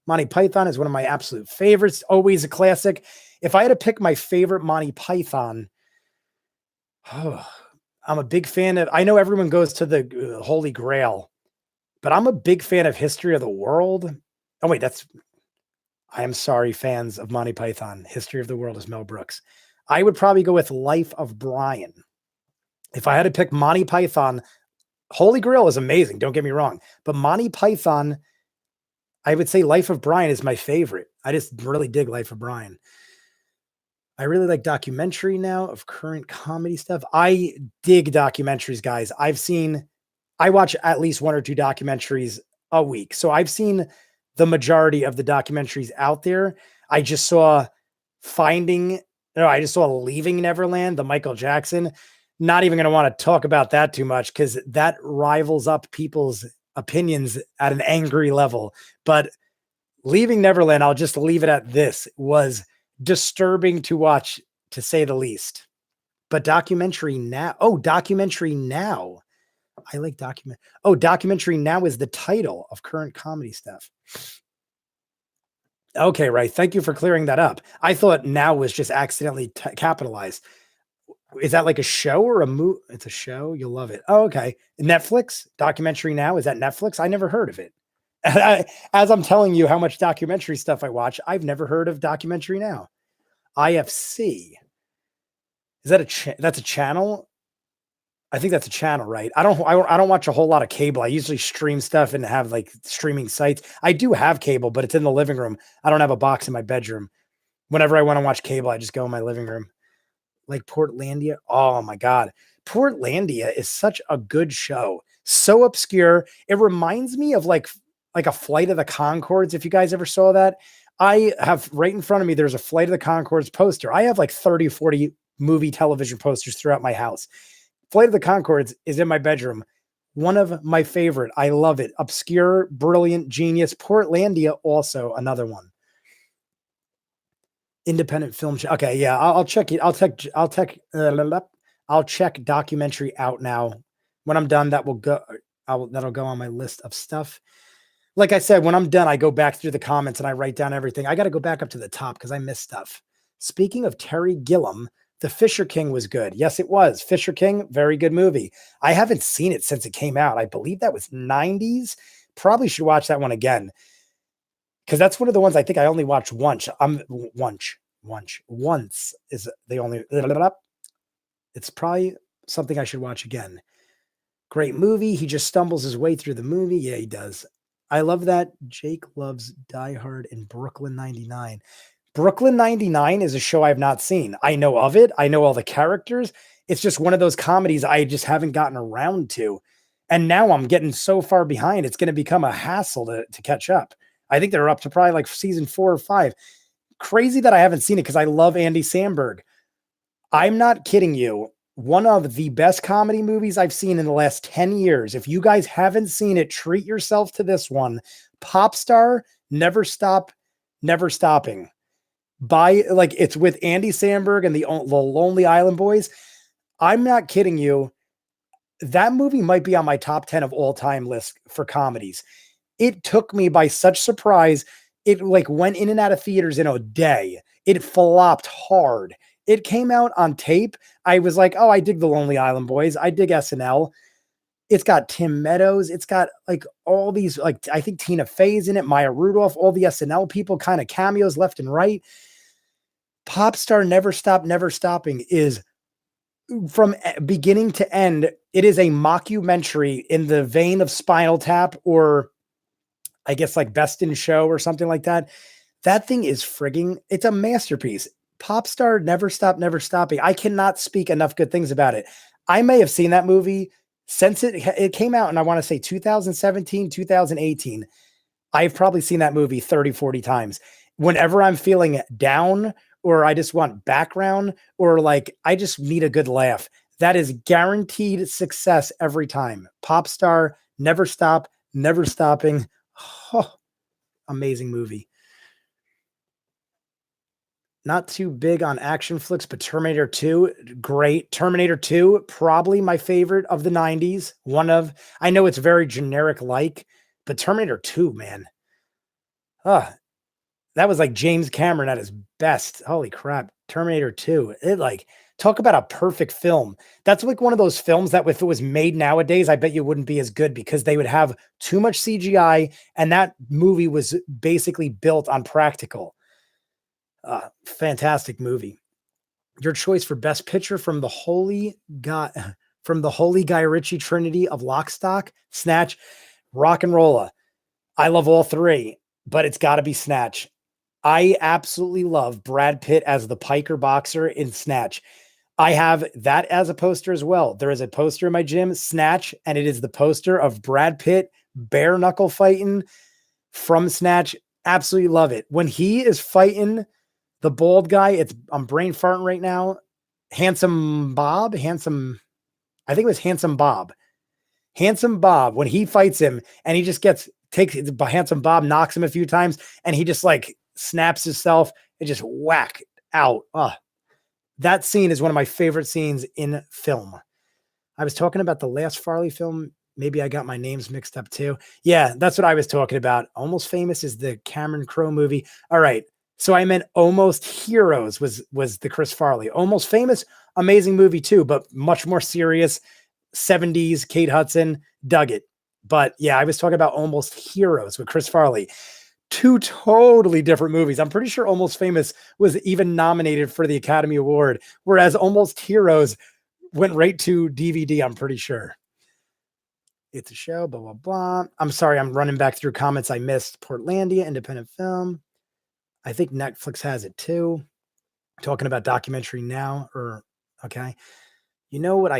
Monty Python is one of my absolute favorites. Always a classic. If I had to pick my favorite Monty Python, I'm a big fan of, I know everyone goes to the Holy Grail, but I'm a big fan of History of the World. Oh, wait, I am sorry, fans of Monty Python. History of the World is Mel Brooks. I would probably go with Life of Brian. If I had to pick Monty Python, Holy Grail is amazing, don't get me wrong. But Monty Python, I would say Life of Brian is my favorite. I just really dig Life of Brian. I really like documentary now of current comedy stuff. I dig documentaries, guys. I watch at least one or two documentaries a week. So I've seen the majority of the documentaries out there. I just saw Leaving Neverland, the Michael Jackson. Not even going to want to talk about that too much because that rivals up people's opinions at an angry level. But Leaving Neverland, I'll just leave it at this, was disturbing to watch, to say the least. But Documentary Now. I like Documentary Now is the title of current comedy stuff. Okay, right. Thank you for clearing that up. I thought Now was just accidentally capitalized. Is that like a show or a movie? It's a show. You'll love it. Oh, okay. Netflix Documentary Now. Is that Netflix? I never heard of it. As I'm telling you how much documentary stuff I watch, I've never heard of Documentary Now. IFC. Is that that's a channel? I think that's a channel, right? I don't watch a whole lot of cable. I usually stream stuff and have like streaming sites. I do have cable, but it's in the living room. I don't have a box in my bedroom. Whenever I want to watch cable, I just go in my living room. Like Portlandia. Oh my God. Portlandia is such a good show. So obscure. It reminds me of like a Flight of the Conchords. If you guys ever saw that, I have right in front of me, there's a Flight of the Conchords poster. I have like 30, 40 movie television posters throughout my house. Flight of the Conchords is in my bedroom. One of my favorite. I love it. Obscure, brilliant, genius. Portlandia, also another one. Independent film. Okay, yeah, I'll check it. I'll check Documentary Out Now. When I'm done, that'll go on my list of stuff. Like I said, when I'm done, I go back through the comments and I write down everything. I got to go back up to the top because I missed stuff. Speaking of Terry Gilliam, The Fisher King was good. Yes, it was. Fisher King, very good movie. I haven't seen it since it came out. I believe that was 90s. Probably should watch that one again. Because that's one of the ones I think I only watched once. Once is the only. It's probably something I should watch again. Great movie. He just stumbles his way through the movie. Yeah, he does. I love that. Jake loves Die Hard and Brooklyn 99. Brooklyn 99 is a show I've not seen. I know of it. I know all the characters. It's just one of those comedies I just haven't gotten around to. And now I'm getting so far behind, it's going to become a hassle to catch up. I think they're up to probably like season 4 or 5. Crazy that I haven't seen it because I love Andy Samberg. I'm not kidding you. One of the best comedy movies I've seen in the last 10 years. If you guys haven't seen it, treat yourself to this one. Popstar, Never Stop, Never Stopping. It's with Andy Samberg and the Lonely Island Boys. I'm not kidding you. That movie might be on my top 10 of all time list for comedies. it took me by such surprise. It like went in and out of theaters in a day. It flopped hard. It came out on tape. I was like, oh, I dig the Lonely Island Boys. I dig SNL. It's got Tim Meadows. It's got like all these, like, I think Tina Fey's in it, Maya Rudolph, all the SNL people, kind of cameos left and right. Popstar Never Stop, Never Stopping is from beginning to end. It is a mockumentary in the vein of Spinal Tap, or I guess like Best in Show or something like that. That thing is frigging, it's a masterpiece. Popstar Never Stop, Never Stopping. I cannot speak enough good things about it. I may have seen that movie since it came out, and I want to say 2017, 2018. I've probably seen that movie 30, 40 times. Whenever I'm feeling down, or I just want background, or like I just need a good laugh, that is guaranteed success every time. Popstar, Never Stop, Never Stopping. Oh, amazing movie. Not too big on action flicks, but Terminator 2, great. Terminator 2, probably my favorite of the 90s. I know it's very generic like, but Terminator 2, man. That was like James Cameron at his best. Holy crap. Terminator 2. It like, talk about a perfect film. That's like one of those films that if it was made nowadays, I bet you wouldn't be as good because they would have too much CGI, and that movie was basically built on practical. Fantastic movie. Your choice for best picture from the holy Guy Ritchie trinity of Lock, Stock, Snatch, Rock and Rolla. I love all three, but it's got to be Snatch. I absolutely love Brad Pitt as the Piker boxer in Snatch. I have that as a poster as well. There is a poster in my gym, Snatch, and it is the poster of Brad Pitt bare knuckle fighting from Snatch. Absolutely love it. When he is fighting the bald guy, I'm brain farting right now. I think it was Handsome Bob. Handsome Bob, when he fights him and he just Handsome Bob knocks him a few times and he just like snaps himself and just whack out. That scene is one of my favorite scenes in film. I was talking about the last Farley film. Maybe I got my names mixed up too. Yeah, that's what I was talking about. Almost Famous is the Cameron Crowe movie. All right. So I meant Almost Heroes was the Chris Farley. Almost Famous, amazing movie too, but much more serious. 70s, Kate Hudson, dug it. But yeah, I was talking about Almost Heroes with Chris Farley. Two totally different movies. I'm pretty sure Almost Famous was even nominated for the Academy Award, whereas Almost Heroes went right to DVD, I'm pretty sure. It's a show, blah, blah, blah. I'm sorry, I'm running back through comments I missed. Portlandia, independent film. I think Netflix has it too. Talking about documentary now, okay. You know what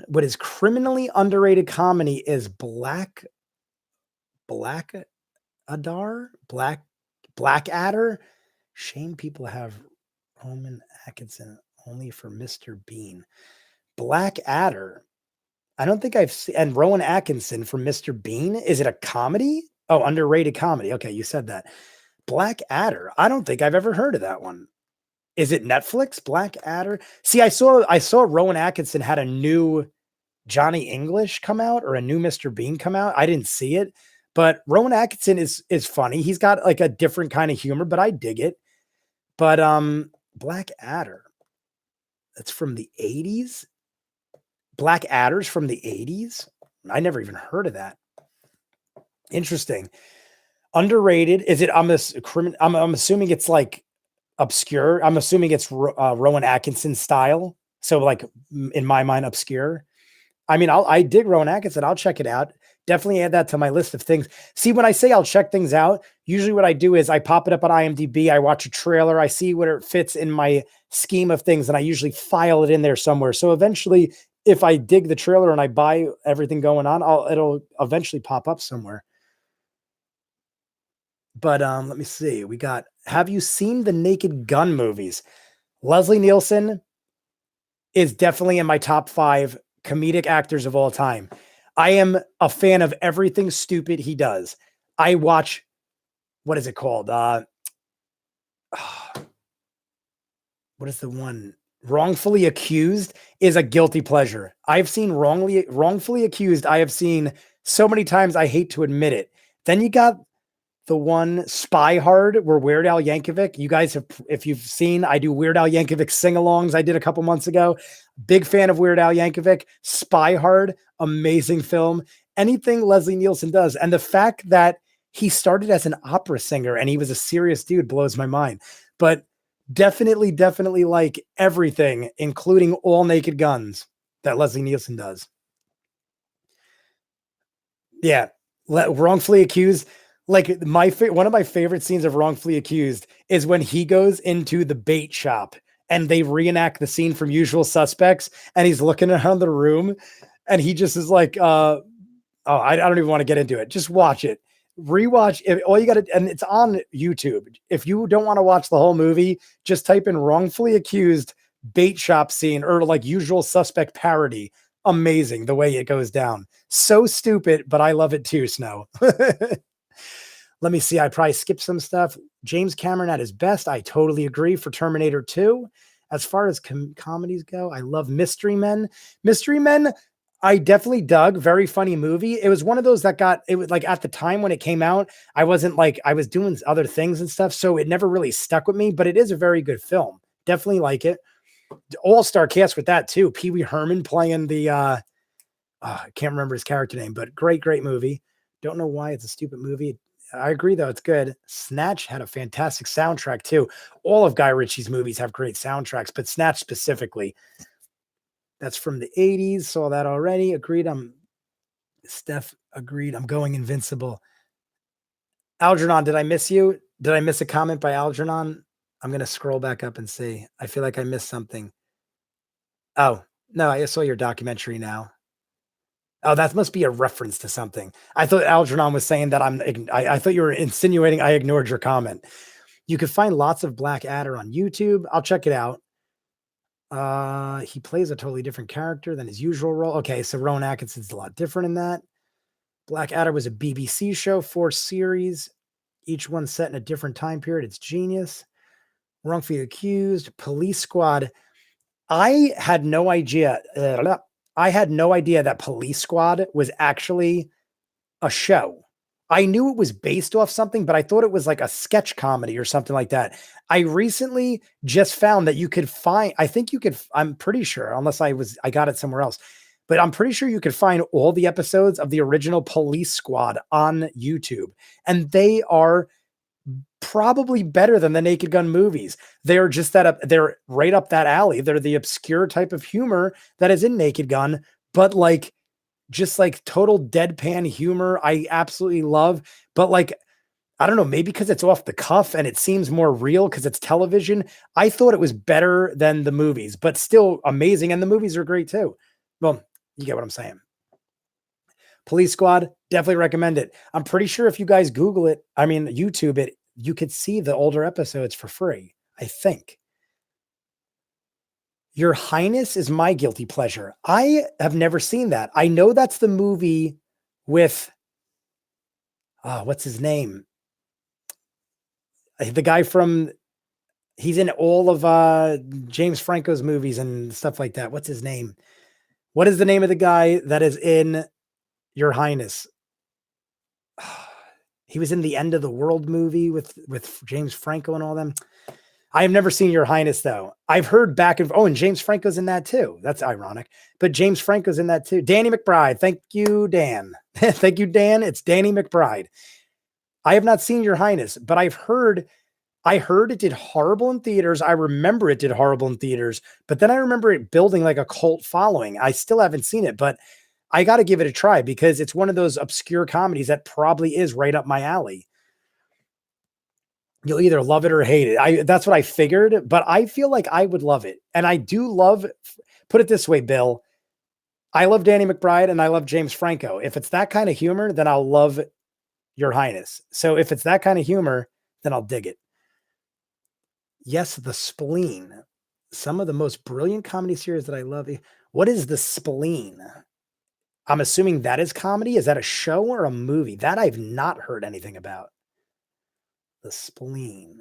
what is criminally underrated comedy is Blackadder? Blackadder? Shame people have Rowan Atkinson only for Mr. Bean. Blackadder. I don't think I've seen, and Rowan Atkinson for Mr. Bean. Is it a comedy? Oh, underrated comedy. Okay, you said that. Blackadder. I don't think I've ever heard of that one. Is it Netflix? Blackadder? See, I saw Rowan Atkinson had a new Johnny English come out, or a new Mr. Bean come out. I didn't see it, but Rowan Atkinson is funny. He's got like a different kind of humor, but I dig it. But Blackadder. That's from the 80s. Blackadder's from the 80s. I never even heard of that. Interesting. Underrated. Is it? I'm assuming it's like obscure. I'm assuming it's Rowan Atkinson style. So like in my mind, obscure. I mean, I dig Rowan Atkinson. I'll check it out. Definitely add that to my list of things. See, when I say I'll check things out, usually what I do is I pop it up on IMDb. I watch a trailer. I see where it fits in my scheme of things, and I usually file it in there somewhere. So eventually, if I dig the trailer and I buy everything going on, it'll eventually pop up somewhere. But let me see. Have you seen the Naked Gun movies? Leslie Nielsen is definitely in my top 5 comedic actors of all time. I am a fan of everything stupid he does. I watch, what is it called? What is the one? Wrongfully Accused is a guilty pleasure. I've seen Wrongfully Accused. I have seen so many times I hate to admit it. Then you got the one Spy Hard where Weird Al Yankovic, you guys have, if you've seen, I do Weird Al Yankovic sing-alongs I did a couple months ago. Big fan of Weird Al Yankovic. Spy Hard, amazing film. Anything Leslie Nielsen does. And the fact that he started as an opera singer and he was a serious dude blows my mind. But definitely like everything, including All Naked Guns that Leslie Nielsen does. Yeah. Wrongfully Accused. Like one of my favorite scenes of Wrongfully Accused is when he goes into the bait shop and they reenact the scene from Usual Suspects and he's looking around the room and he just is like, I don't even want to get into it. Just watch it. Rewatch it. All you got to, and it's on YouTube. If you don't want to watch the whole movie, just type in Wrongfully Accused bait shop scene or like Usual Suspect parody. Amazing the way it goes down. So stupid, but I love it too, Snow. Let me see. I probably skipped some stuff. James Cameron at his best. I totally agree for Terminator 2. As far as comedies go, I love Mystery Men. Mystery Men, I definitely dug. Very funny movie. It was one of those that it was like at the time when it came out, I was doing other things and stuff. So it never really stuck with me, but it is a very good film. Definitely like it. All-star cast with that too. Pee Wee Herman playing the, I can't remember his character name, but great movie. Don't know why it's a stupid movie. I agree, though. It's good. Snatch had a fantastic soundtrack, too. All of Guy Ritchie's movies have great soundtracks, but Snatch specifically. That's from the 80s. Saw that already. Agreed. Steph agreed. I'm going Invincible. Algernon, did I miss you? Did I miss a comment by Algernon? I'm going to scroll back up and see. I feel like I missed something. Oh, no, I saw your documentary now. Oh, that must be a reference to something. I thought Algernon was saying that I thought you were insinuating I ignored your comment. You can find lots of Blackadder on YouTube. I'll check it out. He plays a totally different character than his usual role. Okay, so Rowan Atkinson's a lot different in that. Blackadder was a BBC show, 4 series, each one set in a different time period. It's genius. Wrongfully Accused, Police Squad. I had no idea that Police Squad was actually a show. I knew it was based off something, but I thought it was like a sketch comedy or something like that. I recently just found that you could find, I'm pretty sure, unless I got it somewhere else, but I'm pretty sure you could find all the episodes of the original Police Squad on YouTube. And they are probably better than the Naked Gun movies. They're just they're right up that alley. They're the obscure type of humor that is in Naked Gun, but like just like total deadpan humor. I absolutely love, but like, I don't know, maybe because it's off the cuff and it seems more real because it's television. I thought it was better than the movies, but still amazing. And the movies are great too. Well, you get what I'm saying. Police Squad, definitely recommend it. I'm pretty sure if you guys Google it, YouTube it, you could see the older episodes for free, I think. Your Highness is my guilty pleasure. I have never seen that. I know that's the movie with, what's his name? The guy he's in all of James Franco's movies and stuff like that. What's his name? What is the name of the guy that is in Your Highness? He was in the End of the World movie with James Franco and all them. I have never seen Your Highness, though. I've heard and James Franco's in that too. That's ironic. But James Franco's in that too. Danny McBride. Thank you, Dan. Thank you, Dan. It's Danny McBride. I have not seen Your Highness, but I heard it did horrible in theaters. I remember it did horrible in theaters, but then I remember it building like a cult following. I still haven't seen it, but I got to give it a try because it's one of those obscure comedies that probably is right up my alley. You'll either love it or hate it. That's what I figured, but I feel like I would love it. And I do put it this way, Bill, I love Danny McBride and I love James Franco. If it's that kind of humor, then I'll love Your Highness. So if it's that kind of humor, then I'll dig it. Yes, The Spleen. Some of the most brilliant comedy series that I love. What is The Spleen? I'm assuming that is comedy. Is that a show or a movie? That I've not heard anything about. The Spleen.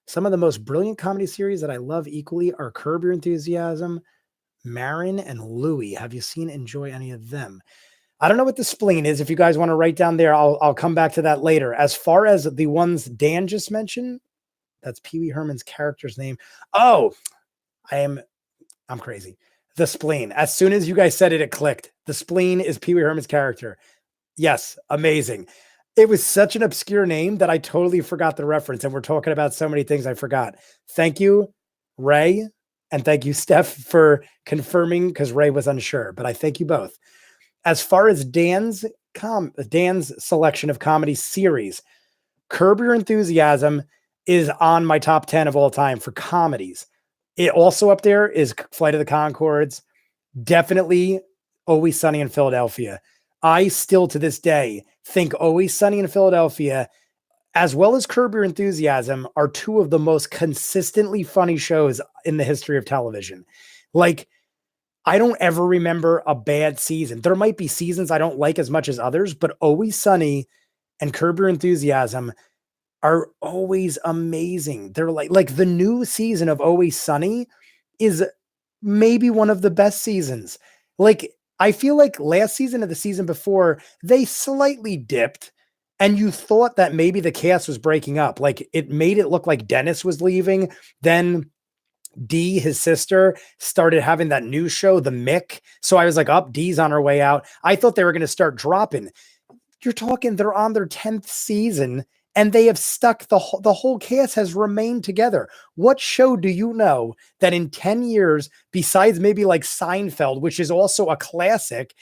Some of the most brilliant comedy series that I love equally are Curb Your Enthusiasm, Marin, and Louie. Have you seen, enjoy any of them? I don't know what the spleen is. If you guys want to write down there, I'll come back to that later. As far as the ones Dan just mentioned, that's Pee Wee Herman's character's name. Oh, I'm crazy. The spleen. As soon as you guys said it, it clicked. The spleen is Pee Wee Herman's character. Yes, amazing. It was such an obscure name that I totally forgot the reference. And we're talking about so many things I forgot. Thank you, Ray. And thank you, Steph, for confirming, because Ray was unsure. But I thank you both. As far as Dan's selection of comedy series, Curb Your Enthusiasm is on my top 10 of all time for comedies. It also up there is Flight of the Conchords. Definitely Always Sunny in Philadelphia. I still to this day think Always Sunny in Philadelphia, as well as Curb Your Enthusiasm, are two of the most consistently funny shows in the history of television. Like, I don't ever remember a bad season. There might be seasons I don't like as much as others, but Always Sunny and Curb Your Enthusiasm are always amazing. They're like the new season of Always Sunny is maybe one of the best seasons. Like, I feel like last season of the season before, they slightly dipped, and you thought that maybe the cast was breaking up. Like, it made it look like Dennis was leaving. Then Dee, his sister, started having that new show, The Mick. So I was like, up, Dee's on her way out. I thought they were going to start dropping. You're talking, they're on their 10th season, and they have stuck, the whole cast has remained together. What show do you know that in 10 years, besides maybe like Seinfeld, which is also a classic,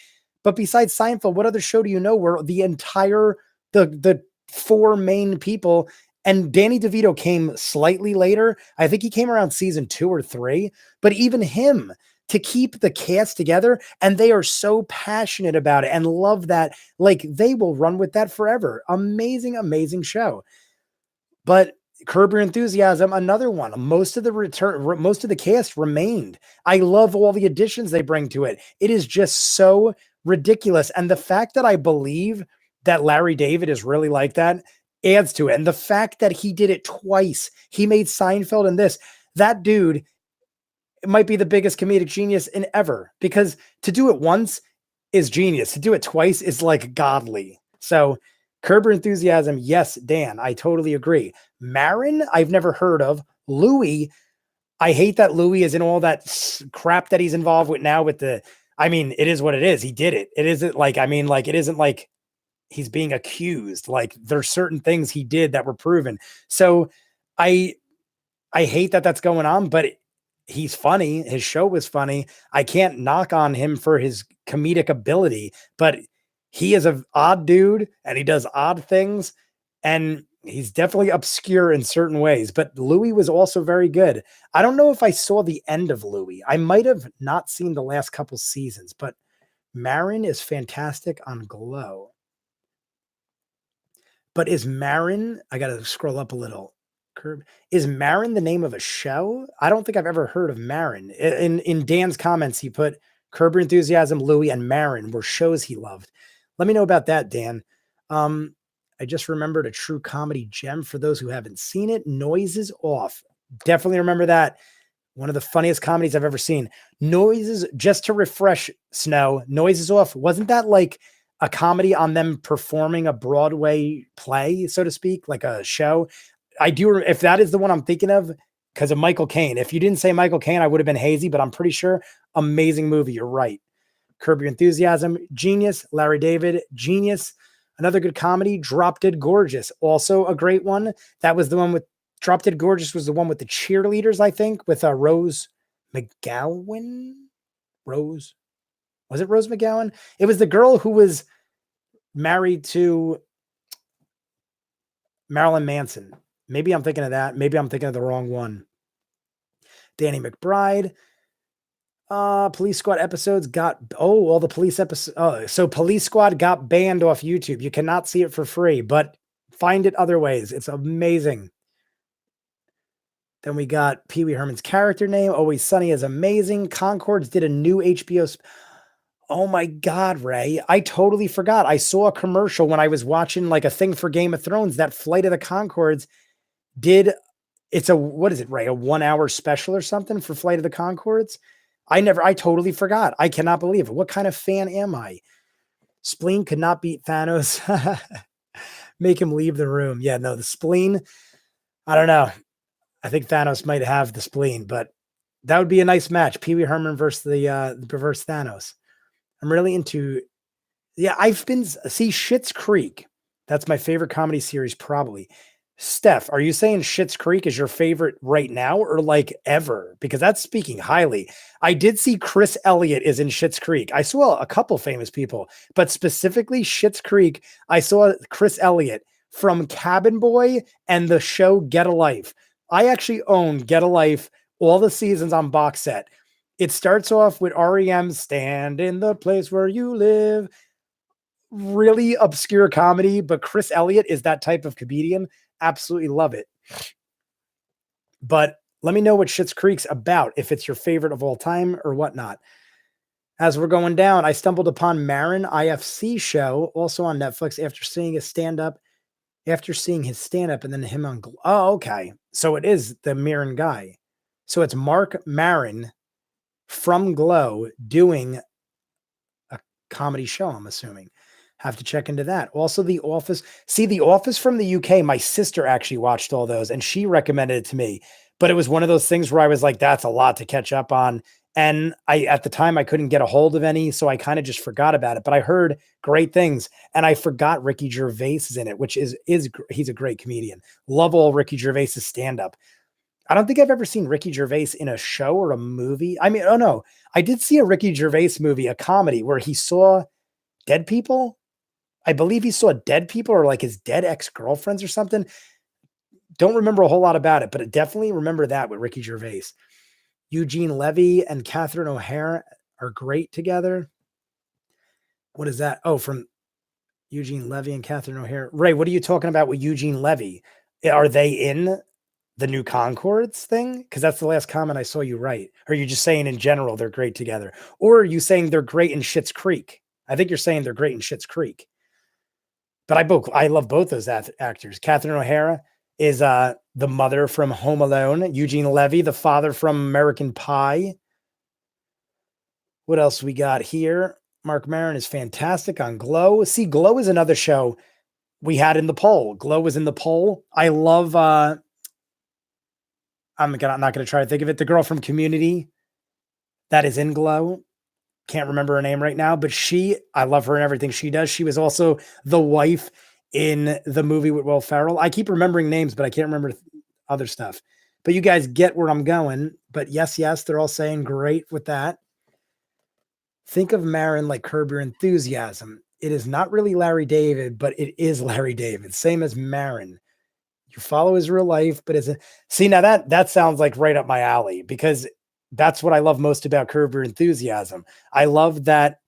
but besides Seinfeld, what other show do you know where the entire, the four main people, and Danny DeVito came slightly later. I think he came around season 2 or 3, but even him, to keep the cast together, and they are so passionate about it and love that, like, they will run with that forever. Amazing, amazing show. But Curb Your Enthusiasm, another one. Most of the cast remained. I love all the additions they bring to it. It is just so ridiculous. And the fact that I believe that Larry David is really like that adds to it. And the fact that he did it twice, he made Seinfeld and this, that dude, it might be the biggest comedic genius in ever, because to do it once is genius. To do it twice is like godly. So Curb Your Enthusiasm, yes, Dan, I totally agree. Marin, I've never heard of. Louis, I hate that Louis is in all that crap that he's involved with now with the, I mean, it is what it is. He did it. It isn't like, I mean, like, it isn't like he's being accused. Like, there's certain things he did that were proven. So I hate that that's going on, but he's funny. His show was funny. I can't knock on him for his comedic ability, but he is an odd dude and he does odd things, and he's definitely obscure in certain ways. But Louis was also very good. I don't know if I saw the end of Louis. I might have not seen the last couple seasons, but Marin is fantastic on Glow. But is Marin, I got to scroll up a little. Curb. Is Marin the name of a show? I don't think I've ever heard of Marin. In Dan's comments, he put Curb Your Enthusiasm, Louis, and Marin were shows he loved. Let me know about that, Dan. I just remembered a true comedy gem for those who haven't seen it. Noises Off. Definitely remember that. One of the funniest comedies I've ever seen. Noises, just to refresh, Snow, Noises Off. Wasn't that like a comedy on them performing a Broadway play, so to speak, like a show? I do, if that is the one I'm thinking of, because of Michael Caine. If you didn't say Michael Caine, I would have been hazy, but I'm pretty sure. Amazing movie. You're right. Curb Your Enthusiasm, genius. Larry David, genius. Another good comedy, Drop Dead Gorgeous. Also a great one. That was the one with, Drop Dead Gorgeous was the one with the cheerleaders, I think, with Rose McGowan. Was it Rose McGowan? It was the girl who was married to Marilyn Manson. Maybe I'm thinking of that. Maybe I'm thinking of the wrong one. Danny McBride. Police Squad episodes got, all the police episodes. So Police Squad got banned off YouTube. You cannot see it for free, but find it other ways. It's amazing. Then we got Pee Wee Herman's character name. Always Sunny is amazing. Concords did a new HBO. Oh my God, Ray. I totally forgot. I saw a commercial when I was watching like a thing for Game of Thrones that Flight of the Conchords did. It's a, what is it, Ray? A 1-hour special or something for Flight of the Conchords? I totally forgot. I cannot believe it. What kind of fan am I? Spleen could not beat Thanos. Make him leave the room. Yeah, no, the spleen. I don't know. I think Thanos might have the spleen, but that would be a nice match. Pee Wee Herman versus the reverse Thanos. I'm really into. Yeah, I've been see Schitt's Creek. That's my favorite comedy series, probably. Steph, are you saying Schitt's Creek is your favorite right now or like ever? Because that's speaking highly. I did see Chris Elliott is in Schitt's Creek. I saw a couple famous people, but specifically Schitt's Creek. I saw Chris Elliott from Cabin Boy and the show Get a Life. I actually own Get a Life, all the seasons on box set. It starts off with REM, Stand in the Place Where You Live. Really obscure comedy, but Chris Elliott is that type of comedian. Absolutely love it. But let me know what Schitt's Creek's about, if it's your favorite of all time or whatnot. As we're going down, I stumbled upon Marin IFC show, also on Netflix, after seeing his stand-up, and then him on. Oh, okay. So it is the Marin guy. So it's Mark Marin from Glow doing a comedy show, I'm assuming. Have to check into that. Also, The Office. See, The Office from the UK, my sister actually watched all those and she recommended it to me. But it was one of those things where I was like, that's a lot to catch up on. And at the time, I couldn't get a hold of any, so I kind of just forgot about it. But I heard great things, and I forgot Ricky Gervais is in it, which is he's a great comedian. Love all Ricky Gervais's stand-up. I don't think I've ever seen Ricky Gervais in a show or a movie. I mean, oh no, I did see a Ricky Gervais movie, a comedy where he saw dead people. I believe he saw dead people or like his dead ex-girlfriends or something. Don't remember a whole lot about it, but I definitely remember that with Ricky Gervais. Eugene Levy and Catherine O'Hara are great together. What is that? Oh, from Eugene Levy and Catherine O'Hara. Ray, what are you talking about with Eugene Levy? Are they in the New Concords thing? Because that's the last comment I saw you write. Or are you just saying in general they're great together? Or are you saying they're great in Schitt's Creek? I think you're saying they're great in Schitt's Creek. But I love both those actors. Catherine O'Hara is the mother from Home Alone. Eugene Levy, the father from American Pie. What else we got here? Mark Maron is fantastic on Glow. See, Glow is another show we had in the poll. Glow was in the poll. I love, I'm not going to try to think of it. The girl from Community that is in Glow. Can't remember her name right now, but I love her and everything she does. She was also the wife in the movie with Will Ferrell. I keep remembering names, but I can't remember other stuff. But you guys get where I'm going. But yes, they're all saying great with that. Think of Marin like Curb Your Enthusiasm. It is not really Larry David, but it is Larry David. Same as Marin. You follow his real life, but see, now that sounds like right up my alley, because that's what I love most about Curb Your Enthusiasm. I love that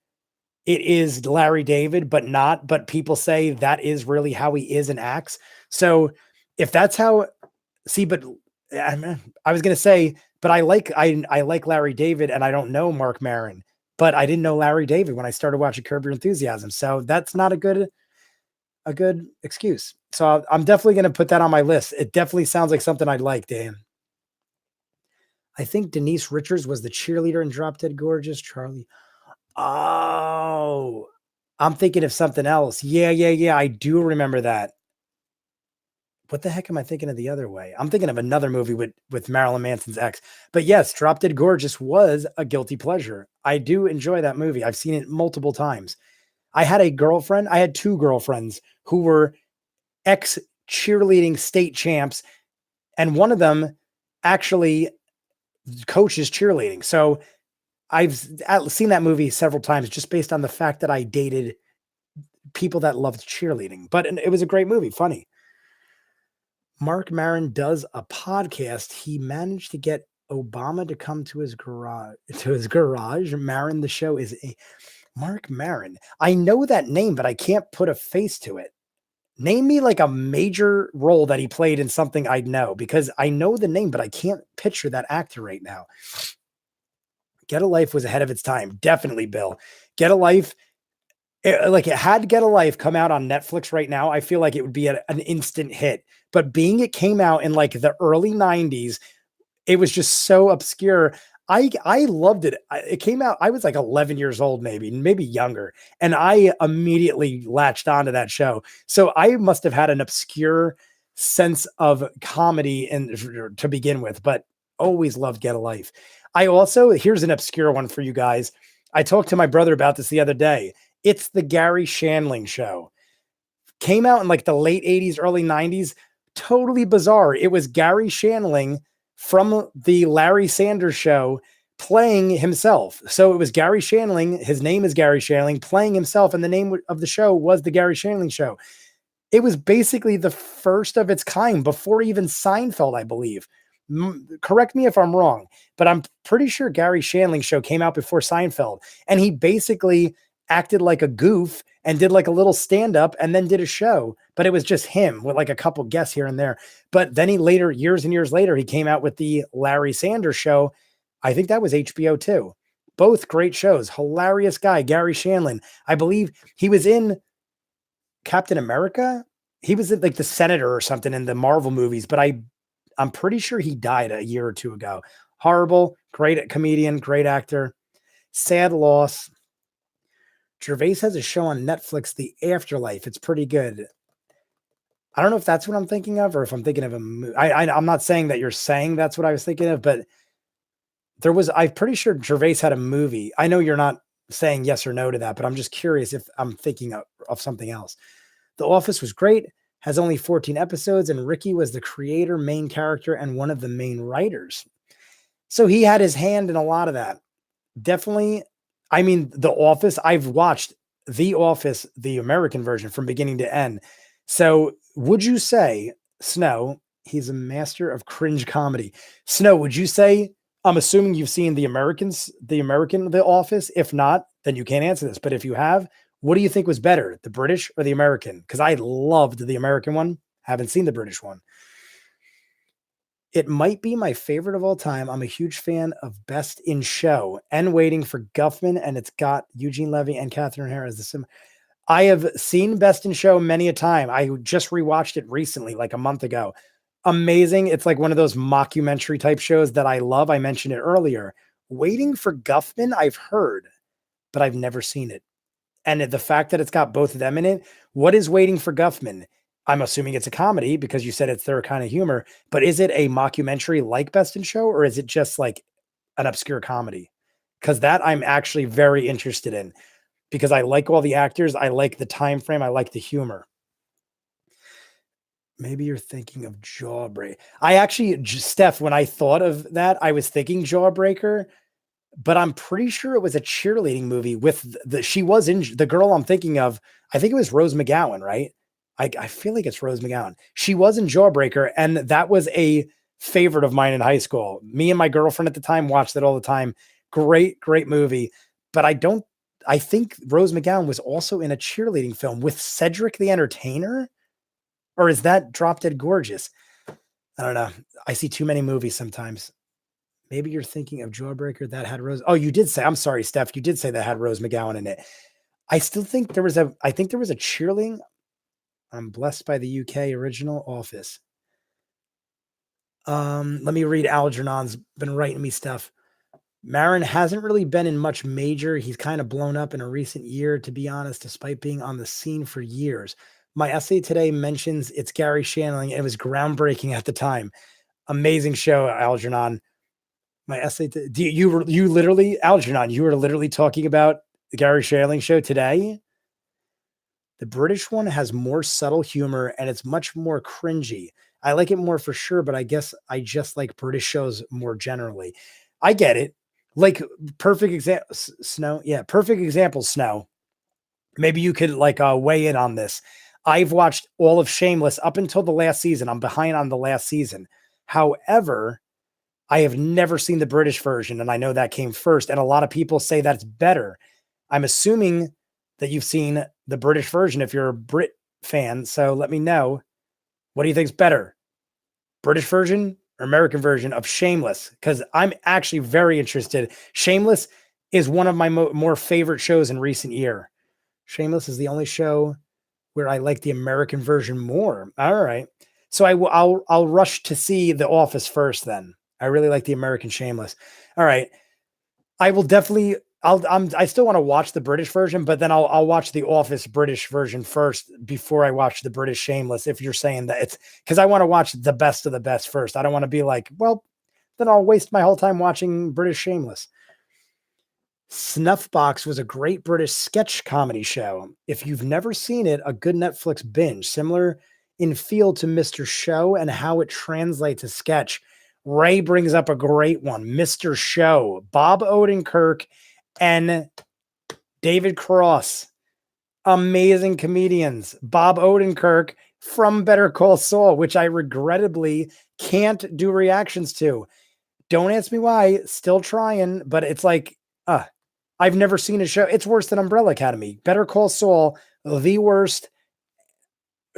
it is Larry David, but people say that is really how he is and acts. So if that's how, but I was going to say, but I like Larry David and I don't know Mark Maron, but I didn't know Larry David when I started watching Curb Your Enthusiasm. So that's not a good excuse. So I'm definitely going to put that on my list. It definitely sounds like something I'd like, Dan. I think Denise Richards was the cheerleader in Drop Dead Gorgeous. Charlie. Oh, I'm thinking of something else. Yeah. I do remember that. What the heck am I thinking of the other way? I'm thinking of another movie with Marilyn Manson's ex. But yes, Drop Dead Gorgeous was a guilty pleasure. I do enjoy that movie. I've seen it multiple times. I had two girlfriends who were ex cheerleading state champs, and one of them actually coaches cheerleading. So I've seen that movie several times just based on the fact that I dated people that loved cheerleading. But it was a great movie, funny. Mark Maron does a podcast. He managed to get Obama to come to his garage. Maron, the show is Mark Maron. I know that name, but I can't put a face to it. Name me like a major role that he played in something I'd know, because I know the name, but I can't picture that actor right now. Get a Life was ahead of its time. Definitely, Bill. Get a Life. Had Get a Life come out on Netflix right now, I feel like it would be an instant hit. But being it came out in like the early 90s, it was just so obscure. I loved it. It came out, I was like 11 years old, maybe younger. And I immediately latched onto that show. So I must have had an obscure sense of comedy to begin with, but always loved Get a Life. I also, here's an obscure one for you guys. I talked to my brother about this the other day. It's the Gary Shandling show. Came out in like the late 80s, early 90s. Totally bizarre. It was Gary Shandling from the Larry Sanders Show playing himself. So it was Gary Shandling. His name is Gary Shandling playing himself. And the name of the show was the Gary Shandling Show. It was basically the first of its kind before even Seinfeld, I believe. Correct me if I'm wrong, but I'm pretty sure Gary Shandling Show came out before Seinfeld. And he basically acted like a goof and did like a little stand-up and then did a show, but it was just him with like a couple guests here and there. But then he later, years and years later, he came out with the Larry Sanders Show. I think that was HBO too. Both great shows. Hilarious guy, Gary Shandling. I believe he was in Captain America. He was like the senator or something in the Marvel movies, but I'm pretty sure he died a year or two ago. Horrible, great comedian, great actor. Sad loss. Gervais has a show on Netflix, The Afterlife. It's pretty good. I don't know if that's what I'm thinking of or if I'm thinking of a movie. I'm not saying that you're saying that's what I was thinking of, but I'm pretty sure Gervais had a movie. I know you're not saying yes or no to that, but I'm just curious if I'm thinking of something else. The Office was great, has only 14 episodes, and Ricky was the creator, main character, and one of the main writers. So he had his hand in a lot of that. Definitely. I mean, The Office, I've watched The Office, the American version from beginning to end. So would you say, Snow, he's a master of cringe comedy. Snow, would you say, I'm assuming you've seen The Office. If not, then you can't answer this. But if you have, what do you think was better, the British or the American? Because I loved the American one. Haven't seen the British one. It might be my favorite of all time. I'm a huge fan of Best in Show and Waiting for Guffman, and it's got Eugene Levy and Catherine O'Hara as the sim. I have seen Best in Show many a time. I just rewatched it recently, like a month ago. Amazing. It's like one of those mockumentary type shows that I love. I mentioned it earlier. Waiting for Guffman, I've heard, but I've never seen it. And the fact that it's got both of them in it, what is Waiting for Guffman? I'm assuming it's a comedy because you said it's their kind of humor, but is it a mockumentary like Best in Show, or is it just like an obscure comedy? Because that I'm actually very interested in because I like all the actors. I like the time frame. I like the humor. Maybe you're thinking of Jawbreaker. I actually, Steph, when I thought of that, I was thinking Jawbreaker, but I'm pretty sure it was a cheerleading movie with she was in the girl I'm thinking of. I think it was Rose McGowan, right? I feel like it's Rose McGowan. She was in Jawbreaker, and that was a favorite of mine in high school. Me and my girlfriend at the time watched it all the time. Great, great movie. But I think Rose McGowan was also in a cheerleading film with Cedric the Entertainer. Or is that Drop Dead Gorgeous? I don't know. I see too many movies sometimes. Maybe you're thinking of Jawbreaker that had Rose. Oh, you did say, I'm sorry, Steph. You did say that had Rose McGowan in it. I still think there was a cheerleading. I'm blessed by the UK original Office. Let me read Algernon's been writing me stuff. Marin hasn't really been in much major. He's kind of blown up in a recent year, to be honest, despite being on the scene for years. My essay today mentions it's Gary Shandling. And it was groundbreaking at the time. Amazing show, Algernon. My essay, you literally, Algernon, you were literally talking about the Gary Shandling show today. The British one has more subtle humor and it's much more cringy. I like it more for sure, but I guess I just like British shows more generally. I get it. Like perfect example, Snow. Yeah, perfect example, Snow. Maybe you could like weigh in on this. I've watched all of Shameless up until the last season. I'm behind on the last season. However, I have never seen the British version, and I know that came first. And a lot of people say that's better. I'm assuming that you've seen the British version if you're a Brit fan. So let me know. What do you think is better? British version or American version of Shameless? Because I'm actually very interested. Shameless is one of my more favorite shows in recent year. Shameless is the only show where I like the American version more. All right. So I'll rush to see The Office first then. I really like the American Shameless. All right. I will definitely. I still want to watch the British version, but then I'll watch the Office British version first before I watch the British Shameless. If you're saying that, it's because I want to watch the best of the best first. I don't want to be like, well, then I'll waste my whole time watching British Shameless. Snuffbox was a great British sketch comedy show. If you've never seen it, a good Netflix binge, similar in feel to Mr. Show and how it translates to sketch. Ray brings up a great one, Mr. Show, Bob Odenkirk and David Cross, amazing comedians. Bob Odenkirk from Better Call Saul, which I regrettably can't do reactions to. Don't ask me why, still trying, but it's like, I've never seen a show. It's worse than Umbrella Academy. Better Call Saul, the worst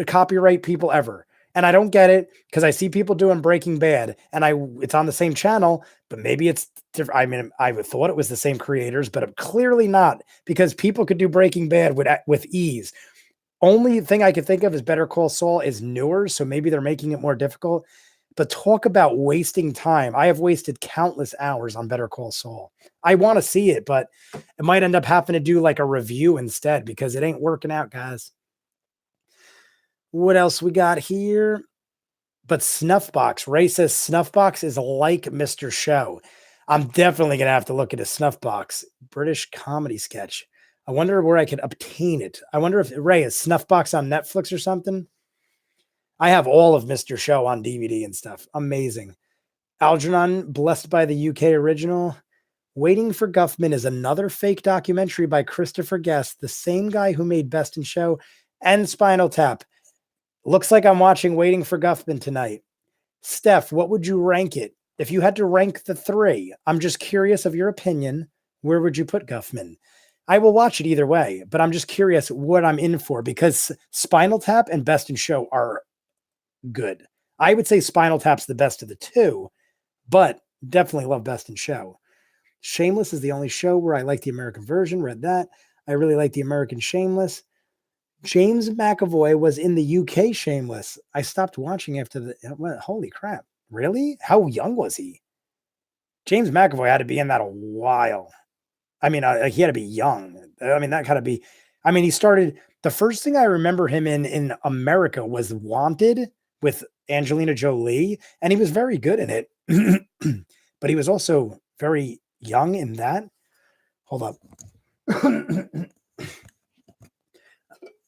copyright people ever. And I don't get it because I see people doing Breaking Bad and it's on the same channel, but maybe it's different. I mean, I thought it was the same creators, but clearly not, because people could do Breaking Bad with ease. Only thing I could think of is Better Call Saul is newer, so maybe they're making it more difficult. But talk about wasting time. I have wasted countless hours on Better Call Saul. I want to see it, but it might end up having to do like a review instead because it ain't working out, guys. What else we got here? But Snuffbox. Ray says Snuffbox is like Mr. Show. I'm definitely going to have to look at a Snuffbox. British comedy sketch. I wonder where I could obtain it. I wonder if, Ray, is Snuffbox on Netflix or something? I have all of Mr. Show on DVD and stuff. Amazing. Algernon, blessed by the UK original. Waiting for Guffman is another fake documentary by Christopher Guest, the same guy who made Best in Show and Spinal Tap. Looks like I'm watching Waiting for Guffman tonight. Steph, what would you rank it? If you had to rank the three, I'm just curious of your opinion. Where would you put Guffman? I will watch it either way, but I'm just curious what I'm in for because Spinal Tap and Best in Show are good. I would say Spinal Tap's the best of the two, but definitely love Best in Show. Shameless is the only show where I like the American version. Read that. I really like the American Shameless. James McAvoy was in the UK Shameless. I stopped watching after the... Holy crap. Really? How young was he? James McAvoy had to be in that a while. I mean, he had to be young. I mean, that gotta be... I mean, he started... The first thing I remember him in America was Wanted with Angelina Jolie, and he was very good in it. But he was also very young in that. Hold up.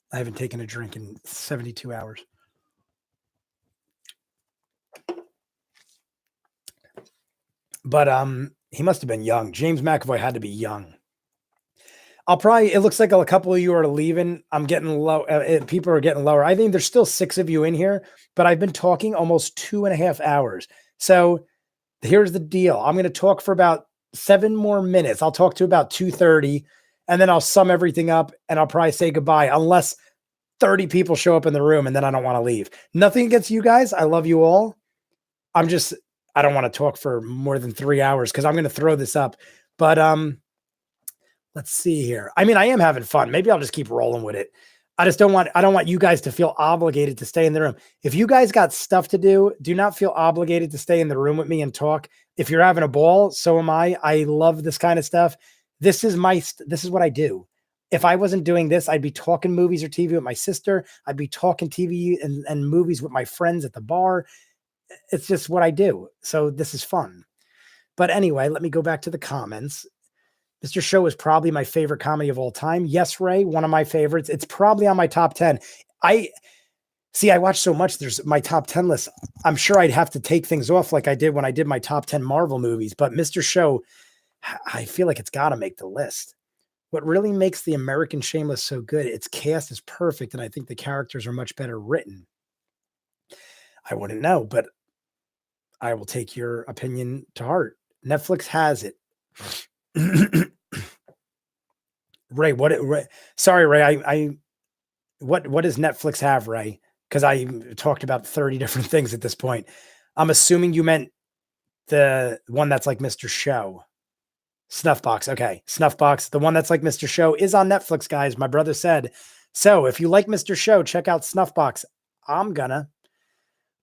I haven't taken a drink in 72 hours. But he must have been young. James McAvoy had to be young. It looks like a couple of you are leaving. I'm getting low. People are getting lower. I think there's still 6 of you in here, but I've been talking almost 2.5 hours. So here's the deal. I'm going to talk for about 7 more minutes. I'll talk to about 2:30 and then I'll sum everything up and I'll probably say goodbye unless 30 people show up in the room and then I don't want to leave. Nothing against you guys. I love you all. I don't want to talk for more than 3 hours because I'm going to throw this up. But let's see here. I mean, I am having fun. Maybe I'll just keep rolling with it. I don't want you guys to feel obligated to stay in the room. If you guys got stuff to do not feel obligated to stay in the room with me and talk. If you're having a ball, so am I. I love this kind of stuff. This is what I do. If I wasn't doing this, I'd be talking movies or TV with my sister. I'd be talking TV and movies with my friends at the bar. It's just what I do. So this is fun. But anyway, let me go back to the comments. Mr. Show is probably my favorite comedy of all time. Yes, Ray, one of my favorites. It's probably on my top 10. I watch so much. There's my top 10 list. I'm sure I'd have to take things off like I did when I did my top 10 Marvel movies. But Mr. Show, I feel like it's got to make the list. What really makes the American Shameless so good, its cast is perfect, and I think the characters are much better written. I wouldn't know, but I will take your opinion to heart. Netflix has it. Ray, sorry, Ray. What does Netflix have, Ray? Because I talked about 30 different things at this point. I'm assuming you meant the one that's like Mr. Show. Snuffbox. Okay. Snuffbox. The one that's like Mr. Show is on Netflix, guys. My brother said. So if you like Mr. Show, check out Snuffbox. I'm gonna.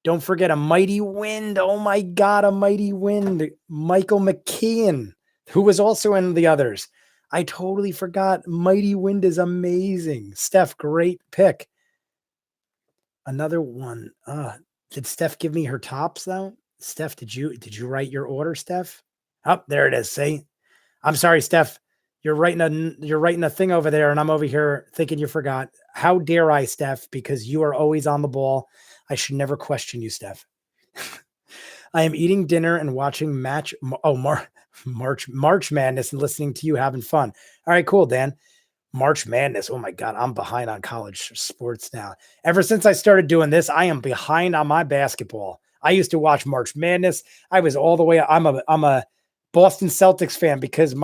Don't forget A Mighty Wind. Oh my God, A Mighty Wind. Michael McKean. Who was also in the others? I totally forgot. Mighty Wind is amazing. Steph, great pick. Another one. Did Steph give me her tops though? Steph, did you write your order, Steph? Oh, there it is. See? I'm sorry, Steph. You're writing a thing over there, and I'm over here thinking you forgot. How dare I, Steph? Because you are always on the ball. I should never question you, Steph. I am eating dinner and watching March Madness and listening to you having fun. All right, cool, Dan. March Madness. Oh my God, I'm behind on college sports now. Ever since I started doing this, I am behind on my basketball. I used to watch March Madness. I was all the way. I'm a Boston Celtics fan because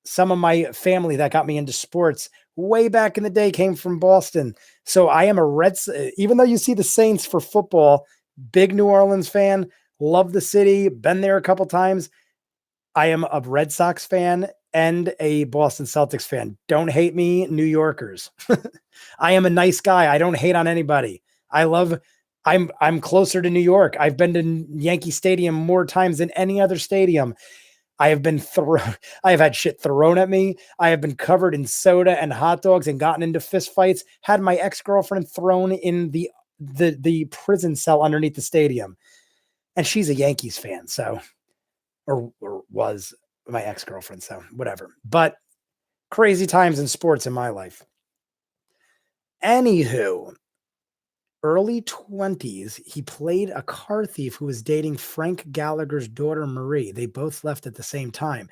some of my family that got me into sports way back in the day came from Boston. So I am a Reds. Even though you see the Saints for football, big New Orleans fan. Love the city. Been there a couple times. I am a Red Sox fan and a Boston Celtics fan. Don't hate me, New Yorkers. I am a nice guy. I don't hate on anybody. I'm closer to New York. I've been to Yankee Stadium more times than any other stadium. I have had shit thrown at me. I have been covered in soda and hot dogs and gotten into fist fights. Had my ex-girlfriend thrown in the prison cell underneath the stadium. And she's a Yankees fan, so or was my ex-girlfriend, so whatever. But crazy times in sports in my life. Anywho, early 20s, he played a car thief who was dating Frank Gallagher's daughter, Marie. They both left at the same time.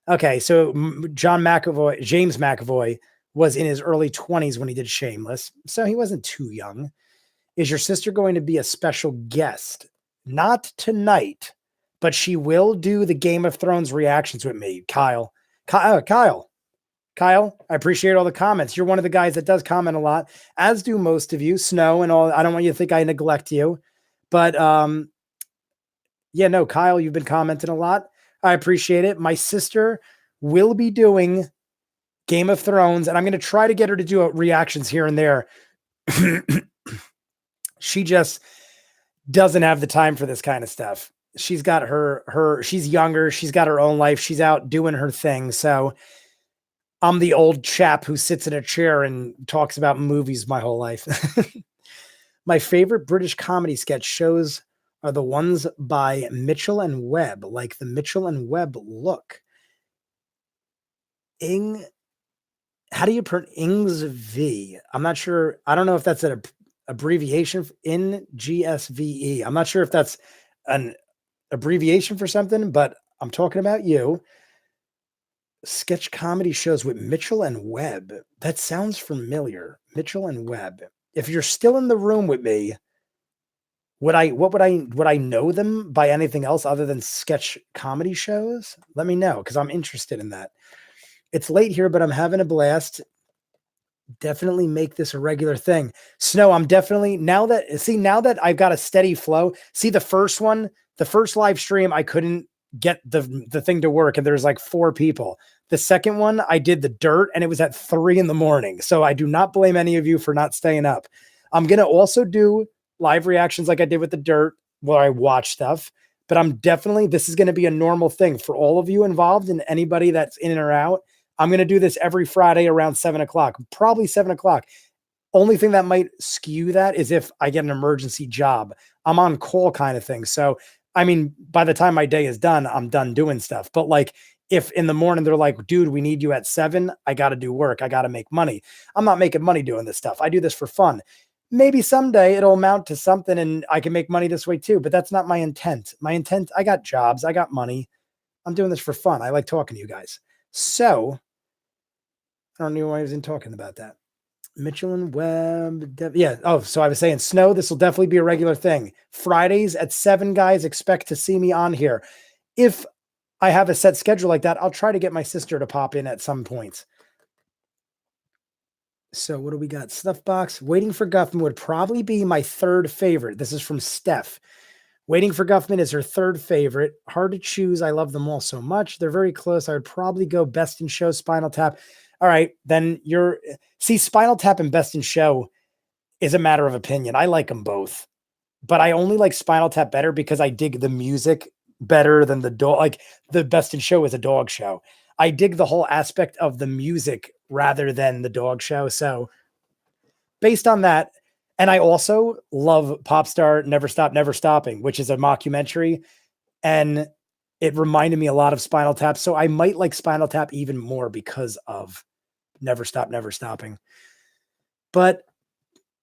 Okay, so James McAvoy was in his early 20s when he did Shameless, so he wasn't too young. Is your sister going to be a special guest? Not tonight, but she will do the Game of Thrones reactions with me, Kyle. Kyle, I appreciate all the comments. You're one of the guys that does comment a lot, as do most of you, Snow and all. I don't want you to think I neglect you, but yeah, no, Kyle, you've been commenting a lot. I appreciate it. My sister will be doing Game of Thrones, and I'm going to try to get her to do reactions here and there. She just doesn't have the time for this kind of stuff. She's got she's younger. She's got her own life. She's out doing her thing. So I'm the old chap who sits in a chair and talks about movies my whole life. My favorite British comedy sketch shows are the ones by Mitchell and Webb, like the Mitchell and Webb look. How do you pronounce Ings V? I'm not sure. I don't know if that's an abbreviation in GSVE. I'm not sure if that's an abbreviation for something, but I'm talking about you. Sketch comedy shows with Mitchell and Webb. That sounds familiar. Mitchell and Webb. If you're still in the room with me, would I know them by anything else other than sketch comedy shows? Let me know, because I'm interested in that. It's late here, but I'm having a blast. Definitely make this a regular thing. Snow, I'm definitely now that I've got a steady flow. See, the first live stream, I couldn't get the thing to work, and there's like 4 people. The second one, I did the dirt, and it was at 3 a.m. So I do not blame any of you for not staying up. I'm gonna also do live reactions like I did with the dirt, where I watch stuff. But this is going to be a normal thing for all of you involved and anybody that's in or out. I'm going to do this every Friday around 7 o'clock, probably 7 o'clock. Only thing that might skew that is if I get an emergency job. I'm on call kind of thing. So, I mean, by the time my day is done, I'm done doing stuff. But like, if in the morning they're like, dude, we need you at 7, I got to do work. I got to make money. I'm not making money doing this stuff. I do this for fun. Maybe someday it'll amount to something and I can make money this way too, but that's not my intent. My intent, I got jobs, I got money. I'm doing this for fun. I like talking to you guys. So I don't know why I was talking about that. Mitchell and Webb. Yeah. Oh, so I was saying, Snow, this will definitely be a regular thing. Fridays at 7, guys, expect to see me on here. If I have a set schedule like that, I'll try to get my sister to pop in at some point. So what do we got? Stuffbox. Waiting for Guffman would probably be my 3rd favorite. This is from Steph. Waiting for Guffman is her 3rd favorite. Hard to choose. I love them all so much. They're very close. I would probably go Best in Show, Spinal Tap. All right, then Spinal Tap and Best in Show is a matter of opinion. I like them both, but I only like Spinal Tap better because I dig the music better than the dog. Like the Best in Show is a dog show. I dig the whole aspect of the music rather than the dog show. So based on that, and I also love Popstar Never Stop, Never Stopping, which is a mockumentary. And it reminded me a lot of Spinal Tap. So I might like Spinal Tap even more because of Never Stop, Never Stopping. But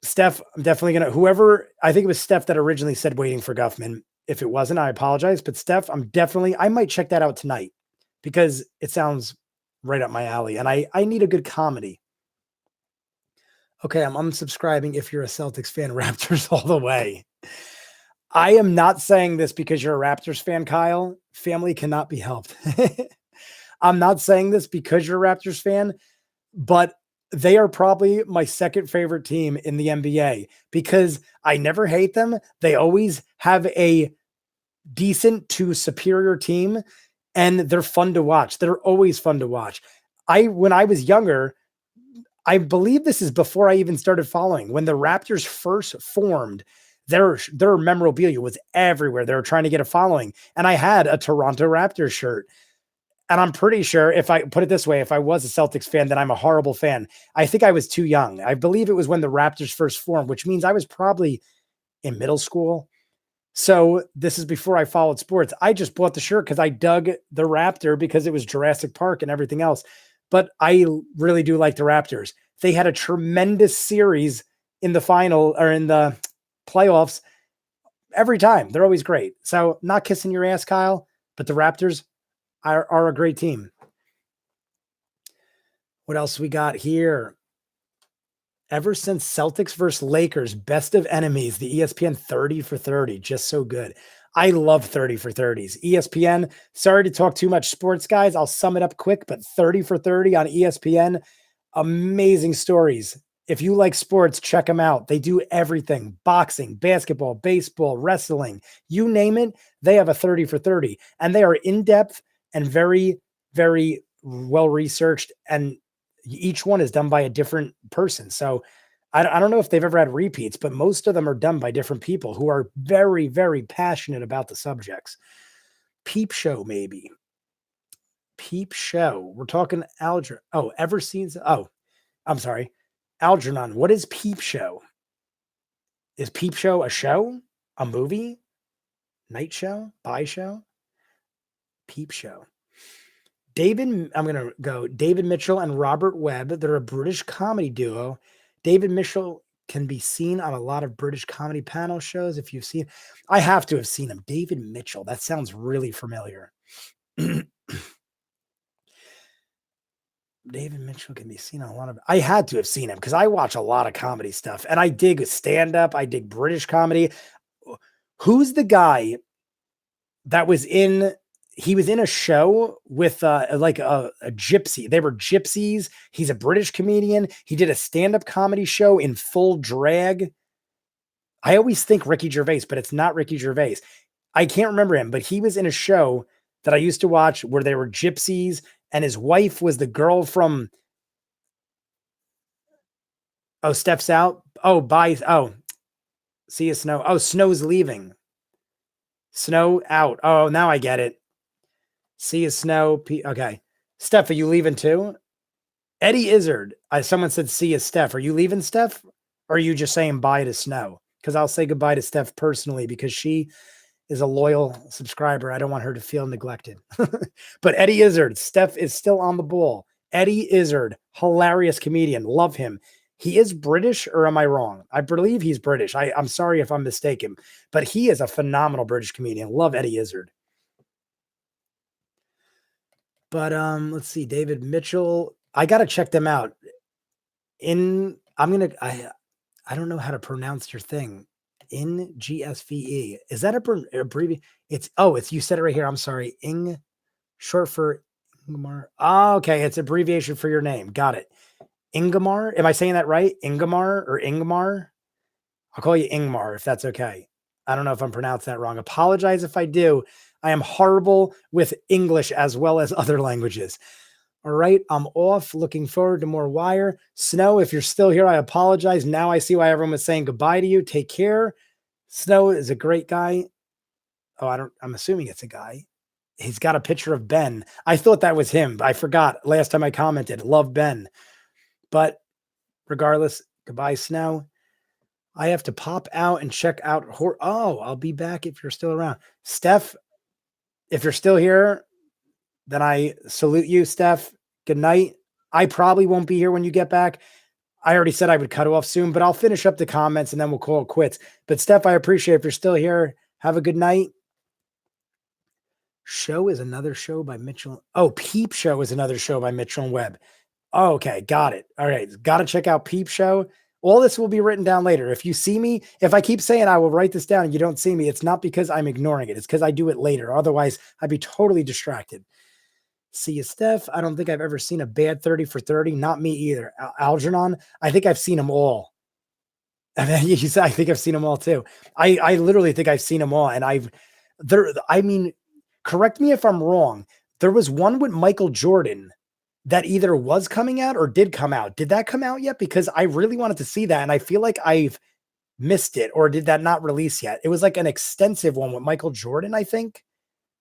Steph, I'm definitely going to, whoever, I think it was Steph that originally said Waiting for Guffman. If it wasn't, I apologize. But Steph, I might check that out tonight because it sounds right up my alley. And I need a good comedy. Okay, I'm unsubscribing if you're a Celtics fan. Raptors all the way. I am not saying this because you're a Raptors fan, Kyle. Family cannot be helped. I'm not saying this because you're a Raptors fan, but they are probably my second favorite team in the NBA because I never hate them. They always have a decent to superior team, and they're fun to watch. They're always fun to watch. When I was younger, I believe this is before I even started following. When the Raptors first formed, their memorabilia was everywhere. They were trying to get a following. And I had a Toronto Raptors shirt. And I'm pretty sure, if I put it this way, if I was a Celtics fan, then I'm a horrible fan. I think I was too young. I believe it was when the Raptors first formed, which means I was probably in middle school. So this is before I followed sports. I just bought the shirt because I dug the Raptor because it was Jurassic Park and everything else. But I really do like the Raptors. They had a tremendous series in the final or in the playoffs every time. They're always great. So not kissing your ass, Kyle, but the Raptors are a great team. What else we got here? Ever since Celtics versus Lakers, best of enemies, the ESPN 30 for 30, just so good. I love 30 for 30s. ESPN, sorry to talk too much sports, guys. I'll sum it up quick, but 30 for 30 on ESPN, amazing stories. If you like sports, check them out. They do everything: boxing, basketball, baseball, wrestling, you name it. They have a 30 for 30, and they are in-depth and very, very well-researched, and each one is done by a different person. So I don't know if they've ever had repeats, but most of them are done by different people who are very, very passionate about the subjects. Peep Show, maybe. Peep Show. We're talking Algernon. Oh, ever seen? Oh, I'm sorry. Algernon. What is Peep Show? Is Peep Show a show? A movie? Night show? Bye show? Peep Show. I'm going to go David Mitchell and Robert Webb. They're a British comedy duo. David Mitchell can be seen on a lot of British comedy panel shows. If you've seen, I have to have seen him. David Mitchell. That sounds really familiar. David Mitchell can be seen on a lot of, I had to have seen him because I watch a lot of comedy stuff and I dig stand-up. I dig British comedy. Who's the guy that was he was in a show with like a gypsy. They were gypsies. He's a British comedian. He did a stand-up comedy show in full drag. I always think Ricky Gervais, but it's not Ricky Gervais. I can't remember him, but he was in a show that I used to watch where they were gypsies and his wife was the girl from Steps Out. Oh, bye. Oh, see you, Snow. Oh, Snow's leaving. Snow out. Oh, now I get it. See you, Snow. Okay. Steph, are you leaving too? Eddie Izzard. Someone said, see you, Steph. Are you leaving, Steph? Or are you just saying bye to Snow? Because I'll say goodbye to Steph personally because she is a loyal subscriber. I don't want her to feel neglected. But Eddie Izzard, Steph is still on the ball. Eddie Izzard, hilarious comedian. Love him. He is British, or am I wrong? I believe he's British. I'm sorry if I'm mistaken, but he is a phenomenal British comedian. Love Eddie Izzard. But let's see, David Mitchell. I gotta check them out. I don't know how to pronounce your thing. In GSVE. Is that a abbreviation? It's you said it right here. I'm sorry. Short for Ingmar. Oh, okay. It's abbreviation for your name. Got it. Ingmar. Am I saying that right? Ingmar or Ingmar? I'll call you Ingmar if that's okay. I don't know if I'm pronouncing that wrong. Apologize if I do. I am horrible with English as well as other languages. All right, I'm off. Looking forward to more Wire. Snow, if you're still here, I apologize. Now I see why everyone was saying goodbye to you. Take care. Snow is a great guy. I'm assuming it's a guy. He's got a picture of Ben. I thought that was him. I forgot last time I commented. Love Ben. But regardless, goodbye, Snow. I have to pop out and check out. I'll be back if you're still around. Steph, if you're still here, then I salute you, Steph. Good night. I probably won't be here when you get back. I already said I would cut off soon, but I'll finish up the comments and then we'll call it quits. But Steph, I appreciate it. If you're still here, have a good night. Show is another show by Mitchell. Oh, Peep Show is another show by Mitchell and Webb. Oh, okay, got it. All right, got to check out Peep Show. All this will be written down later. If you see me, if I keep saying I will write this down and you don't see me, it's not because I'm ignoring it. It's because I do it later. Otherwise, I'd be totally distracted. See you, Steph. I don't think I've ever seen a bad 30 for 30. Not me either. Algernon, I think I've seen them all. I think I've seen them all too. I literally think I've seen them all. And correct me if I'm wrong. There was one with Michael Jordan that either was coming out or did come out. Did that come out yet? Because I really wanted to see that. And I feel like I've missed it, or did that not release yet? It was like an extensive one with Michael Jordan, I think.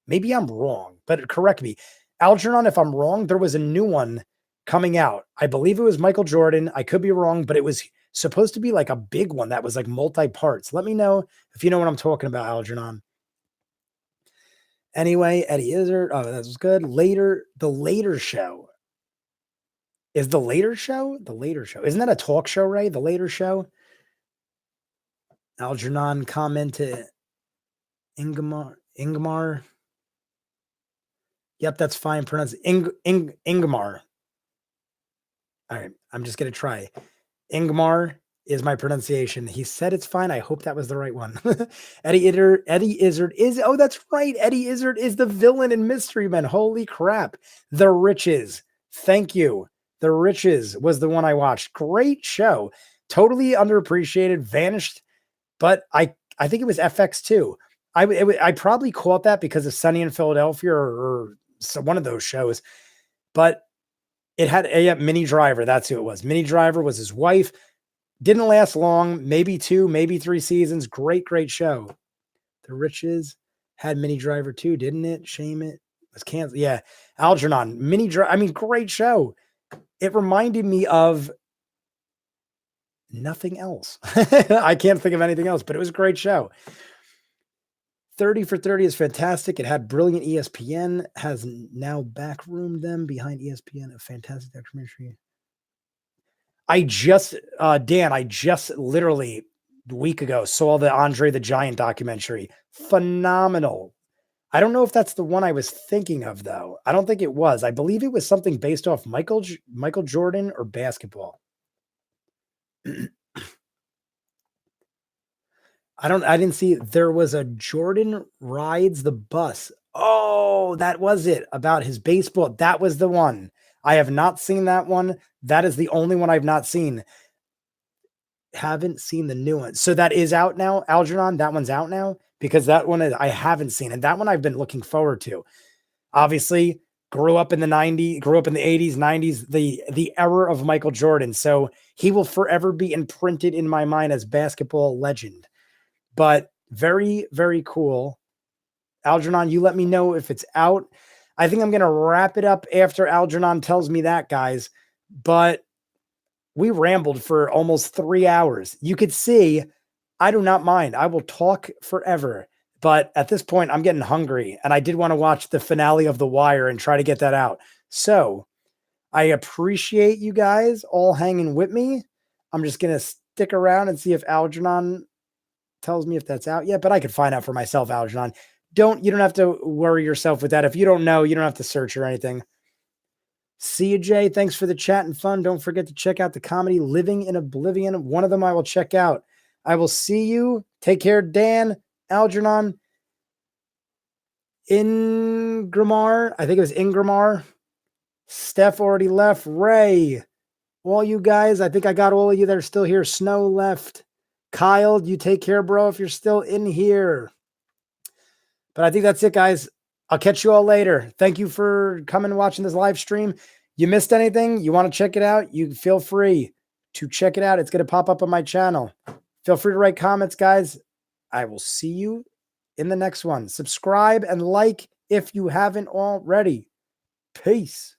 Maybe I'm wrong, but correct me. Algernon, if I'm wrong, there was a new one coming out. I believe it was Michael Jordan. I could be wrong, but it was supposed to be like a big one that was like multi-parts. Let me know if you know what I'm talking about, Algernon. Anyway, Eddie Izzard. Oh, that was good. The Later Show. Is The Later Show? The Later Show. Isn't that a talk show, Ray? The Later Show? Algernon commented. Ingmar. Yep, that's fine. Pronounce Ingmar. All right, I'm just going to try. Ingmar is my pronunciation. He said it's fine. I hope that was the right one. Eddie Izzard is, oh, that's right. Eddie Izzard is the villain in Mystery Men. Holy crap. The Riches. Thank you. The Riches was the one I watched. Great show. Totally underappreciated, vanished, but I think it was FX too. I probably caught that because of Sunny in Philadelphia or one of those shows, but it had a Minnie Driver. That's who it was. Minnie Driver was his wife. Didn't last long. Maybe 2, maybe 3 seasons. Great show. The Riches had Minnie Driver too, didn't it? Shame it was canceled. Yeah. Algernon, Minnie Driver. I mean, great show. It reminded me of nothing else. I can't think of anything else, but it was a great show. 30 for 30 is fantastic. It had brilliant ESPN, has now backroomed them behind ESPN. A fantastic documentary. Dan, I just literally a week ago saw the Andre the Giant documentary. Phenomenal. I don't know if that's the one I was thinking of, though. I don't think it was. I believe it was something based off Michael Jordan or basketball. I didn't see it. There was a Jordan Rides the Bus. Oh, that was it. About his baseball. That was the one. I have not seen that one. That is the only one I've not seen. Haven't seen the new one. So that is out now, Algernon. That one's out now because that one I haven't seen. And that one I've been looking forward to. Obviously, grew up in the 80s, 90s, the era of Michael Jordan. So he will forever be imprinted in my mind as basketball legend. But very, very cool. Algernon, you let me know if it's out. I think I'm going to wrap it up after Algernon tells me that, guys. But we rambled for almost 3 hours. You could see, I do not mind. I will talk forever. But at this point, I'm getting hungry. And I did want to watch the finale of The Wire and try to get that out. So I appreciate you guys all hanging with me. I'm just going to stick around and see if Algernon tells me if that's out yet, but I could find out for myself, Algernon. You don't have to worry yourself with that. If you don't know, you don't have to search or anything. See you, Jay. Thanks for the chat and fun. Don't forget to check out the comedy Living in Oblivion. One of them I will check out. I will see you. Take care, Dan, Algernon, Ingramar. I think it was Ingramar. Steph already left. Ray. All you guys. I think I got all of you that are still here. Snow left. Kyle, you take care, bro, if you're still in here. But I think that's it, guys. I'll catch you all later. Thank you for coming and watching this live stream. You missed anything? You want to check it out? You feel free to check it out. It's going to pop up on my channel. Feel free to write comments, guys. I will see you in the next one. Subscribe and like if you haven't already. Peace.